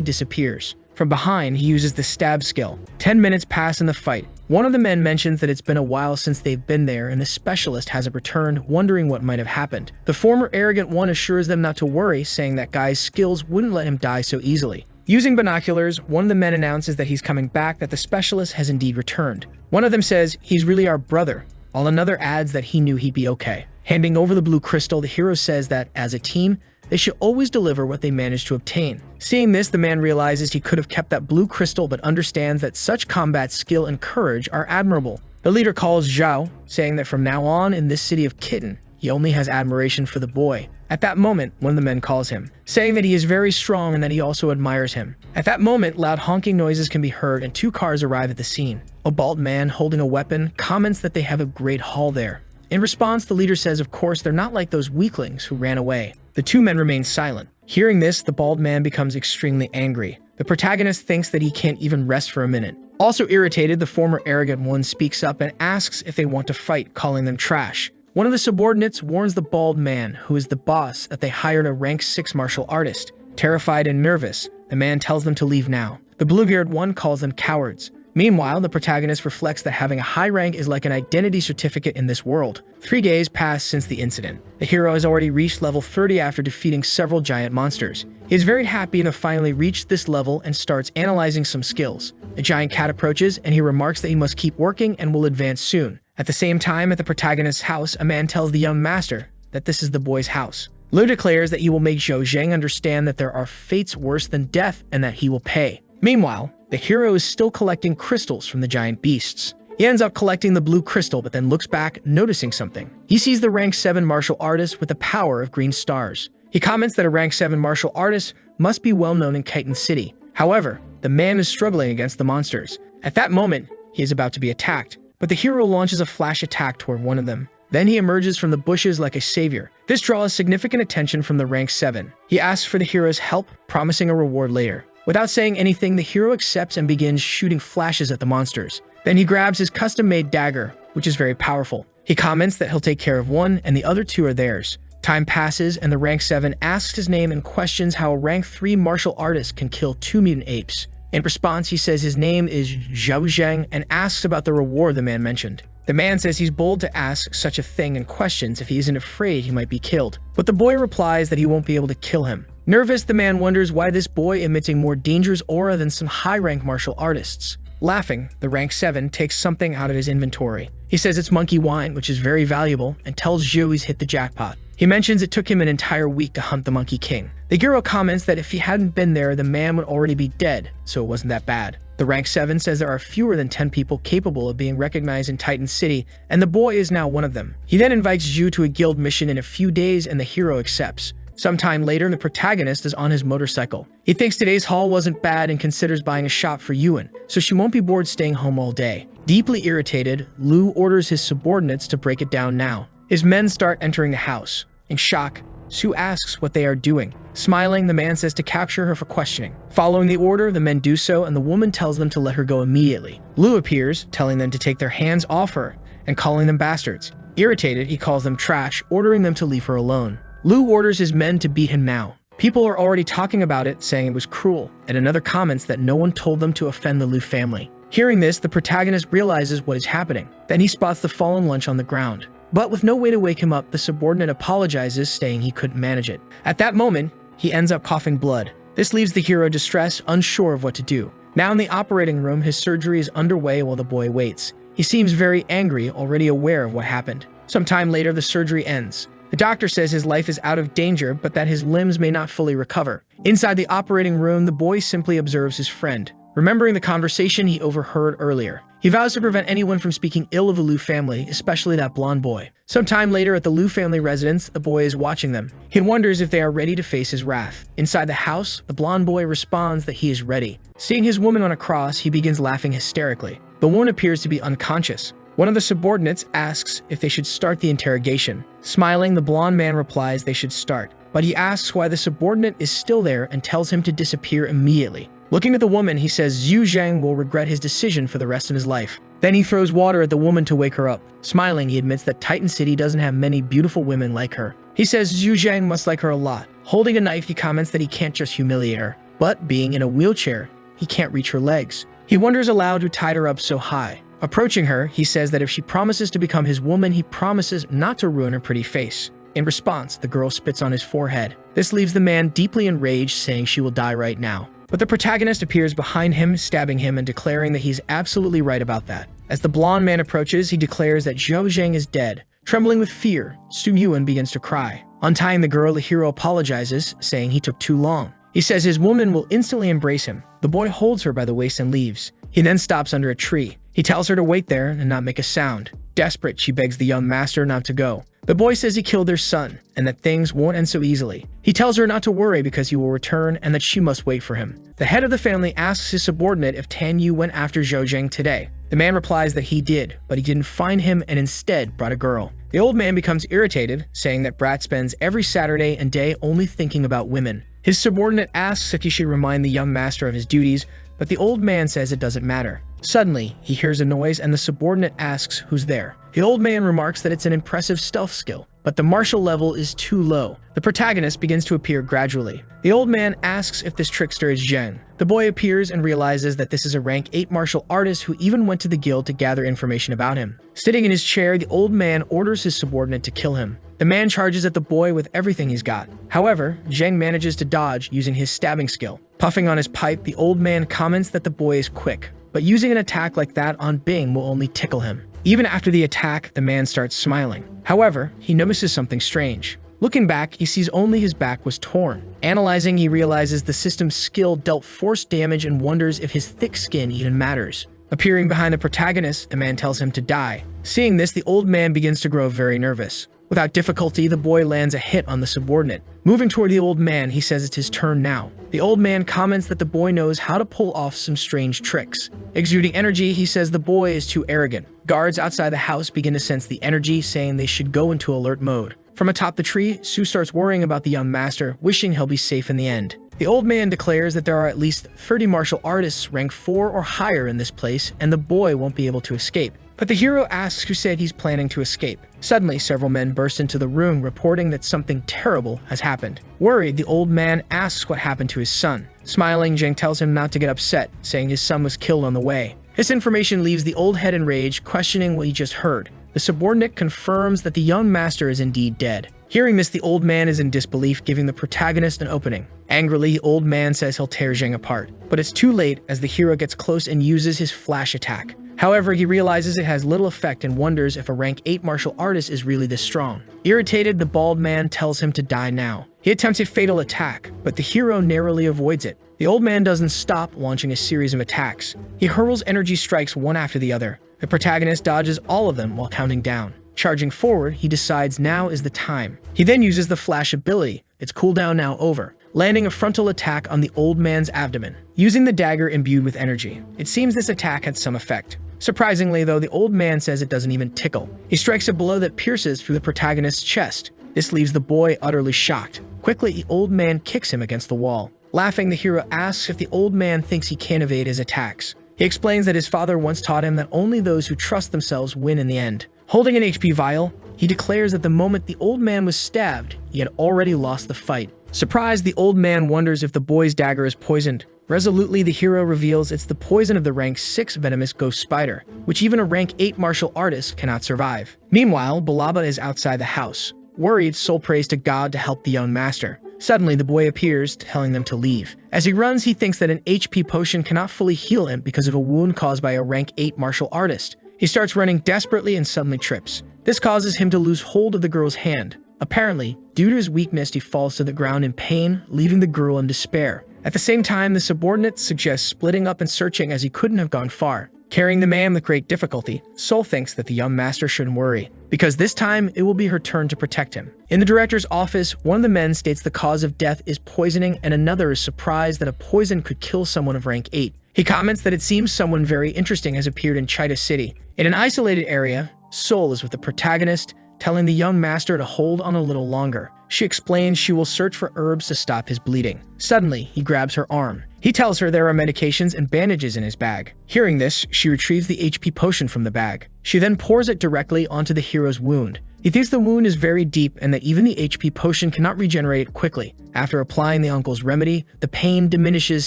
disappears. From behind, he uses the stab skill. 10 minutes pass in the fight. One of the men mentions that it's been a while since they've been there and the specialist hasn't returned, wondering what might have happened. The former arrogant one assures them not to worry, saying that guy's skills wouldn't let him die so easily. Using binoculars, one of the men announces that he's coming back, that the specialist has indeed returned. One of them says, "He's really our brother," while another adds that he knew he'd be okay. Handing over the blue crystal, the hero says that, as a team, they should always deliver what they managed to obtain. Seeing this, the man realizes he could have kept that blue crystal, but understands that such combat skill and courage are admirable. The leader calls Zhao, saying that from now on in this city of Kitten, he only has admiration for the boy. At that moment, one of the men calls him, saying that he is very strong and that he also admires him. At that moment, loud honking noises can be heard and two cars arrive at the scene. A bald man holding a weapon comments that they have a great haul there. In response, the leader says of course they're not like those weaklings who ran away. The two men remain silent. Hearing this, the bald man becomes extremely angry. The protagonist thinks that he can't even rest for a minute. Also irritated, the former arrogant one speaks up and asks if they want to fight, calling them trash. One of the subordinates warns the bald man, who is the boss, that they hired a rank 6 martial artist. Terrified and nervous, the man tells them to leave now. The blue-haired one calls them cowards. Meanwhile, the protagonist reflects that having a high rank is like an identity certificate in this world. 3 days pass since the incident. The hero has already reached level 30 after defeating several giant monsters. He is very happy to have finally reached this level and starts analyzing some skills. A giant cat approaches and he remarks that he must keep working and will advance soon. At the same time, at the protagonist's house, a man tells the young master that this is the boy's house. Liu declares that he will make Zhou Zheng understand that there are fates worse than death and that he will pay. Meanwhile, the hero is still collecting crystals from the giant beasts. He ends up collecting the blue crystal, but then looks back, noticing something. He sees the rank 7 martial artist with the power of green stars. He comments that a rank 7 martial artist must be well known in Chitin City. However, the man is struggling against the monsters. At that moment, he is about to be attacked, but the hero launches a flash attack toward one of them. Then he emerges from the bushes like a savior. This draws significant attention from the rank 7. He asks for the hero's help, promising a reward later. Without saying anything, the hero accepts and begins shooting flashes at the monsters. Then he grabs his custom-made dagger, which is very powerful. He comments that he'll take care of one and the other 2 are theirs. Time passes and the rank 7 asks his name and questions how a rank 3 martial artist can kill 2 mutant apes. In response, he says his name is Zhou Zheng and asks about the reward the man mentioned. The man says he's bold to ask such a thing and questions if he isn't afraid he might be killed. But the boy replies that he won't be able to kill him. Nervous, the man wonders why this boy emits a more dangerous aura than some high-rank martial artists. Laughing, the rank 7 takes something out of his inventory. He says it's monkey wine, which is very valuable, and tells Zhu he's hit the jackpot. He mentions it took him an entire week to hunt the Monkey King. The hero comments that if he hadn't been there, the man would already be dead, so it wasn't that bad. The rank 7 says there are fewer than 10 people capable of being recognized in Titan City, and the boy is now one of them. He then invites Zhu to a guild mission in a few days, and the hero accepts. Sometime later, the protagonist is on his motorcycle. He thinks today's haul wasn't bad and considers buying a shop for Yuan, so she won't be bored staying home all day. Deeply irritated, Lu orders his subordinates to break it down now. His men start entering the house. In shock, Su asks what they are doing. Smiling, the man says to capture her for questioning. Following the order, the men do so, and the woman tells them to let her go immediately. Lu appears, telling them to take their hands off her and calling them bastards. Irritated, he calls them trash, ordering them to leave her alone. Lu orders his men to beat him now. People are already talking about it, saying it was cruel, and another comments that no one told them to offend the Lu family. Hearing this, the protagonist realizes what is happening. Then he spots the fallen lunch on the ground. But with no way to wake him up, the subordinate apologizes, saying he couldn't manage it. At that moment, he ends up coughing blood. This leaves the hero distressed, unsure of what to do. Now in the operating room, his surgery is underway while the boy waits. He seems very angry, already aware of what happened. Sometime later, the surgery ends. The doctor says his life is out of danger, but that his limbs may not fully recover. Inside the operating room, the boy simply observes his friend, remembering the conversation he overheard earlier. He vows to prevent anyone from speaking ill of the Lu family, especially that blonde boy. Sometime later at the Lu family residence, the boy is watching them. He wonders if they are ready to face his wrath. Inside the house, the blonde boy responds that he is ready. Seeing his woman on a cross, he begins laughing hysterically. The woman appears to be unconscious. One of the subordinates asks if they should start the interrogation. Smiling, the blonde man replies they should start, but he asks why the subordinate is still there and tells him to disappear immediately. Looking at the woman, he says Zhu Zhang will regret his decision for the rest of his life. Then he throws water at the woman to wake her up. Smiling, he admits that Titan City doesn't have many beautiful women like her. He says Zhu Zhang must like her a lot. Holding a knife, he comments that he can't just humiliate her, but being in a wheelchair, he can't reach her legs. He wonders aloud who tied her up so high. Approaching her, he says that if she promises to become his woman, he promises not to ruin her pretty face. In response, the girl spits on his forehead. This leaves the man deeply enraged, saying she will die right now. But the protagonist appears behind him, stabbing him and declaring that he's absolutely right about that. As the blonde man approaches, he declares that Zhou Zhang is dead. Trembling with fear, Su Yuan begins to cry. Untying the girl, the hero apologizes, saying he took too long. He says his woman will instantly embrace him. The boy holds her by the waist and leaves. He then stops under a tree. He tells her to wait there and not make a sound. Desperate, she begs the young master not to go. The boy says he killed their son, and that things won't end so easily. He tells her not to worry because he will return and that she must wait for him. The head of the family asks his subordinate if Tan Yu went after Zhou Zhang today. The man replies that he did, but he didn't find him and instead brought a girl. The old man becomes irritated, saying that Brat spends every Saturday and day only thinking about women. His subordinate asks if he should remind the young master of his duties, but the old man says it doesn't matter. Suddenly, he hears a noise and the subordinate asks who's there. The old man remarks that it's an impressive stealth skill, but the martial level is too low. The protagonist begins to appear gradually. The old man asks if this trickster is Zheng. The boy appears and realizes that this is a rank 8 martial artist who even went to the guild to gather information about him. Sitting in his chair, the old man orders his subordinate to kill him. The man charges at the boy with everything he's got. However, Zheng manages to dodge using his stabbing skill. Puffing on his pipe, the old man comments that the boy is quick, but using an attack like that on Bing will only tickle him. Even after the attack, the man starts smiling. However, he notices something strange. Looking back, he sees only his back was torn. Analyzing, he realizes the system's skill dealt force damage and wonders if his thick skin even matters. Appearing behind the protagonist, the man tells him to die. Seeing this, the old man begins to grow very nervous. Without difficulty, the boy lands a hit on the subordinate. Moving toward the old man, he says it's his turn now. The old man comments that the boy knows how to pull off some strange tricks. Exuding energy, he says the boy is too arrogant. Guards outside the house begin to sense the energy, saying they should go into alert mode. From atop the tree, Su starts worrying about the young master, wishing he'll be safe in the end. The old man declares that there are at least 30 martial artists ranked 4 or higher in this place, and the boy won't be able to escape. But the hero asks who said he's planning to escape. Suddenly, several men burst into the room, reporting that something terrible has happened. Worried, the old man asks what happened to his son. Smiling, Zheng tells him not to get upset, saying his son was killed on the way. This information leaves the old head enraged, questioning what he just heard. The subordinate confirms that the young master is indeed dead. Hearing this, the old man is in disbelief, giving the protagonist an opening. Angrily, the old man says he'll tear Zheng apart, but it's too late as the hero gets close and uses his flash attack. However, he realizes it has little effect and wonders if a rank 8 martial artist is really this strong. Irritated, the bald man tells him to die now. He attempts a fatal attack, but the hero narrowly avoids it. The old man doesn't stop, launching a series of attacks. He hurls energy strikes one after the other. The protagonist dodges all of them while counting down. Charging forward, he decides now is the time. He then uses the flash ability, its cooldown now over, landing a frontal attack on the old man's abdomen, using the dagger imbued with energy. It seems this attack had some effect. Surprisingly, though, the old man says it doesn't even tickle. He strikes a blow that pierces through the protagonist's chest. This leaves the boy utterly shocked. Quickly, the old man kicks him against the wall. Laughing, the hero asks if the old man thinks he can evade his attacks. He explains that his father once taught him that only those who trust themselves win in the end. Holding an HP vial, he declares that the moment the old man was stabbed, he had already lost the fight. Surprised, the old man wonders if the boy's dagger is poisoned. Resolutely, the hero reveals it's the poison of the rank 6 venomous ghost spider, which even a rank 8 martial artist cannot survive. Meanwhile, Balaba is outside the house. Worried, Soul prays to God to help the young master. Suddenly, the boy appears, telling them to leave. As he runs, he thinks that an HP potion cannot fully heal him because of a wound caused by a rank 8 martial artist. He starts running desperately and suddenly trips. This causes him to lose hold of the girl's hand. Apparently, due to his weakness, he falls to the ground in pain, leaving the girl in despair. At the same time, the subordinate suggests splitting up and searching as he couldn't have gone far. Carrying the man with great difficulty, Soul thinks that the young master shouldn't worry, because this time it will be her turn to protect him. In the director's office, one of the men states the cause of death is poisoning, and another is surprised that a poison could kill someone of rank 8. He comments that it seems someone very interesting has appeared in Chita City. In an isolated area, Soul is with the protagonist, telling the young master to hold on a little longer. She explains she will search for herbs to stop his bleeding. Suddenly, he grabs her arm. He tells her there are medications and bandages in his bag. Hearing this, she retrieves the HP potion from the bag. She then pours it directly onto the hero's wound. He thinks the wound is very deep and that even the HP potion cannot regenerate it quickly. After applying the uncle's remedy, the pain diminishes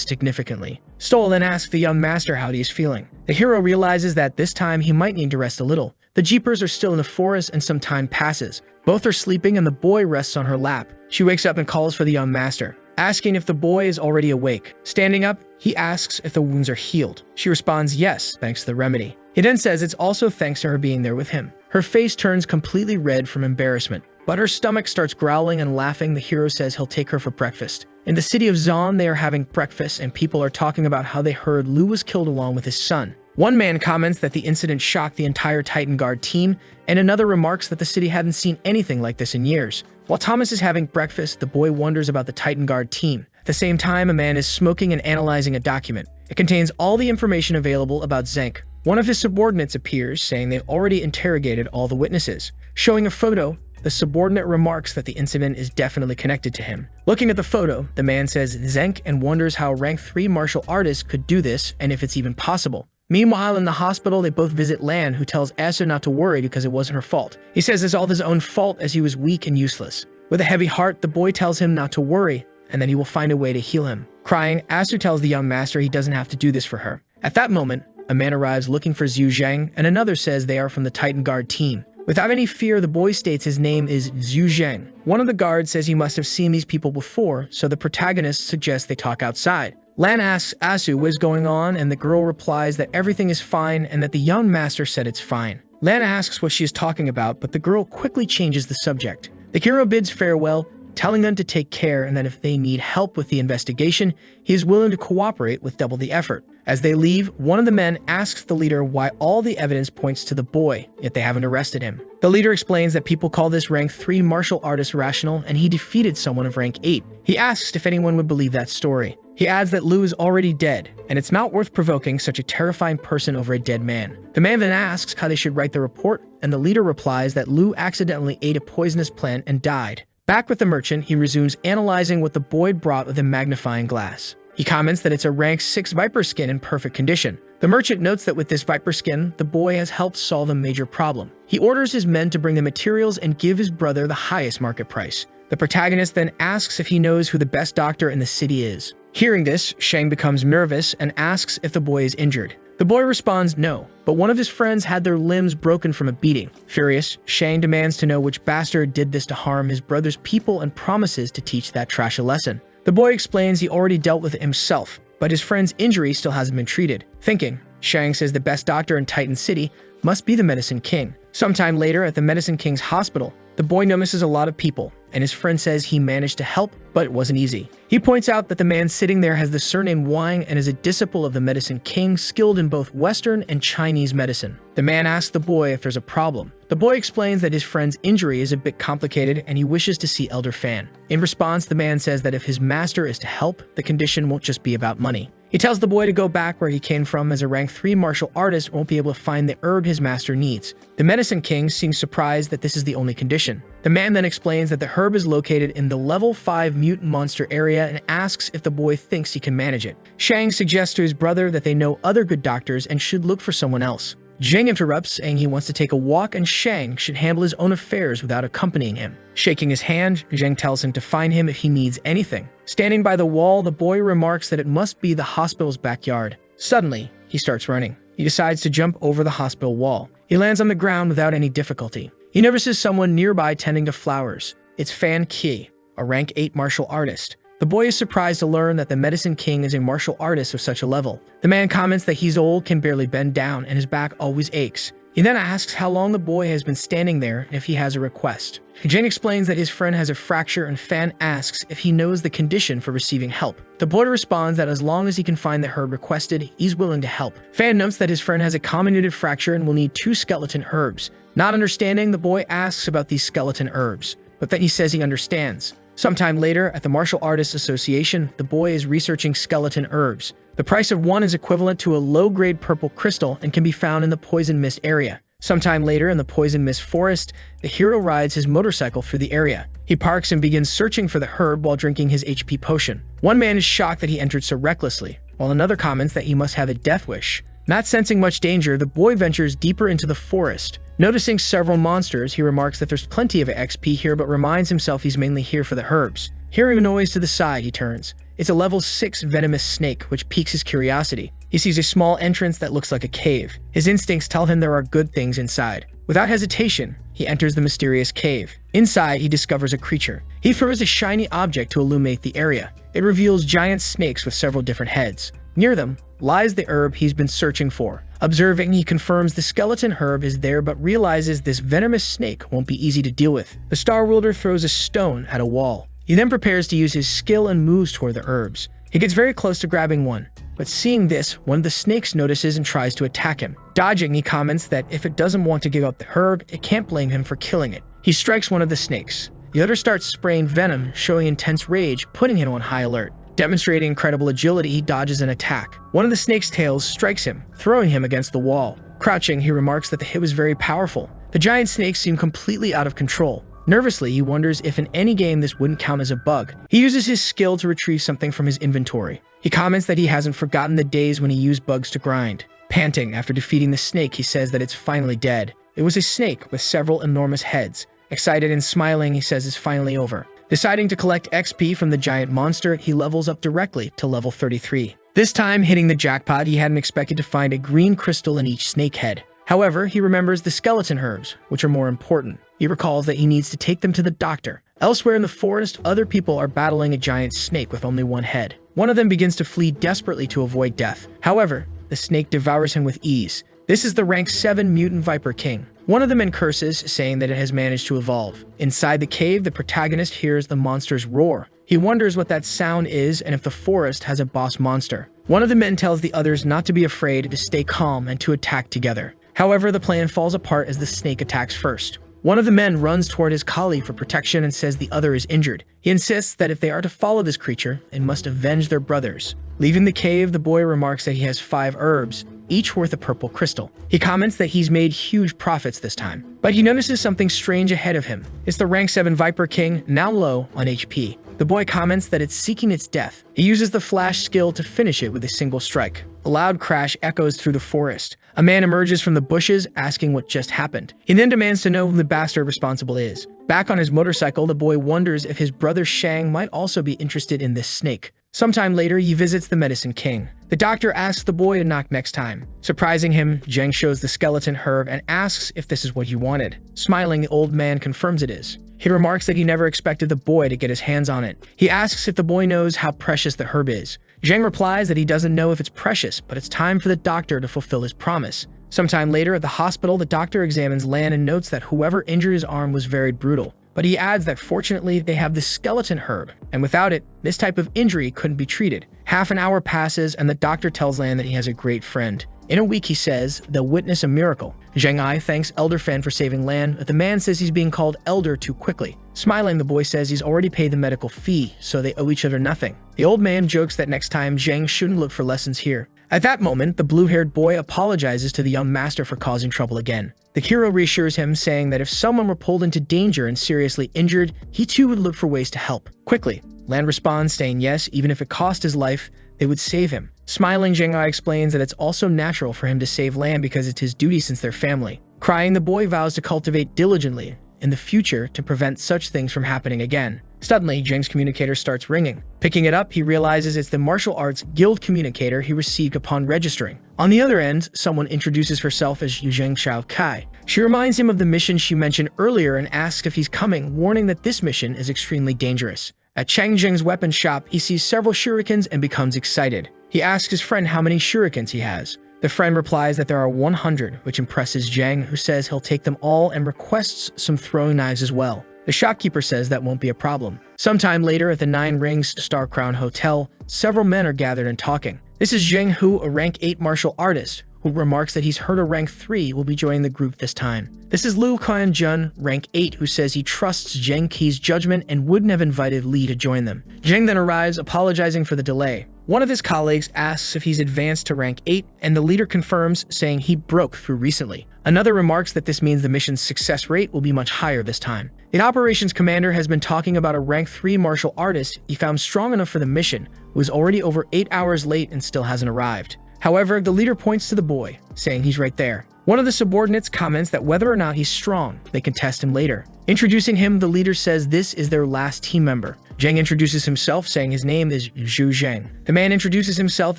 significantly. Soul then asks the young master how he is feeling. The hero realizes that this time he might need to rest a little. The jeepers are still in the forest and some time passes. Both are sleeping and the boy rests on her lap. She wakes up and calls for the young master, asking if the boy is already awake. Standing up, he asks if the wounds are healed. She responds yes, thanks to the remedy. He then says it's also thanks to her being there with him. Her face turns completely red from embarrassment, but her stomach starts growling and laughing. The hero says he'll take her for breakfast. In the city of Zon, they are having breakfast and people are talking about how they heard Lu was killed along with his son. One man comments that the incident shocked the entire Titan Guard team, and another remarks that the city hadn't seen anything like this in years. While Thomas is having breakfast, the boy wonders about the Titan Guard team. At the same time, a man is smoking and analyzing a document. It contains all the information available about Zhenk. One of his subordinates appears, saying they've already interrogated all the witnesses. Showing a photo, the subordinate remarks that the incident is definitely connected to him. Looking at the photo, the man says Zhenk and wonders how a rank 3 martial artist could do this and if it's even possible. Meanwhile, in the hospital, they both visit Lan, who tells Asura not to worry because it wasn't her fault. He says it's all his own fault as he was weak and useless. With a heavy heart, the boy tells him not to worry, and that he will find a way to heal him. Crying, Asura tells the young master he doesn't have to do this for her. At that moment, a man arrives looking for Zhu Zhang, and another says they are from the Titan Guard team. Without any fear, the boy states his name is Zhu Zhang. One of the guards says he must have seen these people before, so the protagonist suggests they talk outside. Lan asks Asura what is going on, and the girl replies that everything is fine and that the young master said it's fine. Lan asks what she is talking about, but the girl quickly changes the subject. The hero bids farewell, telling them to take care and that if they need help with the investigation, he is willing to cooperate with double the effort. As they leave, one of the men asks the leader why all the evidence points to the boy, yet they haven't arrested him. The leader explains that people call this rank 3 martial artist rational and he defeated someone of rank 8. He asks if anyone would believe that story. He adds that Lu is already dead, and it's not worth provoking such a terrifying person over a dead man. The man then asks how they should write the report, and the leader replies that Lu accidentally ate a poisonous plant and died. Back with the merchant, he resumes analyzing what the boy brought with a magnifying glass. He comments that it's a rank 6 viper skin in perfect condition. The merchant notes that with this viper skin, the boy has helped solve a major problem. He orders his men to bring the materials and give his brother the highest market price. The protagonist then asks if he knows who the best doctor in the city is. Hearing this, Shang becomes nervous and asks if the boy is injured. The boy responds no, but one of his friends had their limbs broken from a beating. Furious, Shang demands to know which bastard did this to harm his brother's people and promises to teach that trash a lesson. The boy explains he already dealt with it himself, but his friend's injury still hasn't been treated. Thinking, Shang says the best doctor in Titan City must be the Medicine King. Sometime later at the Medicine King's hospital, the boy notices a lot of people, and his friend says he managed to help, but it wasn't easy. He points out that the man sitting there has the surname Wang and is a disciple of the Medicine King, skilled in both Western and Chinese medicine. The man asks the boy if there's a problem. The boy explains that his friend's injury is a bit complicated and he wishes to see Elder Fan. In response, the man says that if his master is to help, the condition won't just be about money. He tells the boy to go back where he came from, as a rank 3 martial artist won't be able to find the herb his master needs. The Medicine King seems surprised that this is the only condition. The man then explains that the herb is located in the level 5 mutant monster area and asks if the boy thinks he can manage it. Shang suggests to his brother that they know other good doctors and should look for someone else. Zheng interrupts, saying he wants to take a walk and Shang should handle his own affairs without accompanying him. Shaking his hand, Zheng tells him to find him if he needs anything. Standing by the wall, the boy remarks that it must be the hospital's backyard. Suddenly, he starts running. He decides to jump over the hospital wall. He lands on the ground without any difficulty. He notices someone nearby tending to flowers. It's Fan Qi, a rank 8 martial artist. The boy is surprised to learn that the Medicine King is a martial artist of such a level. The man comments that he's old, can barely bend down, and his back always aches. He then asks how long the boy has been standing there and if he has a request. Jane explains that his friend has a fracture and Fan asks if he knows the condition for receiving help. The boy responds that as long as he can find the herb requested, he's willing to help. Fan notes that his friend has a comminuted fracture and will need 2 skeleton herbs. Not understanding, the boy asks about these skeleton herbs, but then he says he understands. Sometime later, at the Martial Artists Association, the boy is researching skeleton herbs. The price of one is equivalent to a low-grade purple crystal and can be found in the Poison Mist area. Sometime later, in the Poison Mist forest, the hero rides his motorcycle through the area. He parks and begins searching for the herb while drinking his HP potion. One man is shocked that he entered so recklessly, while another comments that he must have a death wish. Not sensing much danger, the boy ventures deeper into the forest. Noticing several monsters, he remarks that there's plenty of XP here, but reminds himself he's mainly here for the herbs. Hearing a noise to the side, he turns. It's a level 6 venomous snake, which piques his curiosity. He sees a small entrance that looks like a cave. His instincts tell him there are good things inside. Without hesitation, he enters the mysterious cave. Inside, he discovers a creature. He throws a shiny object to illuminate the area. It reveals giant snakes with several different heads. Near them lies the herb he's been searching for. Observing, he confirms the skeleton herb is there, but realizes this venomous snake won't be easy to deal with. The Star Wielder throws a stone at a wall. He then prepares to use his skill and moves toward the herbs. He gets very close to grabbing one, but seeing this, one of the snakes notices and tries to attack him. Dodging, he comments that if it doesn't want to give up the herb, it can't blame him for killing it. He strikes one of the snakes. The other starts spraying venom, showing intense rage, putting him on high alert. Demonstrating incredible agility, he dodges an attack. One of the snake's tails strikes him, throwing him against the wall. Crouching, he remarks that the hit was very powerful. The giant snakes seem completely out of control. Nervously, he wonders if in any game this wouldn't count as a bug. He uses his skill to retrieve something from his inventory. He comments that he hasn't forgotten the days when he used bugs to grind. Panting after defeating the snake, he says that it's finally dead. It was a snake with several enormous heads. Excited and smiling, he says it's finally over. Deciding to collect XP from the giant monster, he levels up directly to level 33. This time, hitting the jackpot, he hadn't expected to find a green crystal in each snake head. However, he remembers the skeleton herbs, which are more important. He recalls that he needs to take them to the doctor. Elsewhere in the forest, other people are battling a giant snake with only one head. One of them begins to flee desperately to avoid death. However, the snake devours him with ease. This is the rank 7 mutant Viper King. One of the men curses, saying that it has managed to evolve. Inside the cave, the protagonist hears the monster's roar. He wonders what that sound is and if the forest has a boss monster. One of the men tells the others not to be afraid, to stay calm, and to attack together. However, the plan falls apart as the snake attacks first. One of the men runs toward his colleague for protection and says the other is injured. He insists that if they are to follow this creature, they must avenge their brothers. Leaving the cave, the boy remarks that he has 5 herbs, each worth a purple crystal. He comments that he's made huge profits this time, but he notices something strange ahead of him. It's the rank 7 Viper King, now low on HP. The boy comments that it's seeking its death. He uses the flash skill to finish it with a single strike. A loud crash echoes through the forest. A man emerges from the bushes, asking what just happened. He then demands to know who the bastard responsible is. Back on his motorcycle, the boy wonders if his brother Shang might also be interested in this snake. Sometime later, he visits the Medicine King. The doctor asks the boy to knock next time. Surprising him, Zheng shows the skeleton herb and asks if this is what he wanted. Smiling, the old man confirms it is. He remarks that he never expected the boy to get his hands on it. He asks if the boy knows how precious the herb is. Zheng replies that he doesn't know if it's precious, but it's time for the doctor to fulfill his promise. Sometime later at the hospital, the doctor examines Lan and notes that whoever injured his arm was very brutal. But he adds that fortunately they have the skeleton herb, and without it, this type of injury couldn't be treated. Half an hour passes and the doctor tells Lan that he has a great friend. In a week, he says, they'll witness a miracle. Zheng Ai thanks Elder Fan for saving Lan, but the man says he's being called Elder too quickly. Smiling, the boy says he's already paid the medical fee, so they owe each other nothing. The old man jokes that next time Zheng shouldn't look for lessons here. At that moment, the blue-haired boy apologizes to the young master for causing trouble again. The hero reassures him, saying that if someone were pulled into danger and seriously injured, he too would look for ways to help. Quickly, Lan responds, saying yes, even if it cost his life, they would save him. Smiling, Zheng Ai explains that it's also natural for him to save Lan because it's his duty since they're family. Crying, the boy vows to cultivate diligently in the future to prevent such things from happening again. Suddenly, Zheng's communicator starts ringing. Picking it up, he realizes it's the martial arts guild communicator he received upon registering. On the other end, someone introduces herself as Yuzheng Xiao Kai. She reminds him of the mission she mentioned earlier and asks if he's coming, warning that this mission is extremely dangerous. At Chang Zheng's weapon shop, he sees several shurikens and becomes excited. He asks his friend how many shurikens he has. The friend replies that there are 100, which impresses Zheng, who says he'll take them all and requests some throwing knives as well. The shopkeeper says that won't be a problem. Sometime later at the Nine Rings Star Crown Hotel, several men are gathered and talking. This is Zheng Hu, a rank 8 martial artist, who remarks that he's heard a rank 3 will be joining the group this time. This is Liu Qianjun, rank 8, who says he trusts Zheng Qi's judgment and wouldn't have invited Li to join them. Zheng then arrives, apologizing for the delay. One of his colleagues asks if he's advanced to rank 8, and the leader confirms, saying he broke through recently. Another remarks that this means the mission's success rate will be much higher this time. The operations commander has been talking about a rank 3 martial artist he found strong enough for the mission, who is already over 8 hours late and still hasn't arrived. However, the leader points to the boy, saying he's right there. One of the subordinates comments that whether or not he's strong, they can test him later. Introducing him, the leader says this is their last team member. Zheng introduces himself, saying his name is Zhu Zheng. The man introduces himself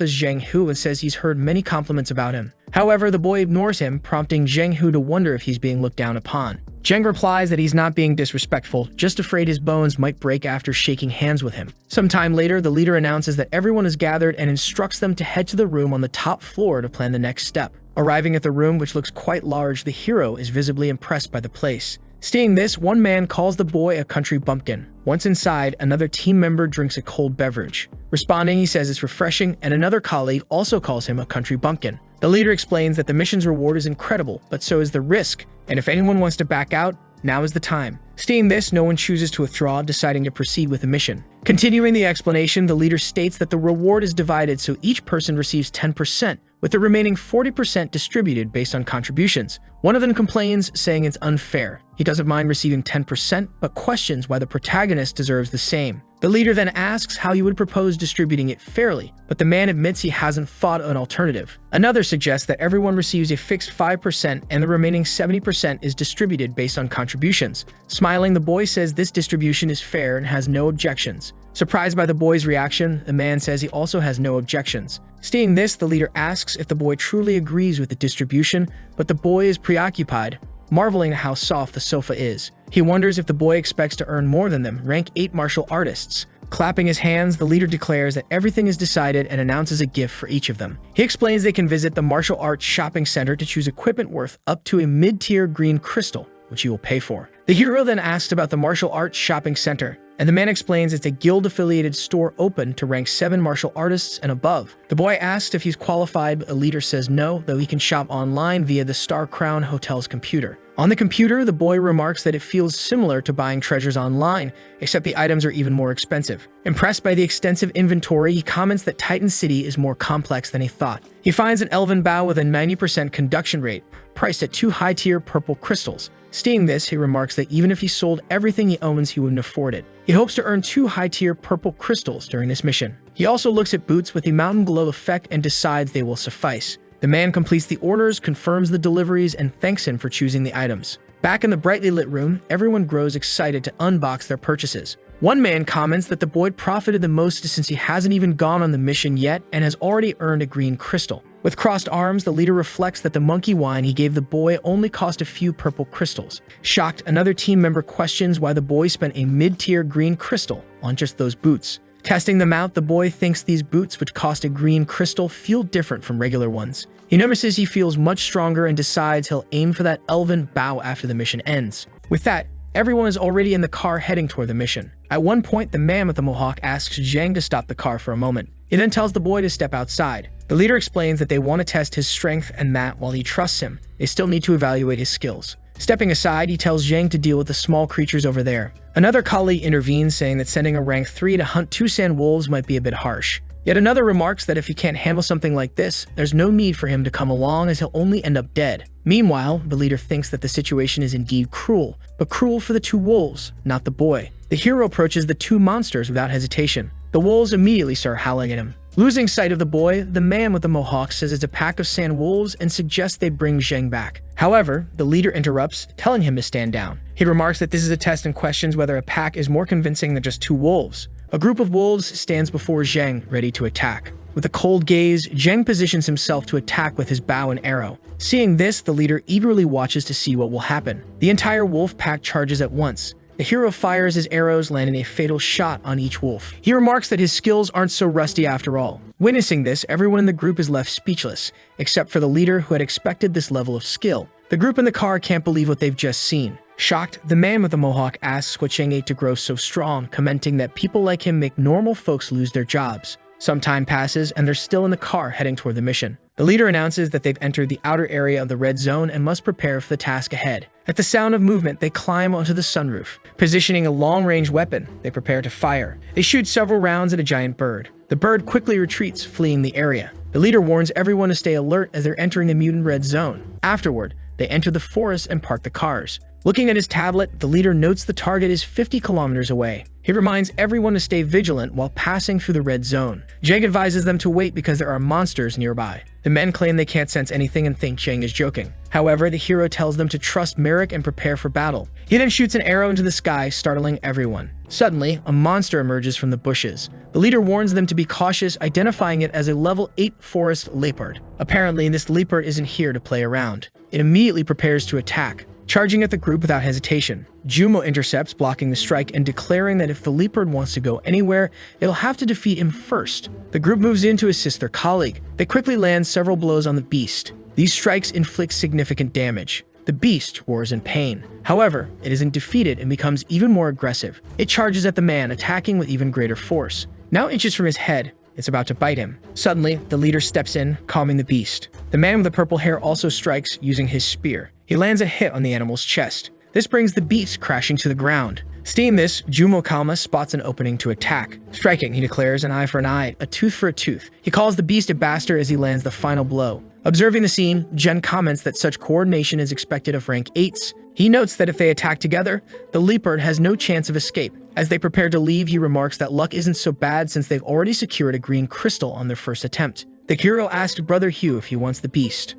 as Zheng Hu and says he's heard many compliments about him. However, the boy ignores him, prompting Zheng Hu to wonder if he's being looked down upon. Zheng replies that he's not being disrespectful, just afraid his bones might break after shaking hands with him. Sometime later, the leader announces that everyone is gathered and instructs them to head to the room on the top floor to plan the next step. Arriving at the room, which looks quite large, the hero is visibly impressed by the place. Seeing this, one man calls the boy a country bumpkin. Once inside, another team member drinks a cold beverage. Responding, he says it's refreshing, and another colleague also calls him a country bumpkin. The leader explains that the mission's reward is incredible, but so is the risk, and if anyone wants to back out, now is the time. Seeing this, no one chooses to withdraw, deciding to proceed with the mission. Continuing the explanation, the leader states that the reward is divided so each person receives 10%, with the remaining 40% distributed based on contributions. One of them complains, saying it's unfair. He doesn't mind receiving 10%, but questions why the protagonist deserves the same. The leader then asks how he would propose distributing it fairly, but the man admits he hasn't thought of an alternative. Another suggests that everyone receives a fixed 5% and the remaining 70% is distributed based on contributions. Smiling, the boy says this distribution is fair and has no objections. Surprised by the boy's reaction, the man says he also has no objections. Seeing this, the leader asks if the boy truly agrees with the distribution, but the boy is preoccupied, marveling at how soft the sofa is. He wonders if the boy expects to earn more than them, rank 8 martial artists. Clapping his hands, the leader declares that everything is decided and announces a gift for each of them. He explains they can visit the martial arts shopping center to choose equipment worth up to a mid-tier green crystal, which he will pay for. The hero then asks about the martial arts shopping center, and the man explains it's a guild-affiliated store open to rank 7 martial artists and above. The boy asks if he's qualified, but the leader says no, though he can shop online via the Star Crown Hotel's computer. On the computer, the boy remarks that it feels similar to buying treasures online, except the items are even more expensive. Impressed by the extensive inventory, he comments that Titan City is more complex than he thought. He finds an elven bow with a 90% conduction rate, priced at 2 high-tier purple crystals. Seeing this, he remarks that even if he sold everything he owns, he wouldn't afford it. He hopes to earn 2 high-tier purple crystals during this mission. He also looks at boots with the mountain glow effect and decides they will suffice. The man completes the orders, confirms the deliveries, and thanks him for choosing the items. Back in the brightly lit room, everyone grows excited to unbox their purchases. One man comments that the boy profited the most since he hasn't even gone on the mission yet and has already earned a green crystal. With crossed arms, the leader reflects that the monkey wine he gave the boy only cost a few purple crystals. Shocked, another team member questions why the boy spent a mid-tier green crystal on just those boots. Testing them out, the boy thinks these boots, which cost a green crystal, feel different from regular ones. He notices he feels much stronger and decides he'll aim for that elven bow after the mission ends. With that, everyone is already in the car heading toward the mission. At one point, the man with the mohawk asks Zhang to stop the car for a moment. He then tells the boy to step outside. The leader explains that they want to test his strength and that, while he trusts him, they still need to evaluate his skills. Stepping aside, he tells Zhang to deal with the small creatures over there. Another colleague intervenes, saying that sending a rank 3 to hunt 2 sand wolves might be a bit harsh. Yet another remarks that if he can't handle something like this, there's no need for him to come along as he'll only end up dead. Meanwhile, the leader thinks that the situation is indeed cruel, but cruel for the 2 wolves, not the boy. The hero approaches the 2 monsters without hesitation. The wolves immediately start howling at him. Losing sight of the boy, the man with the mohawk says it's a pack of sand wolves and suggests they bring Zhang back. However, the leader interrupts, telling him to stand down. He remarks that this is a test and questions whether a pack is more convincing than just 2 wolves. A group of wolves stands before Zhang, ready to attack. With a cold gaze, Zhang positions himself to attack with his bow and arrow. Seeing this, the leader eagerly watches to see what will happen. The entire wolf pack charges at once. The hero fires his arrows, landing a fatal shot on each wolf. He remarks that his skills aren't so rusty after all. Witnessing this, everyone in the group is left speechless, except for the leader who had expected this level of skill. The group in the car can't believe what they've just seen. Shocked, the man with the mohawk asks what Zhang ate to grow so strong, commenting that people like him make normal folks lose their jobs. Some time passes, and they're still in the car heading toward the mission. The leader announces that they've entered the outer area of the red zone and must prepare for the task ahead. At the sound of movement, they climb onto the sunroof. Positioning a long-range weapon, they prepare to fire. They shoot several rounds at a giant bird. The bird quickly retreats, fleeing the area. The leader warns everyone to stay alert as they're entering the mutant red zone. Afterward, they enter the forest and park the cars. Looking at his tablet, the leader notes the target is 50 kilometers away. He reminds everyone to stay vigilant while passing through the red zone. Zhang advises them to wait because there are monsters nearby. The men claim they can't sense anything and think Zhang is joking. However, the hero tells them to trust Merrick and prepare for battle. He then shoots an arrow into the sky, startling everyone. Suddenly, a monster emerges from the bushes. The leader warns them to be cautious, identifying it as a level 8 forest leopard. Apparently, this leopard isn't here to play around. It immediately prepares to attack. Charging at the group without hesitation, Jumo intercepts, blocking the strike and declaring that if the leopard wants to go anywhere, it'll have to defeat him first. The group moves in to assist their colleague. They quickly land several blows on the beast. These strikes inflict significant damage. The beast roars in pain. However, it isn't defeated and becomes even more aggressive. It charges at the man, attacking with even greater force. Now inches from his head, it's about to bite him. Suddenly, the leader steps in, calming the beast. The man with the purple hair also strikes, using his spear. He lands a hit on the animal's chest. This brings the beast crashing to the ground. Seeing this, Jumo Kalma spots an opening to attack. Striking, he declares, an eye for an eye, a tooth for a tooth. He calls the beast a bastard as he lands the final blow. Observing the scene, Jen comments that such coordination is expected of rank 8s. He notes that if they attack together, the leopard has no chance of escape. As they prepare to leave, he remarks that luck isn't so bad since they've already secured a green crystal on their first attempt. The hero asks Brother Hugh if he wants the beast.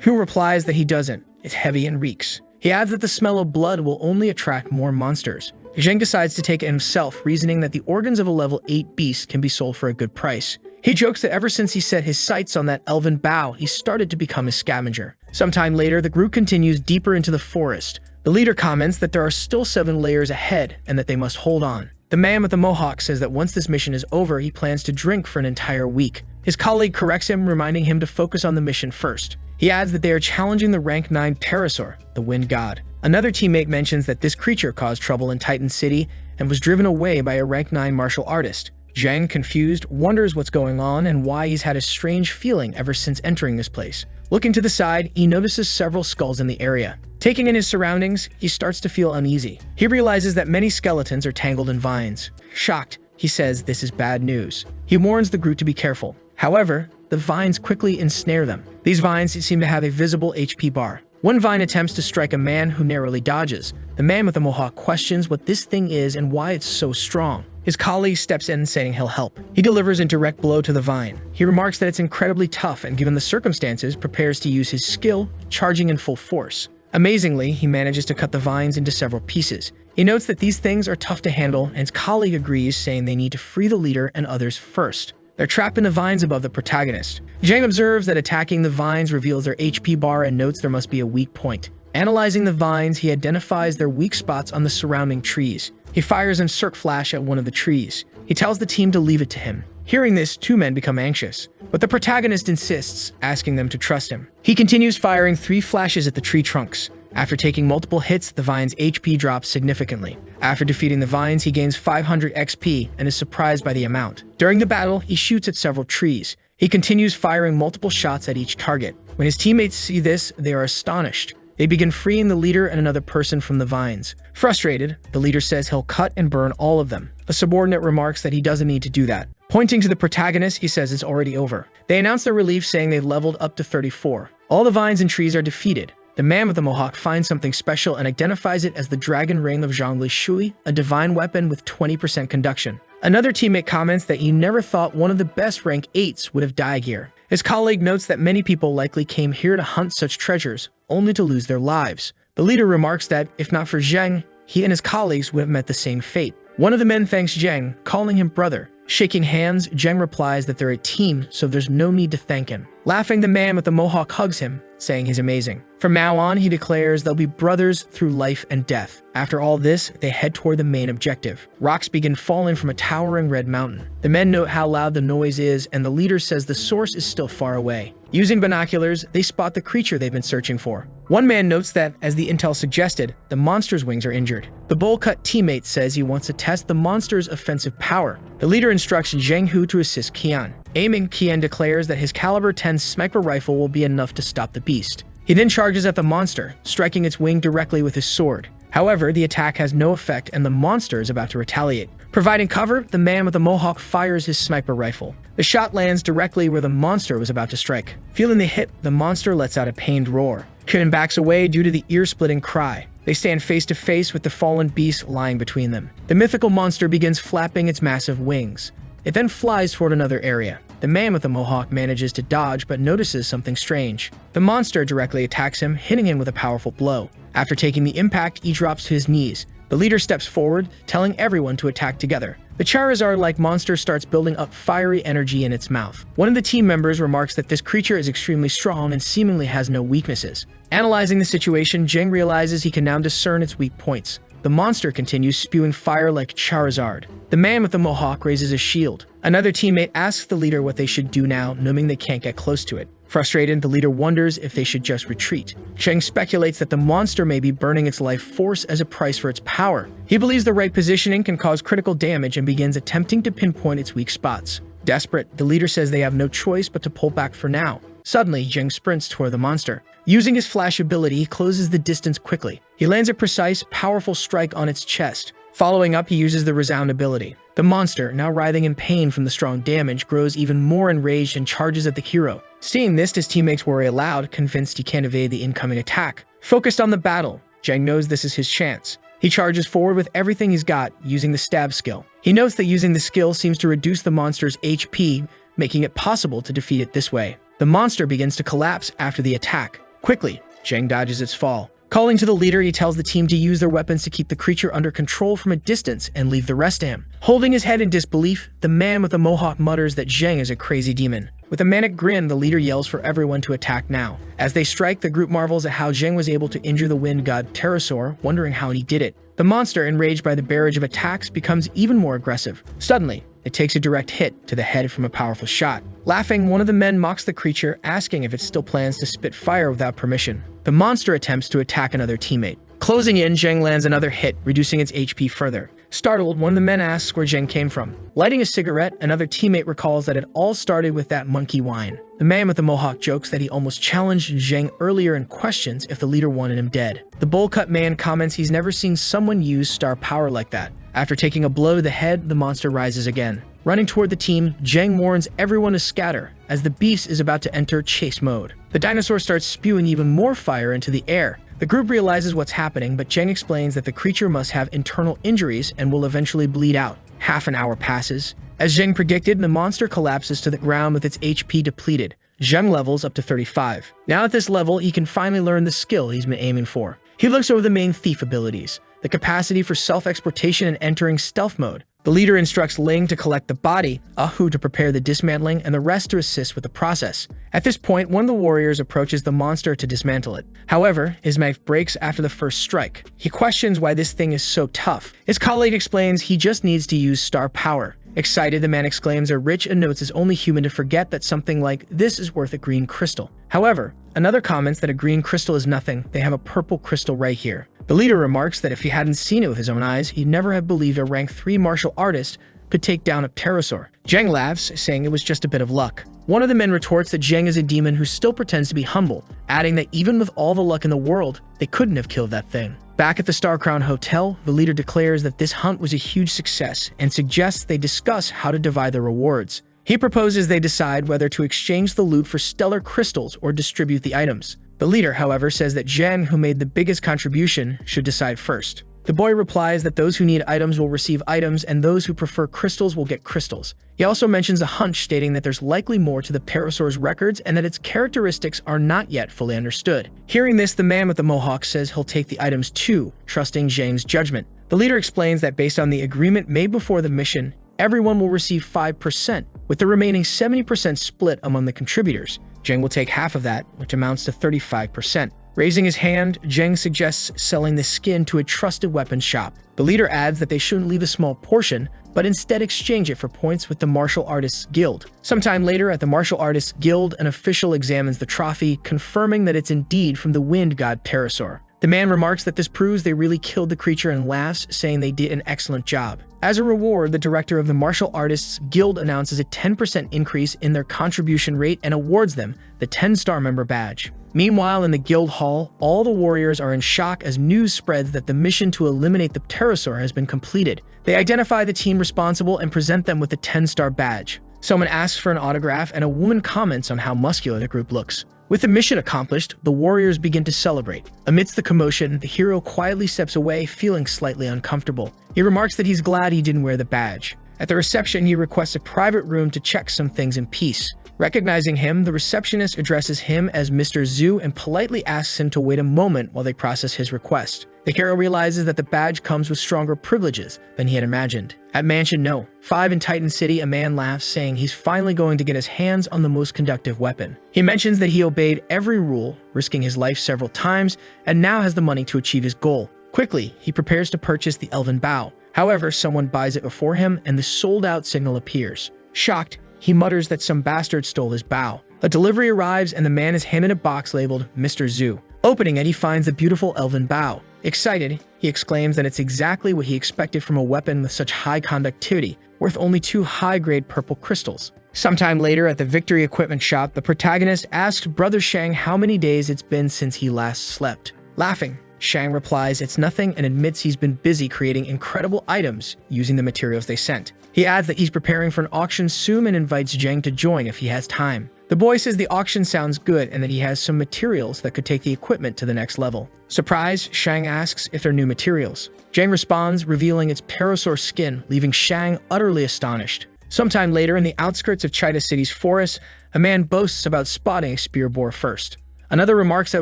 Hugh replies that he doesn't. It's heavy and reeks. He adds that the smell of blood will only attract more monsters. Zheng decides to take it himself, reasoning that the organs of a level 8 beast can be sold for a good price. He jokes that ever since he set his sights on that elven bow, he started to become a scavenger. Sometime later, the group continues deeper into the forest. The leader comments that there are still 7 layers ahead and that they must hold on. The man with the mohawk says that once this mission is over, he plans to drink for an entire week. His colleague corrects him, reminding him to focus on the mission first. He adds that they are challenging the rank 9 pterosaur, the wind god. Another teammate mentions that this creature caused trouble in Titan City and was driven away by a rank 9 martial artist. Zhang, confused, wonders what's going on and why he's had a strange feeling ever since entering this place. Looking to the side, he notices several skulls in the area. Taking in his surroundings, he starts to feel uneasy. He realizes that many skeletons are tangled in vines. Shocked, he says this is bad news. He warns the group to be careful. However, the vines quickly ensnare them. These vines seem to have a visible HP bar. One vine attempts to strike a man who narrowly dodges. The man with the mohawk questions what this thing is and why it's so strong. His colleague steps in, saying he'll help. He delivers a direct blow to the vine. He remarks that it's incredibly tough and, given the circumstances, prepares to use his skill, charging in full force. Amazingly, he manages to cut the vines into several pieces. He notes that these things are tough to handle, and his colleague agrees, saying they need to free the leader and others first. They're trapped in the vines above the protagonist. Zhang observes that attacking the vines reveals their HP bar and notes there must be a weak point. Analyzing the vines, he identifies their weak spots on the surrounding trees. He fires an circ flash at one of the trees. He tells the team to leave it to him. Hearing this, two men become anxious, but the protagonist insists, asking them to trust him. He continues firing 3 flashes at the tree trunks. After taking multiple hits, the vine's HP drops significantly. After defeating the vines, he gains 500 XP and is surprised by the amount. During the battle, he shoots at several trees. He continues firing multiple shots at each target. When his teammates see this, they are astonished. They begin freeing the leader and another person from the vines. Frustrated, the leader says he'll cut and burn all of them. A subordinate remarks that he doesn't need to do that. Pointing to the protagonist, he says it's already over. They announce their relief, saying they leveled up to 34. All the vines and trees are defeated. The man with the mohawk finds something special and identifies it as the Dragon Ring of Zhongli Shui, a divine weapon with 20% conduction. Another teammate comments that he never thought one of the best rank 8s would have died here. His colleague notes that many people likely came here to hunt such treasures, only to lose their lives. The leader remarks that, if not for Zheng, he and his colleagues would have met the same fate. One of the men thanks Zheng, calling him brother. Shaking hands, Zheng replies that they're a team, so there's no need to thank him. Laughing, the man with the mohawk hugs him, saying he's amazing. From now on, he declares they'll be brothers through life and death. After all this, they head toward the main objective. Rocks begin falling from a towering red mountain. The men note how loud the noise is, and the leader says the source is still far away. Using binoculars, they spot the creature they've been searching for. One man notes that, as the intel suggested, the monster's wings are injured. The bowl-cut teammate says he wants to test the monster's offensive power. The leader instructs Zheng Hu to assist Qian. Aiming, Qian declares that his caliber 10 sniper rifle will be enough to stop the beast. He then charges at the monster, striking its wing directly with his sword. However, the attack has no effect and the monster is about to retaliate. Providing cover, the man with the mohawk fires his sniper rifle. The shot lands directly where the monster was about to strike. Feeling the hit, the monster lets out a pained roar. Qian backs away due to the ear-splitting cry. They stand face to face with the fallen beast lying between them. The mythical monster begins flapping its massive wings. It then flies toward another area. The man with the mohawk manages to dodge but notices something strange. The monster directly attacks him, hitting him with a powerful blow. After taking the impact, he drops to his knees. The leader steps forward, telling everyone to attack together. The Charizard-like monster starts building up fiery energy in its mouth. One of the team members remarks that this creature is extremely strong and seemingly has no weaknesses. Analyzing the situation, Zheng realizes he can now discern its weak points. The monster continues spewing fire like Charizard. The man with the mohawk raises a shield. Another teammate asks the leader what they should do now, knowing they can't get close to it. Frustrated, the leader wonders if they should just retreat. Zheng speculates that the monster may be burning its life force as a price for its power. He believes the right positioning can cause critical damage and begins attempting to pinpoint its weak spots. Desperate, the leader says they have no choice but to pull back for now. Suddenly, Zheng sprints toward the monster. Using his flash ability, he closes the distance quickly. He lands a precise, powerful strike on its chest. Following up, he uses the resound ability. The monster, now writhing in pain from the strong damage, grows even more enraged and charges at the hero. Seeing this, his teammates worry aloud, convinced he can't evade the incoming attack. Focused on the battle, Zheng knows this is his chance. He charges forward with everything he's got, using the stab skill. He notes that using the skill seems to reduce the monster's HP, making it possible to defeat it this way. The monster begins to collapse after the attack. Quickly, Zheng dodges its fall. Calling to the leader, he tells the team to use their weapons to keep the creature under control from a distance and leave the rest to him. Holding his head in disbelief, the man with the mohawk mutters that Zheng is a crazy demon. With a manic grin, the leader yells for everyone to attack now. As they strike, the group marvels at how Zheng was able to injure the wind god Pterosaur, wondering how he did it. The monster, enraged by the barrage of attacks, becomes even more aggressive. Suddenly, it takes a direct hit to the head from a powerful shot. Laughing, one of the men mocks the creature, asking if it still plans to spit fire without permission. The monster attempts to attack another teammate. Closing in, Zheng lands another hit, reducing its HP further. Startled, one of the men asks where Zheng came from. Lighting a cigarette, another teammate recalls that it all started with that monkey wine. The man with the mohawk jokes that he almost challenged Zheng earlier and questions if the leader wanted him dead. The bowl-cut man comments he's never seen someone use star power like that. After taking a blow to the head, the monster rises again. Running toward the team, Zheng warns everyone to scatter, as the beast is about to enter chase mode. The dinosaur starts spewing even more fire into the air. The group realizes what's happening, but Zheng explains that the creature must have internal injuries and will eventually bleed out. Half an hour passes. As Zheng predicted, the monster collapses to the ground with its HP depleted. Zheng levels up to 35. Now at this level, he can finally learn the skill he's been aiming for. He looks over the main thief abilities. the capacity for self-exportation and entering stealth mode. The leader instructs Ling to collect the body, Ahu to prepare the dismantling, and the rest to assist with the process. At this point, one of the warriors approaches the monster to dismantle it. However, his knife breaks after the first strike. He questions why this thing is so tough. His colleague explains he just needs to use star power. Excited, the man exclaims they're rich and notes it's only human to forget that something like this is worth a green crystal. However, another comments that a green crystal is nothing, they have a purple crystal right here. The leader remarks that if he hadn't seen it with his own eyes, he'd never have believed a rank 3 martial artist could take down a pterosaur. Zheng laughs, saying it was just a bit of luck. One of the men retorts that Zheng is a demon who still pretends to be humble, adding that even with all the luck in the world, they couldn't have killed that thing. Back at the Star Crown Hotel, the leader declares that this hunt was a huge success and suggests they discuss how to divide the rewards. He proposes they decide whether to exchange the loot for stellar crystals or distribute the items. The leader, however, says that Zheng, who made the biggest contribution, should decide first. The boy replies that those who need items will receive items and those who prefer crystals will get crystals. He also mentions a hunch stating that there's likely more to the pterosaur's records and that its characteristics are not yet fully understood. Hearing this, the man with the mohawk says he'll take the items too, trusting Zheng's judgment. The leader explains that based on the agreement made before the mission, everyone will receive 5%, with the remaining 70% split among the contributors. Zheng will take half of that, which amounts to 35%. Raising his hand, Zheng suggests selling the skin to a trusted weapons shop. The leader adds that they shouldn't leave a small portion, but instead exchange it for points with the Martial Artists Guild. Sometime later, at the Martial Artists Guild, an official examines the trophy, confirming that it's indeed from the wind god pterosaur. The man remarks that this proves they really killed the creature and laughs, saying they did an excellent job. As a reward, the director of the Martial Artists Guild announces a 10% increase in their contribution rate and awards them the 10-star member badge. Meanwhile, in the guild hall, all the warriors are in shock as news spreads that the mission to eliminate the pterosaur has been completed. They identify the team responsible and present them with the 10-star badge. Someone asks for an autograph and a woman comments on how muscular the group looks. With the mission accomplished, the warriors begin to celebrate. Amidst the commotion, the hero quietly steps away, feeling slightly uncomfortable. He remarks that he's glad he didn't wear the badge. At the reception, he requests a private room to check some things in peace. Recognizing him, the receptionist addresses him as Mr. Zhu and politely asks him to wait a moment while they process his request. The hero realizes that the badge comes with stronger privileges than he had imagined. At Mansion No. 5 in Titan City, a man laughs, saying he's finally going to get his hands on the most conductive weapon. He mentions that he obeyed every rule, risking his life several times, and now has the money to achieve his goal. Quickly, he prepares to purchase the Elven Bow. However, someone buys it before him, and the sold-out signal appears. Shocked, he mutters that some bastard stole his bow. A delivery arrives, and the man is handed a box labeled Mr. Zhu. Opening it, he finds the beautiful Elven Bow. Excited, he exclaims that it's exactly what he expected from a weapon with such high conductivity, worth only 2 high-grade purple crystals. Sometime later, at the Victory Equipment Shop, the protagonist asks Brother Shang how many days it's been since he last slept. Laughing, Shang replies it's nothing and admits he's been busy creating incredible items using the materials they sent. He adds that he's preparing for an auction soon and invites Zheng to join if he has time. The boy says the auction sounds good and that he has some materials that could take the equipment to the next level. Surprised, Shang asks if they're new materials. Zheng responds, revealing its pterosaur skin, leaving Shang utterly astonished. Sometime later, in the outskirts of Chita City's forest, a man boasts about spotting a spear boar first. Another remarks that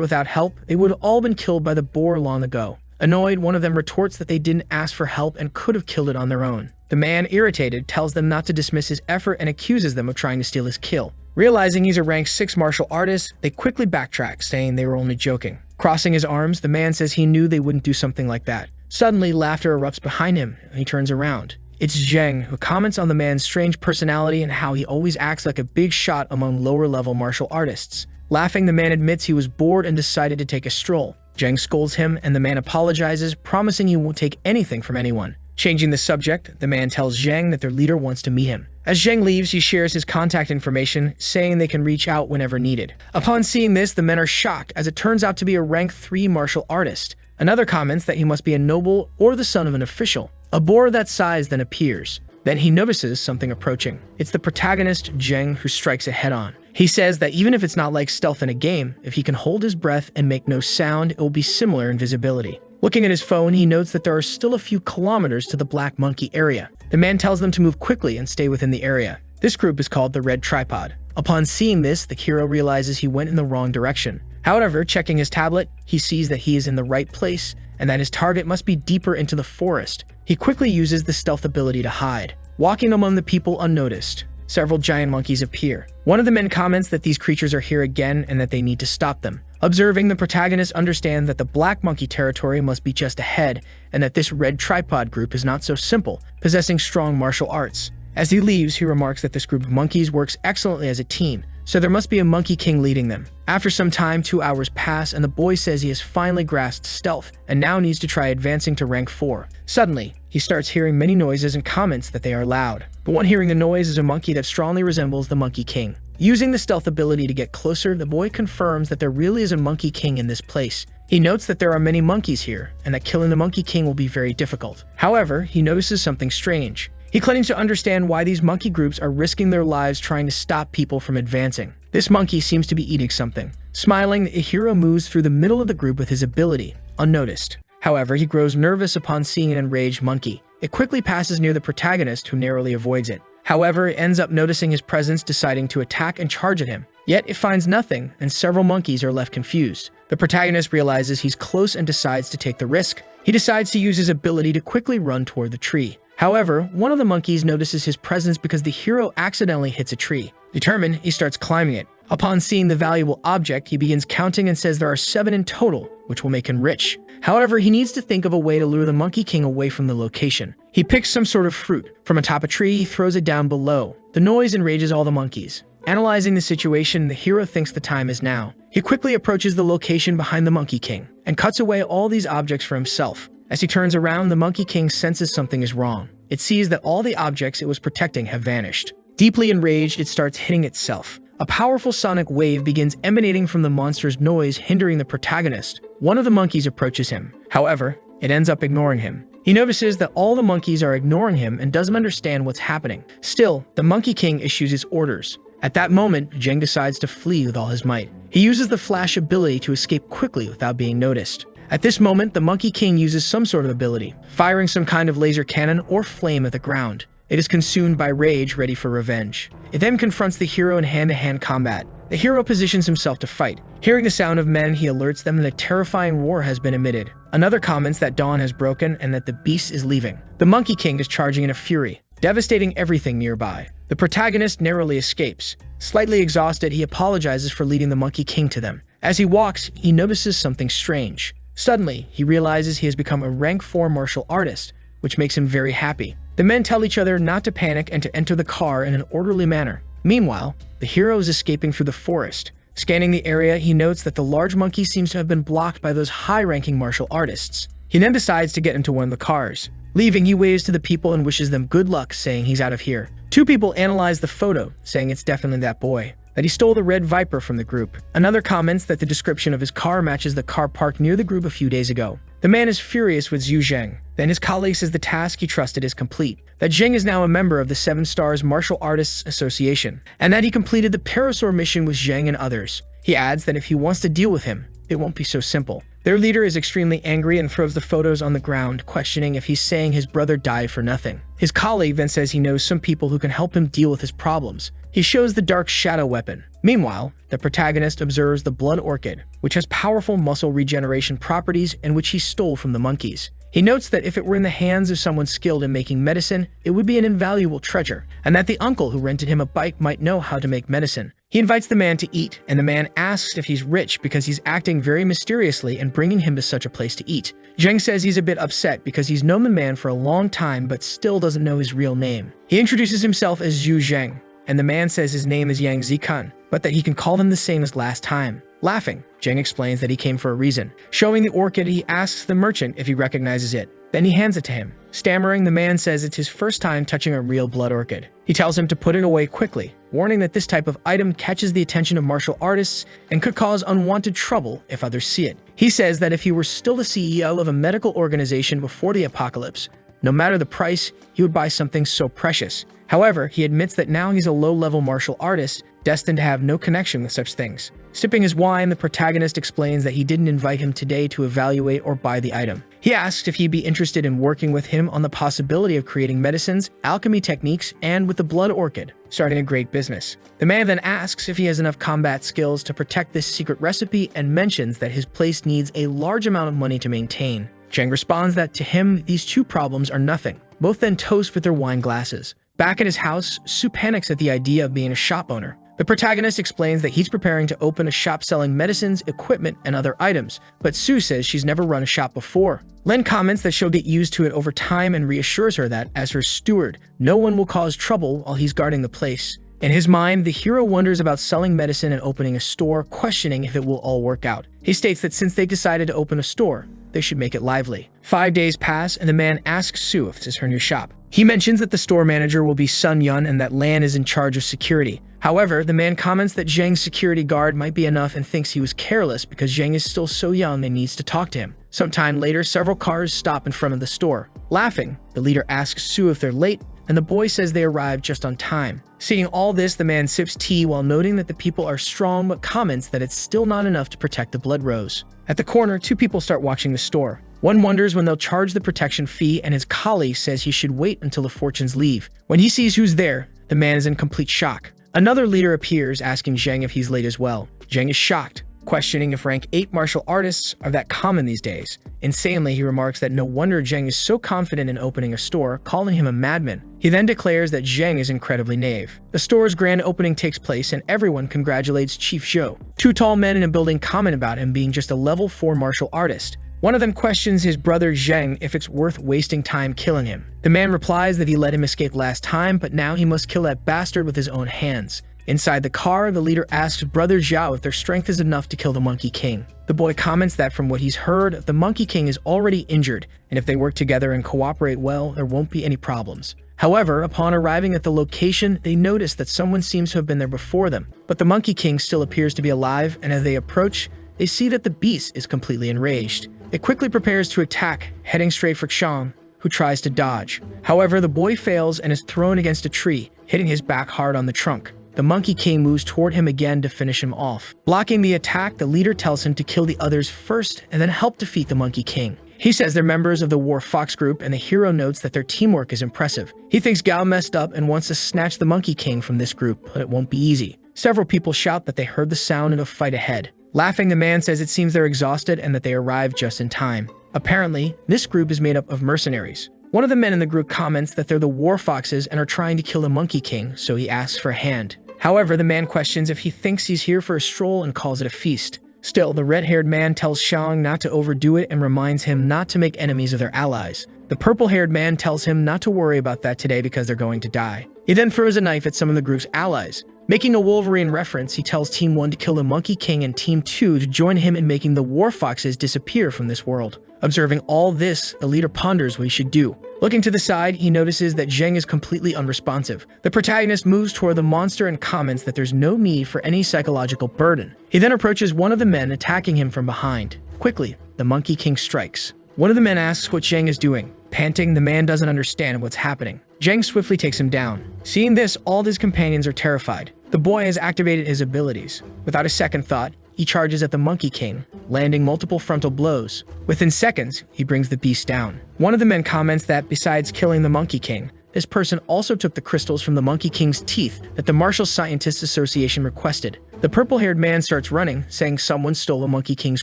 without help, they would have all been killed by the boar long ago. Annoyed, one of them retorts that they didn't ask for help and could have killed it on their own. The man, irritated, tells them not to dismiss his effort and accuses them of trying to steal his kill. Realizing he's a rank 6 martial artist, they quickly backtrack, saying they were only joking. Crossing his arms, the man says he knew they wouldn't do something like that. Suddenly, laughter erupts behind him, and he turns around. It's Zheng, who comments on the man's strange personality and how he always acts like a big shot among lower-level martial artists. Laughing, the man admits he was bored and decided to take a stroll. Zheng scolds him, and the man apologizes, promising he won't take anything from anyone. Changing the subject, the man tells Zheng that their leader wants to meet him. As Zheng leaves, he shares his contact information, saying they can reach out whenever needed. Upon seeing this, the men are shocked, as it turns out to be a rank 3 martial artist. Another comments that he must be a noble or the son of an official. A boar that size then appears. Then he notices something approaching. It's the protagonist, Zheng, who strikes it head-on. He says that even if it's not like stealth in a game, if he can hold his breath and make no sound, it will be similar in visibility. Looking at his phone, he notes that there are still a few kilometers to the Black Monkey area. The man tells them to move quickly and stay within the area. This group is called the Red Tripod. Upon seeing this, the hero realizes he went in the wrong direction. However, checking his tablet, he sees that he is in the right place and that his target must be deeper into the forest. He quickly uses the stealth ability to hide, walking among the people unnoticed. Several giant monkeys appear. One of the men comments that these creatures are here again and that they need to stop them. Observing, the protagonist understands that the black monkey territory must be just ahead, and that this red tripod group is not so simple, possessing strong martial arts. As he leaves, he remarks that this group of monkeys works excellently as a team, so there must be a monkey king leading them. After some time, 2 hours pass, and the boy says he has finally grasped stealth, and now needs to try advancing to rank 4. Suddenly, he starts hearing many noises and comments that they are loud. The one hearing the noise is a monkey that strongly resembles the Monkey King. Using the stealth ability to get closer, the boy confirms that there really is a Monkey King in this place. He notes that there are many monkeys here, and that killing the Monkey King will be very difficult. However, he notices something strange. He claims to understand why these monkey groups are risking their lives trying to stop people from advancing. This monkey seems to be eating something. Smiling, the hero moves through the middle of the group with his ability, unnoticed. However, he grows nervous upon seeing an enraged monkey. It quickly passes near the protagonist, who narrowly avoids it. However, it ends up noticing his presence, deciding to attack and charge at him. Yet it finds nothing, and several monkeys are left confused. The protagonist realizes he's close and decides to take the risk. He decides to use his ability to quickly run toward the tree. However, one of the monkeys notices his presence because the hero accidentally hits a tree. Determined, he starts climbing it. Upon seeing the valuable object, he begins counting and says there are 7 in total, which will make him rich. However, he needs to think of a way to lure the Monkey King away from the location. He picks some sort of fruit. From atop a tree, he throws it down below. The noise enrages all the monkeys. Analyzing the situation, the hero thinks the time is now. He quickly approaches the location behind the Monkey King and cuts away all these objects for himself. As he turns around, the Monkey King senses something is wrong. It sees that all the objects it was protecting have vanished. Deeply enraged, it starts hitting itself. A powerful sonic wave begins emanating from the monster's noise, hindering the protagonist. One of the monkeys approaches him. However, it ends up ignoring him. He notices that all the monkeys are ignoring him and doesn't understand what's happening. Still, the Monkey King issues his orders. At that moment, Zheng decides to flee with all his might. He uses the flash ability to escape quickly without being noticed. At this moment, the Monkey King uses some sort of ability, firing some kind of laser cannon or flame at the ground. It is consumed by rage, ready for revenge. It then confronts the hero in hand-to-hand combat. The hero positions himself to fight. Hearing the sound of men, he alerts them that a terrifying roar has been emitted. Another comments that dawn has broken and that the beast is leaving. The Monkey King is charging in a fury, devastating everything nearby. The protagonist narrowly escapes. Slightly exhausted, he apologizes for leading the Monkey King to them. As he walks, he notices something strange. Suddenly, he realizes he has become a rank 4 martial artist, which makes him very happy. The men tell each other not to panic and to enter the car in an orderly manner. Meanwhile, the hero is escaping through the forest. Scanning the area, he notes that the large monkey seems to have been blocked by those high-ranking martial artists. He then decides to get into one of the cars. Leaving, he waves to the people and wishes them good luck, saying he's out of here. 2 people analyze the photo, saying it's definitely that boy, that he stole the red viper from the group. Another comments that the description of his car matches the car parked near the group a few days ago. The man is furious with Zhu Zheng. Then his colleague says the task he trusted is complete, that Zheng is now a member of the 7 Stars Martial Artists Association, and that he completed the Parasaur mission with Zheng and others. He adds that if he wants to deal with him, it won't be so simple. Their leader is extremely angry and throws the photos on the ground, questioning if he's saying his brother died for nothing. His colleague then says he knows some people who can help him deal with his problems. He shows the Dark Shadow weapon. Meanwhile, the protagonist observes the Blood Orchid, which has powerful muscle regeneration properties and which he stole from the monkeys. He notes that if it were in the hands of someone skilled in making medicine, it would be an invaluable treasure, and that the uncle who rented him a bike might know how to make medicine. He invites the man to eat, and the man asks if he's rich because he's acting very mysteriously and bringing him to such a place to eat. Zheng says he's a bit upset because he's known the man for a long time but still doesn't know his real name. He introduces himself as Zhu Zheng, and the man says his name is Yang Zikan, but that he can call him the same as last time. Laughing, Zheng explains that he came for a reason. Showing the orchid, he asks the merchant if he recognizes it. Then he hands it to him. Stammering, the man says it's his first time touching a real blood orchid. He tells him to put it away quickly, warning that this type of item catches the attention of martial artists and could cause unwanted trouble if others see it. He says that if he were still the CEO of a medical organization before the apocalypse, no matter the price, he would buy something so precious. However, he admits that now he's a low-level martial artist, destined to have no connection with such things. Sipping his wine, the protagonist explains that he didn't invite him today to evaluate or buy the item. He asks if he'd be interested in working with him on the possibility of creating medicines, alchemy techniques, and with the blood orchid, starting a great business. The man then asks if he has enough combat skills to protect this secret recipe and mentions that his place needs a large amount of money to maintain. Zhang responds that to him, these two problems are nothing. Both then toast with their wine glasses. Back at his house, Su panics at the idea of being a shop owner. The protagonist explains that he's preparing to open a shop selling medicines, equipment, and other items, but Su says she's never run a shop before. Len comments that she'll get used to it over time and reassures her that, as her steward, no one will cause trouble while he's guarding the place. In his mind, the hero wonders about selling medicine and opening a store, questioning if it will all work out. He states that since they decided to open a store, they should make it lively. 5 days pass, and the man asks Su if this is her new shop. He mentions that the store manager will be Sun Yun and that Lan is in charge of security. However, the man comments that Zhang's security guard might be enough and thinks he was careless because Zhang is still so young and needs to talk to him. Sometime later, several cars stop in front of the store. Laughing, the leader asks Su if they're late, and the boy says they arrived just on time. Seeing all this, the man sips tea while noting that the people are strong but comments that it's still not enough to protect the blood rose. At the corner, two people start watching the store. One wonders when they'll charge the protection fee, and his colleague says he should wait until the fortunes leave. When he sees who's there, the man is in complete shock. Another leader appears, asking Zhang if he's late as well. Zhang is shocked, questioning if rank 8 martial artists are that common these days. Insanely, he remarks that no wonder Zhang is so confident in opening a store, calling him a madman. He then declares that Zhang is incredibly naive. The store's grand opening takes place and everyone congratulates Chief Zhou. Two tall men in a building comment about him being just a level 4 martial artist. One of them questions his brother Zhang if it's worth wasting time killing him. The man replies that he let him escape last time, but now he must kill that bastard with his own hands. Inside the car, the leader asks Brother Zhao if their strength is enough to kill the Monkey King. The boy comments that from what he's heard, the Monkey King is already injured, and if they work together and cooperate well, there won't be any problems. However, upon arriving at the location, they notice that someone seems to have been there before them, but the Monkey King still appears to be alive, and as they approach, they see that the beast is completely enraged. It quickly prepares to attack, heading straight for Xiang, who tries to dodge. However, the boy fails and is thrown against a tree, hitting his back hard on the trunk. The Monkey King moves toward him again to finish him off. Blocking the attack, the leader tells him to kill the others first and then help defeat the Monkey King. He says they're members of the War Fox group, and the hero notes that their teamwork is impressive. He thinks Gao messed up and wants to snatch the Monkey King from this group, but it won't be easy. Several people shout that they heard the sound of a fight ahead. Laughing, the man says it seems they're exhausted and that they arrived just in time. Apparently, this group is made up of mercenaries. One of the men in the group comments that they're the War Foxes and are trying to kill the Monkey King, so he asks for a hand. However, the man questions if he thinks he's here for a stroll and calls it a feast. Still, the red-haired man tells Xiang not to overdo it and reminds him not to make enemies of their allies. The purple-haired man tells him not to worry about that today because they're going to die. He then throws a knife at some of the group's allies. Making a Wolverine reference, he tells Team 1 to kill the Monkey King and Team 2 to join him in making the War Foxes disappear from this world. Observing all this, the leader ponders what he should do. Looking to the side, he notices that Zhang is completely unresponsive. The protagonist moves toward the monster and comments that there's no need for any psychological burden. He then approaches one of the men, attacking him from behind. Quickly, the Monkey King strikes. One of the men asks what Zhang is doing. Panting, the man doesn't understand what's happening. Zhang swiftly takes him down. Seeing this, all his companions are terrified. The boy has activated his abilities. Without a second thought, he charges at the Monkey King, landing multiple frontal blows. Within seconds, he brings the beast down. One of the men comments that besides killing the Monkey King, this person also took the crystals from the Monkey King's teeth that the Martial Scientists Association requested. The purple-haired man starts running, saying someone stole the Monkey King's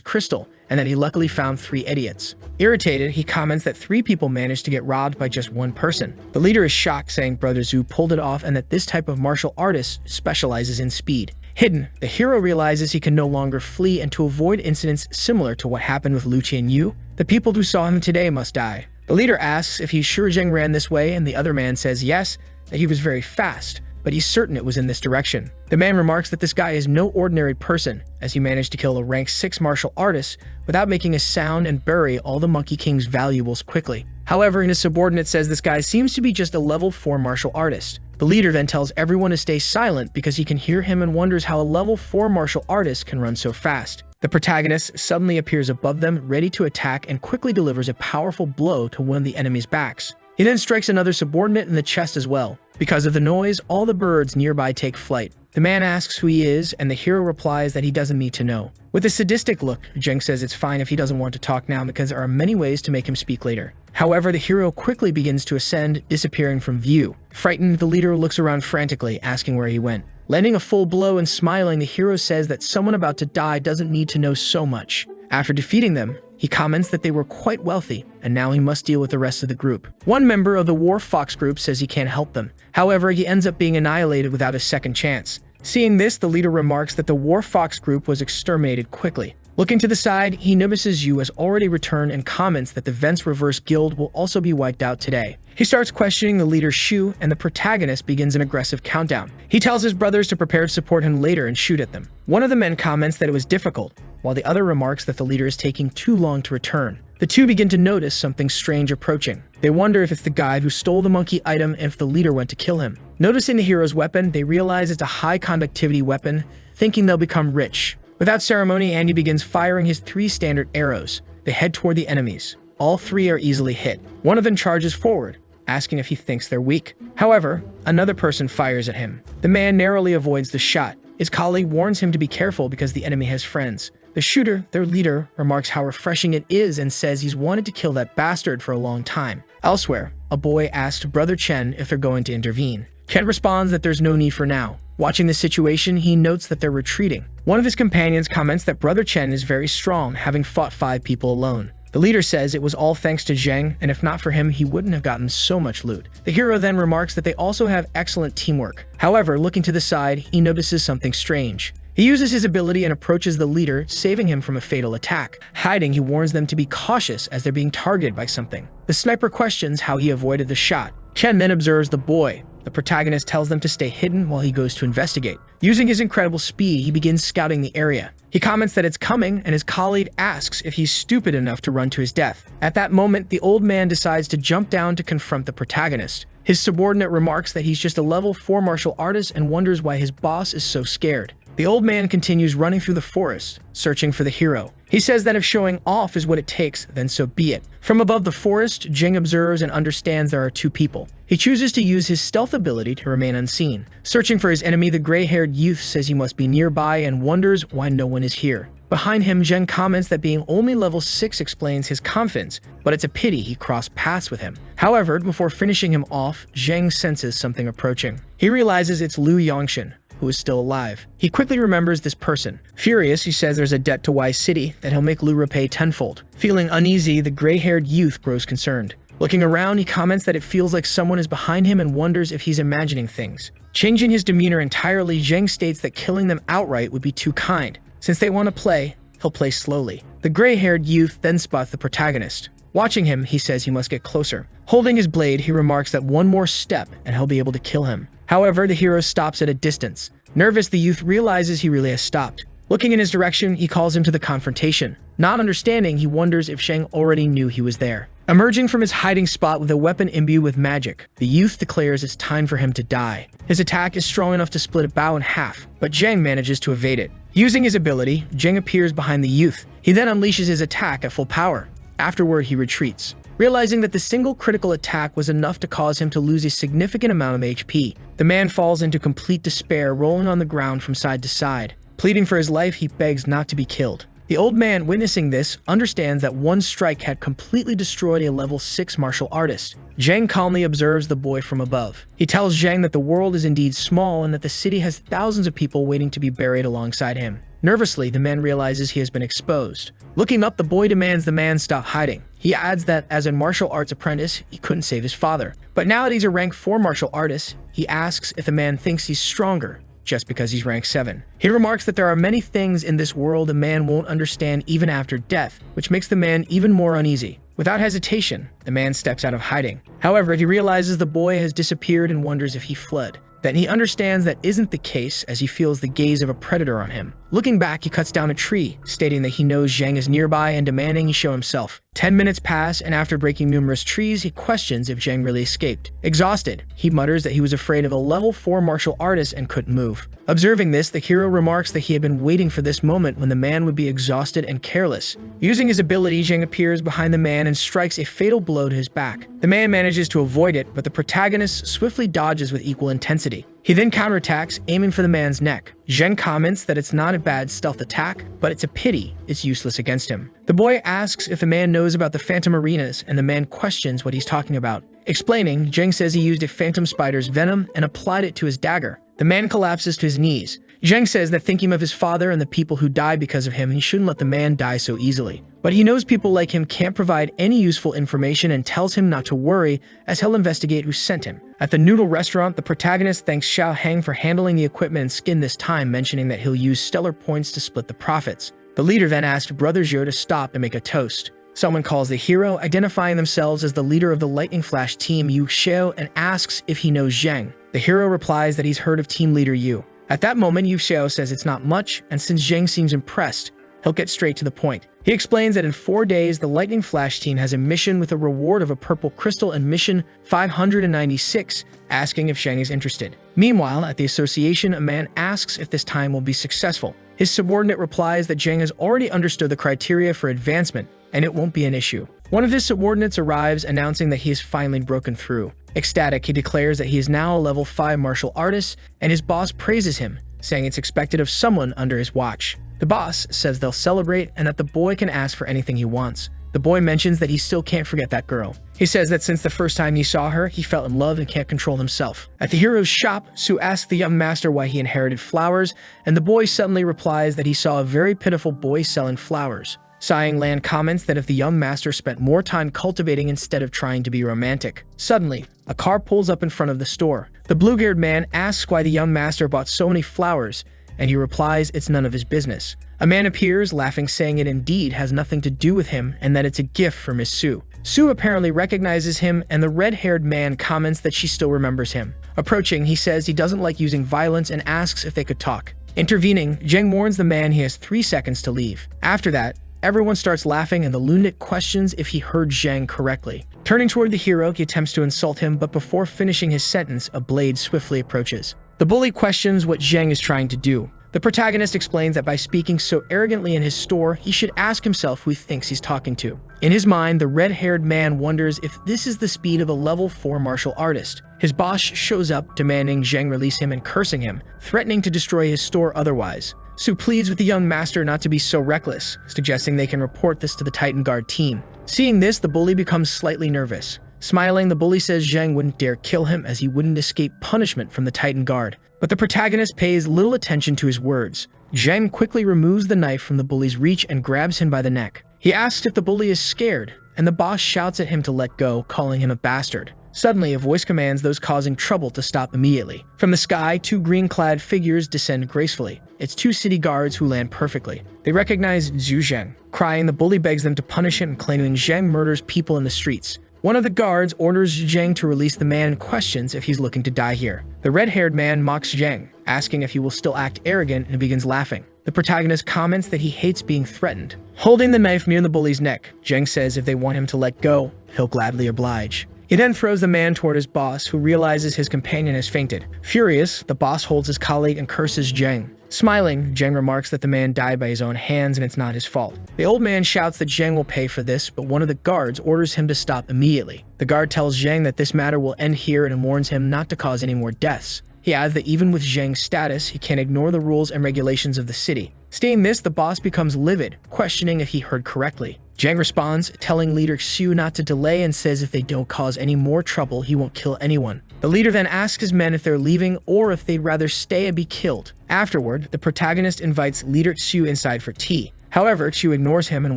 crystal, and that he luckily found 3 idiots. Irritated, he comments that 3 people managed to get robbed by just 1 person. The leader is shocked, saying Brother Zhu pulled it off and that this type of martial artist specializes in speed. Hidden, the hero realizes he can no longer flee, and to avoid incidents similar to what happened with Lu Qianyu, the people who saw him today must die. The leader asks if he's sure Zheng ran this way, and the other man says yes, that he was very fast, but he's certain it was in this direction. The man remarks that this guy is no ordinary person, as he managed to kill a rank 6 martial artist without making a sound and bury all the Monkey King's valuables quickly. However, his subordinate says this guy seems to be just a level 4 martial artist. The leader then tells everyone to stay silent because he can hear him and wonders how a level 4 martial artist can run so fast. The protagonist suddenly appears above them, ready to attack, and quickly delivers a powerful blow to one of the enemy's backs. He then strikes another subordinate in the chest as well. Because of the noise, all the birds nearby take flight. The man asks who he is, and the hero replies that he doesn't need to know. With a sadistic look, Zheng says it's fine if he doesn't want to talk now because there are many ways to make him speak later. However, the hero quickly begins to ascend, disappearing from view. Frightened, the leader looks around frantically, asking where he went. Landing a full blow and smiling, the hero says that someone about to die doesn't need to know so much. After defeating them, He comments that they were quite wealthy, and now he must deal with the rest of the group. One member of the War Fox group says he can't help them. However, he ends up being annihilated without a second chance. Seeing this, the leader remarks that the War Fox group was exterminated quickly. Looking to the side, he notices Yu has already returned and comments that the Vents Reverse Guild will also be wiped out today. He starts questioning the leader Shu, and the protagonist begins an aggressive countdown. He tells his brothers to prepare to support him later and shoot at them. One of the men comments that it was difficult, while the other remarks that the leader is taking too long to return. The two begin to notice something strange approaching. They wonder if it's the guy who stole the monkey item and if the leader went to kill him. Noticing the hero's weapon, they realize it's a high-conductivity weapon, thinking they'll become rich. Without ceremony, Andy begins firing his 3 standard arrows. They head toward the enemies. All 3 are easily hit. One of them charges forward, asking if he thinks they're weak. However, another person fires at him. The man narrowly avoids the shot. His colleague warns him to be careful because the enemy has friends. The shooter, their leader, remarks how refreshing it is and says he's wanted to kill that bastard for a long time. Elsewhere, a boy asks Brother Chen if they're going to intervene. Chen responds that there's no need for now. Watching the situation, he notes that they're retreating. One of his companions comments that Brother Chen is very strong, having fought 5 people alone. The leader says it was all thanks to Zheng, and if not for him, he wouldn't have gotten so much loot. The hero then remarks that they also have excellent teamwork. However, looking to the side, he notices something strange. He uses his ability and approaches the leader, saving him from a fatal attack. Hiding, he warns them to be cautious as they're being targeted by something. The sniper questions how he avoided the shot. Chen then observes the boy. The protagonist tells them to stay hidden while he goes to investigate. Using his incredible speed, he begins scouting the area. He comments that it's coming, and his colleague asks if he's stupid enough to run to his death. At that moment, the old man decides to jump down to confront the protagonist. His subordinate remarks that he's just a level 4 martial artist and wonders why his boss is so scared. The old man continues running through the forest, searching for the hero. He says that if showing off is what it takes, then so be it. From above the forest, Jing observes and understands there are 2 people. He chooses to use his stealth ability to remain unseen. Searching for his enemy, the gray-haired youth says he must be nearby and wonders why no one is here. Behind him, Zheng comments that being only level 6 explains his confidence, but it's a pity he crossed paths with him. However, before finishing him off, Zheng senses something approaching. He realizes it's Liu Yongxin, who is still alive. He quickly remembers this person. Furious, he says there's a debt to Wise City that he'll make Liu repay tenfold. Feeling uneasy, the gray-haired youth grows concerned. Looking around, he comments that it feels like someone is behind him and wonders if he's imagining things. Changing his demeanor entirely, Zheng states that killing them outright would be too kind. Since they want to play, he'll play slowly. The gray-haired youth then spots the protagonist. Watching him, he says he must get closer. Holding his blade, he remarks that one more step and he'll be able to kill him. However, the hero stops at a distance. Nervous, the youth realizes he really has stopped. Looking in his direction, he calls him to the confrontation. Not understanding, he wonders if Shang already knew he was there. Emerging from his hiding spot with a weapon imbued with magic, the youth declares it's time for him to die. His attack is strong enough to split a bow in half, but Zheng manages to evade it. Using his ability, Zheng appears behind the youth. He then unleashes his attack at full power. Afterward, he retreats. Realizing that the single critical attack was enough to cause him to lose a significant amount of HP, the man falls into complete despair, rolling on the ground from side to side. Pleading for his life, he begs not to be killed. The old man, witnessing this, understands that one strike had completely destroyed a level 6 martial artist. Zheng calmly observes the boy from above. He tells Zheng that the world is indeed small and that the city has thousands of people waiting to be buried alongside him. Nervously, the man realizes he has been exposed. Looking up, the boy demands the man stop hiding. He adds that as a martial arts apprentice, he couldn't save his father. But now that he's a rank 4 martial artist, he asks if the man thinks he's stronger just because he's rank 7. He remarks that there are many things in this world a man won't understand even after death, which makes the man even more uneasy. Without hesitation, the man steps out of hiding. However, he realizes the boy has disappeared and wonders if he fled. Then he understands that isn't the case as he feels the gaze of a predator on him. Looking back, he cuts down a tree, stating that he knows Zheng is nearby and demanding he show himself. 10 minutes pass, and after breaking numerous trees, he questions if Zheng really escaped. Exhausted, he mutters that he was afraid of a level 4 martial artist and couldn't move. Observing this, the hero remarks that he had been waiting for this moment when the man would be exhausted and careless. Using his ability, Zheng appears behind the man and strikes a fatal blow to his back. The man manages to avoid it, but the protagonist swiftly dodges with equal intensity. He then counterattacks, aiming for the man's neck. Zheng comments that it's not a bad stealth attack, but it's a pity it's useless against him. The boy asks if the man knows about the phantom arenas, and the man questions what he's talking about. Explaining, Zheng says he used a phantom spider's venom and applied it to his dagger. The man collapses to his knees. Zheng says that thinking of his father and the people who die because of him, he shouldn't let the man die so easily. But he knows people like him can't provide any useful information and tells him not to worry, as he'll investigate who sent him. At the noodle restaurant, the protagonist thanks Xiao Heng for handling the equipment and skin this time, mentioning that he'll use stellar points to split the profits. The leader then asked Brother Zhou to stop and make a toast. Someone calls the hero, identifying themselves as the leader of the Lightning Flash team, Yu Xiao, and asks if he knows Zheng. The hero replies that he's heard of team leader Yu. At that moment, Yu Xiao says it's not much, and since Zheng seems impressed, he'll get straight to the point. He explains that in 4 days, the Lightning Flash team has a mission with a reward of a purple crystal and mission 596, asking if Zheng is interested. Meanwhile, at the association, a man asks if this time will be successful. His subordinate replies that Zheng has already understood the criteria for advancement, and it won't be an issue. One of his subordinates arrives, announcing that he has finally broken through. Ecstatic, he declares that he is now a level 5 martial artist, and his boss praises him, saying it's expected of someone under his watch. The boss says they'll celebrate and that the boy can ask for anything he wants. The boy mentions that he still can't forget that girl. He says that since the first time he saw her, he fell in love and can't control himself. At the hero's shop, Su asks the young master why he inherited flowers, and the boy suddenly replies that he saw a very pitiful boy selling flowers. Sighing, Lan comments that if the young master spent more time cultivating instead of trying to be romantic. Suddenly, a car pulls up in front of the store. The blue-haired man asks why the young master bought so many flowers, and he replies it's none of his business. A man appears, laughing, saying it indeed has nothing to do with him and that it's a gift for Miss Su. Su apparently recognizes him, and the red-haired man comments that she still remembers him. Approaching, he says he doesn't like using violence and asks if they could talk. Intervening, Zheng warns the man he has 3 seconds to leave. After that, everyone starts laughing, and the lunatic questions if he heard Zheng correctly. Turning toward the hero, he attempts to insult him, but before finishing his sentence, a blade swiftly approaches. The bully questions what Zheng is trying to do. The protagonist explains that by speaking so arrogantly in his store, he should ask himself who he thinks he's talking to. In his mind, the red-haired man wonders if this is the speed of a level 4 martial artist. His boss shows up, demanding Zheng release him and cursing him, threatening to destroy his store otherwise. Su pleads with the young master not to be so reckless, suggesting they can report this to the Titan Guard team. Seeing this, the bully becomes slightly nervous. Smiling, the bully says Zheng wouldn't dare kill him as he wouldn't escape punishment from the Titan Guard. But the protagonist pays little attention to his words. Zheng quickly removes the knife from the bully's reach and grabs him by the neck. He asks if the bully is scared, and the boss shouts at him to let go, calling him a bastard. Suddenly, a voice commands those causing trouble to stop immediately. From the sky, 2 green-clad figures descend gracefully. It's 2 city guards who land perfectly. They recognize Zhu Zheng. Crying, the bully begs them to punish him, claiming Zheng murders people in the streets. One of the guards orders Zheng to release the man and questions if he's looking to die here. The red-haired man mocks Zheng, asking if he will still act arrogant, and begins laughing. The protagonist comments that he hates being threatened. Holding the knife near the bully's neck, Zheng says if they want him to let go, he'll gladly oblige. He then throws the man toward his boss, who realizes his companion has fainted. Furious, the boss holds his colleague and curses Zheng. Smiling, Zheng remarks that the man died by his own hands and it's not his fault. The old man shouts that Zheng will pay for this, but one of the guards orders him to stop immediately. The guard tells Zheng that this matter will end here and warns him not to cause any more deaths. He adds that even with Zheng's status, he can't ignore the rules and regulations of the city. Seeing this, the boss becomes livid, questioning if he heard correctly. Zheng responds, telling leader Xu not to delay, and says if they don't cause any more trouble, he won't kill anyone. The leader then asks his men if they're leaving or if they'd rather stay and be killed. Afterward, the protagonist invites leader Xu inside for tea. However, Xu ignores him and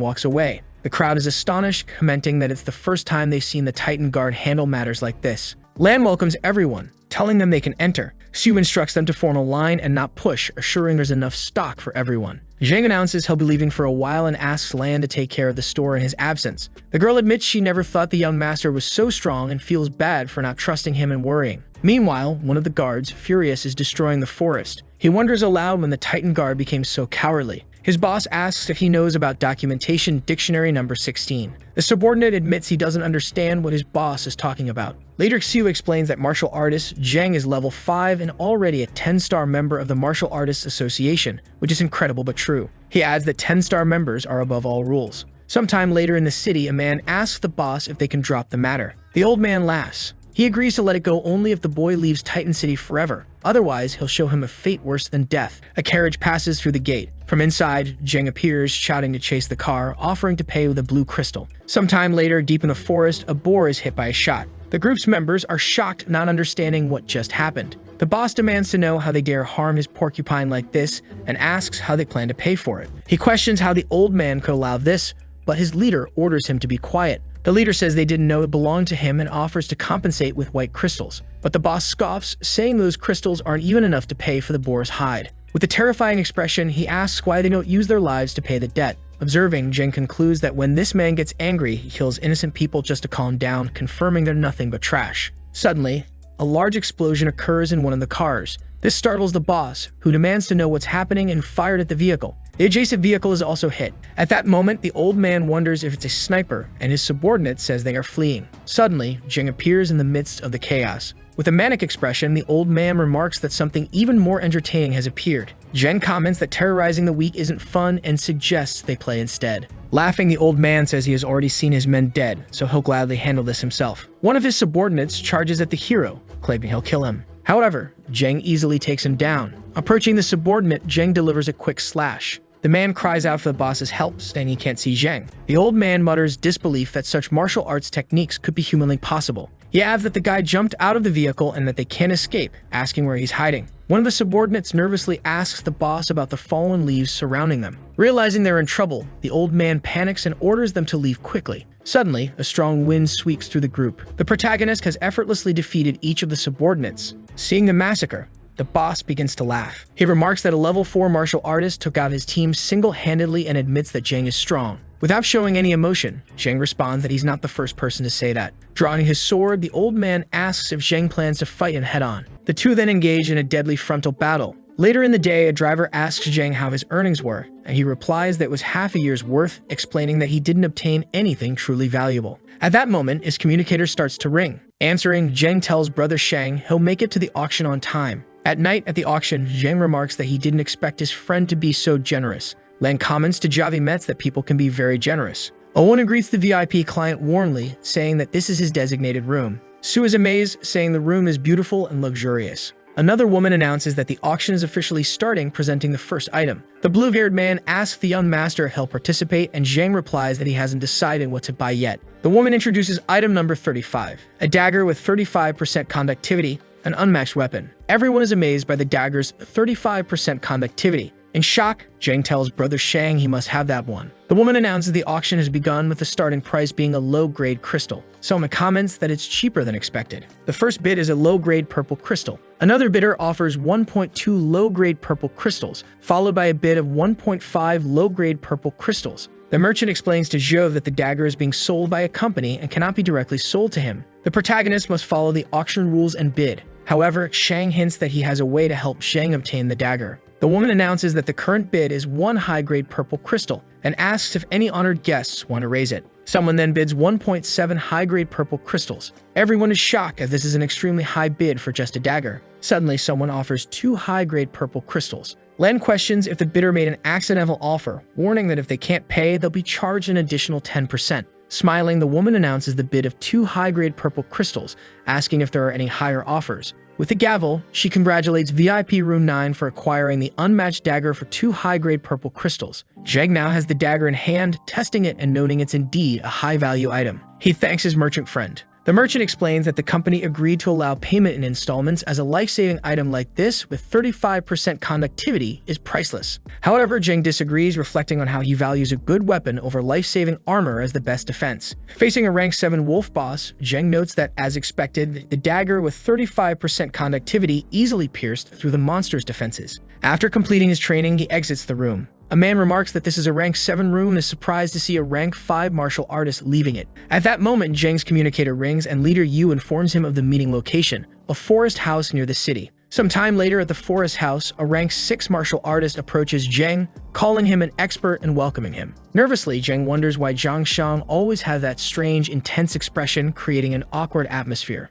walks away. The crowd is astonished, commenting that it's the first time they've seen the Titan Guard handle matters like this. Lan welcomes everyone, telling them they can enter. Xu instructs them to form a line and not push, assuring there's enough stock for everyone. Zheng announces he'll be leaving for a while and asks Lan to take care of the store in his absence. The girl admits she never thought the young master was so strong and feels bad for not trusting him and worrying. Meanwhile, one of the guards, furious, is destroying the forest. He wonders aloud when the Titan Guard became so cowardly. His boss asks if he knows about documentation dictionary number 16. The subordinate admits he doesn't understand what his boss is talking about. Later, Xu explains that martial artist Zheng is level 5 and already a 10-star member of the Martial Artists Association, which is incredible but true. He adds that 10-star members are above all rules. Sometime later in the city, a man asks the boss if they can drop the matter. The old man laughs. He agrees to let it go only if the boy leaves Titan City forever. Otherwise, he'll show him a fate worse than death. A carriage passes through the gate. From inside, Zheng appears, shouting to chase the car, offering to pay with a blue crystal. Sometime later, deep in the forest, a boar is hit by a shot. The group's members are shocked, not understanding what just happened. The boss demands to know how they dare harm his porcupine like this and asks how they plan to pay for it. He questions how the old man could allow this, but his leader orders him to be quiet. The leader says they didn't know it belonged to him and offers to compensate with white crystals. But the boss scoffs, saying those crystals aren't even enough to pay for the boar's hide. With a terrifying expression, he asks why they don't use their lives to pay the debt. Observing, Jeng concludes that when this man gets angry, he kills innocent people just to calm down, confirming they're nothing but trash. Suddenly, a large explosion occurs in one of the cars. This startles the boss, who demands to know what's happening and fired at the vehicle. The adjacent vehicle is also hit. At that moment, the old man wonders if it's a sniper, and his subordinate says they are fleeing. Suddenly, Jeng appears in the midst of the chaos. With a manic expression, the old man remarks that something even more entertaining has appeared. Jeng comments that terrorizing the weak isn't fun and suggests they play instead. Laughing, the old man says he has already seen his men dead, so he'll gladly handle this himself. One of his subordinates charges at the hero, claiming he'll kill him. However, Jeng easily takes him down. Approaching the subordinate, Jeng delivers a quick slash. The man cries out for the boss's help, saying he can't see Jeng. The old man mutters disbelief that such martial arts techniques could be humanly possible. He adds that the guy jumped out of the vehicle and that they can't escape, asking where he's hiding. One of the subordinates nervously asks the boss about the fallen leaves surrounding them. Realizing they're in trouble, the old man panics and orders them to leave quickly. Suddenly, a strong wind sweeps through the group. The protagonist has effortlessly defeated each of the subordinates. Seeing the massacre, the boss begins to laugh. He remarks that a level 4 martial artist took out his team single-handedly and admits that Jeng is strong. Without showing any emotion, Jeng responds that he's not the first person to say that. Drawing his sword, the old man asks if Jeng plans to fight him head-on. The two then engage in a deadly frontal battle. Later in the day, a driver asks Jeng how his earnings were, and he replies that it was half a year's worth, explaining that he didn't obtain anything truly valuable. At that moment, his communicator starts to ring. Answering, Jeng tells brother Shang he'll make it to the auction on time. At night at the auction, Jeng remarks that he didn't expect his friend to be so generous. Len comments to Yahello that people can be very generous. Owen greets the VIP client warmly, saying that this is his designated room. Sue is amazed, saying the room is beautiful and luxurious. Another woman announces that the auction is officially starting, presenting the first item. The blue-haired man asks the young master if he'll participate, and Jeng replies that he hasn't decided what to buy yet. The woman introduces item number 35, a dagger with 35% conductivity, an unmatched weapon. Everyone is amazed by the dagger's 35% conductivity. In shock, Jeng tells brother Shang he must have that one. The woman announces the auction has begun, with the starting price being a low-grade crystal. Someone comments that it's cheaper than expected. The first bid is a low-grade purple crystal. Another bidder offers 1.2 low-grade purple crystals, followed by a bid of 1.5 low-grade purple crystals. The merchant explains to Zhou that the dagger is being sold by a company and cannot be directly sold to him. The protagonist must follow the auction rules and bid. However, Shang hints that he has a way to help Zheng obtain the dagger. The woman announces that the current bid is 1 high-grade purple crystal and asks if any honored guests want to raise it. Someone then bids 1.7 high-grade purple crystals. Everyone is shocked as this is an extremely high bid for just a dagger. Suddenly, someone offers 2 high-grade purple crystals. Len questions if the bidder made an accidental offer, warning that if they can't pay, they'll be charged an additional 10%. Smiling, the woman announces the bid of 2 high-grade purple crystals, asking if there are any higher offers. With a gavel, she congratulates VIP Room 9 for acquiring the unmatched dagger for 2 high-grade purple crystals. Jeng now has the dagger in hand, testing it and noting it's indeed a high-value item. He thanks his merchant friend. The merchant explains that the company agreed to allow payment in installments, as a life-saving item like this with 35% conductivity is priceless. However, Jeng disagrees, reflecting on how he values a good weapon over life-saving armor as the best defense. Facing a rank 7 wolf boss, Jeng notes that, as expected, the dagger with 35% conductivity easily pierced through the monster's defenses. After completing his training, he exits the room. A man remarks that this is a rank 7 room and is surprised to see a rank 5 martial artist leaving it. At that moment, Jeng's communicator rings and leader Yu informs him of the meeting location, a forest house near the city. Some time later at the forest house, a rank 6 martial artist approaches Jeng, calling him an expert and welcoming him. Nervously, Jeng wonders why Zhang Shang always had that strange, intense expression, creating an awkward atmosphere.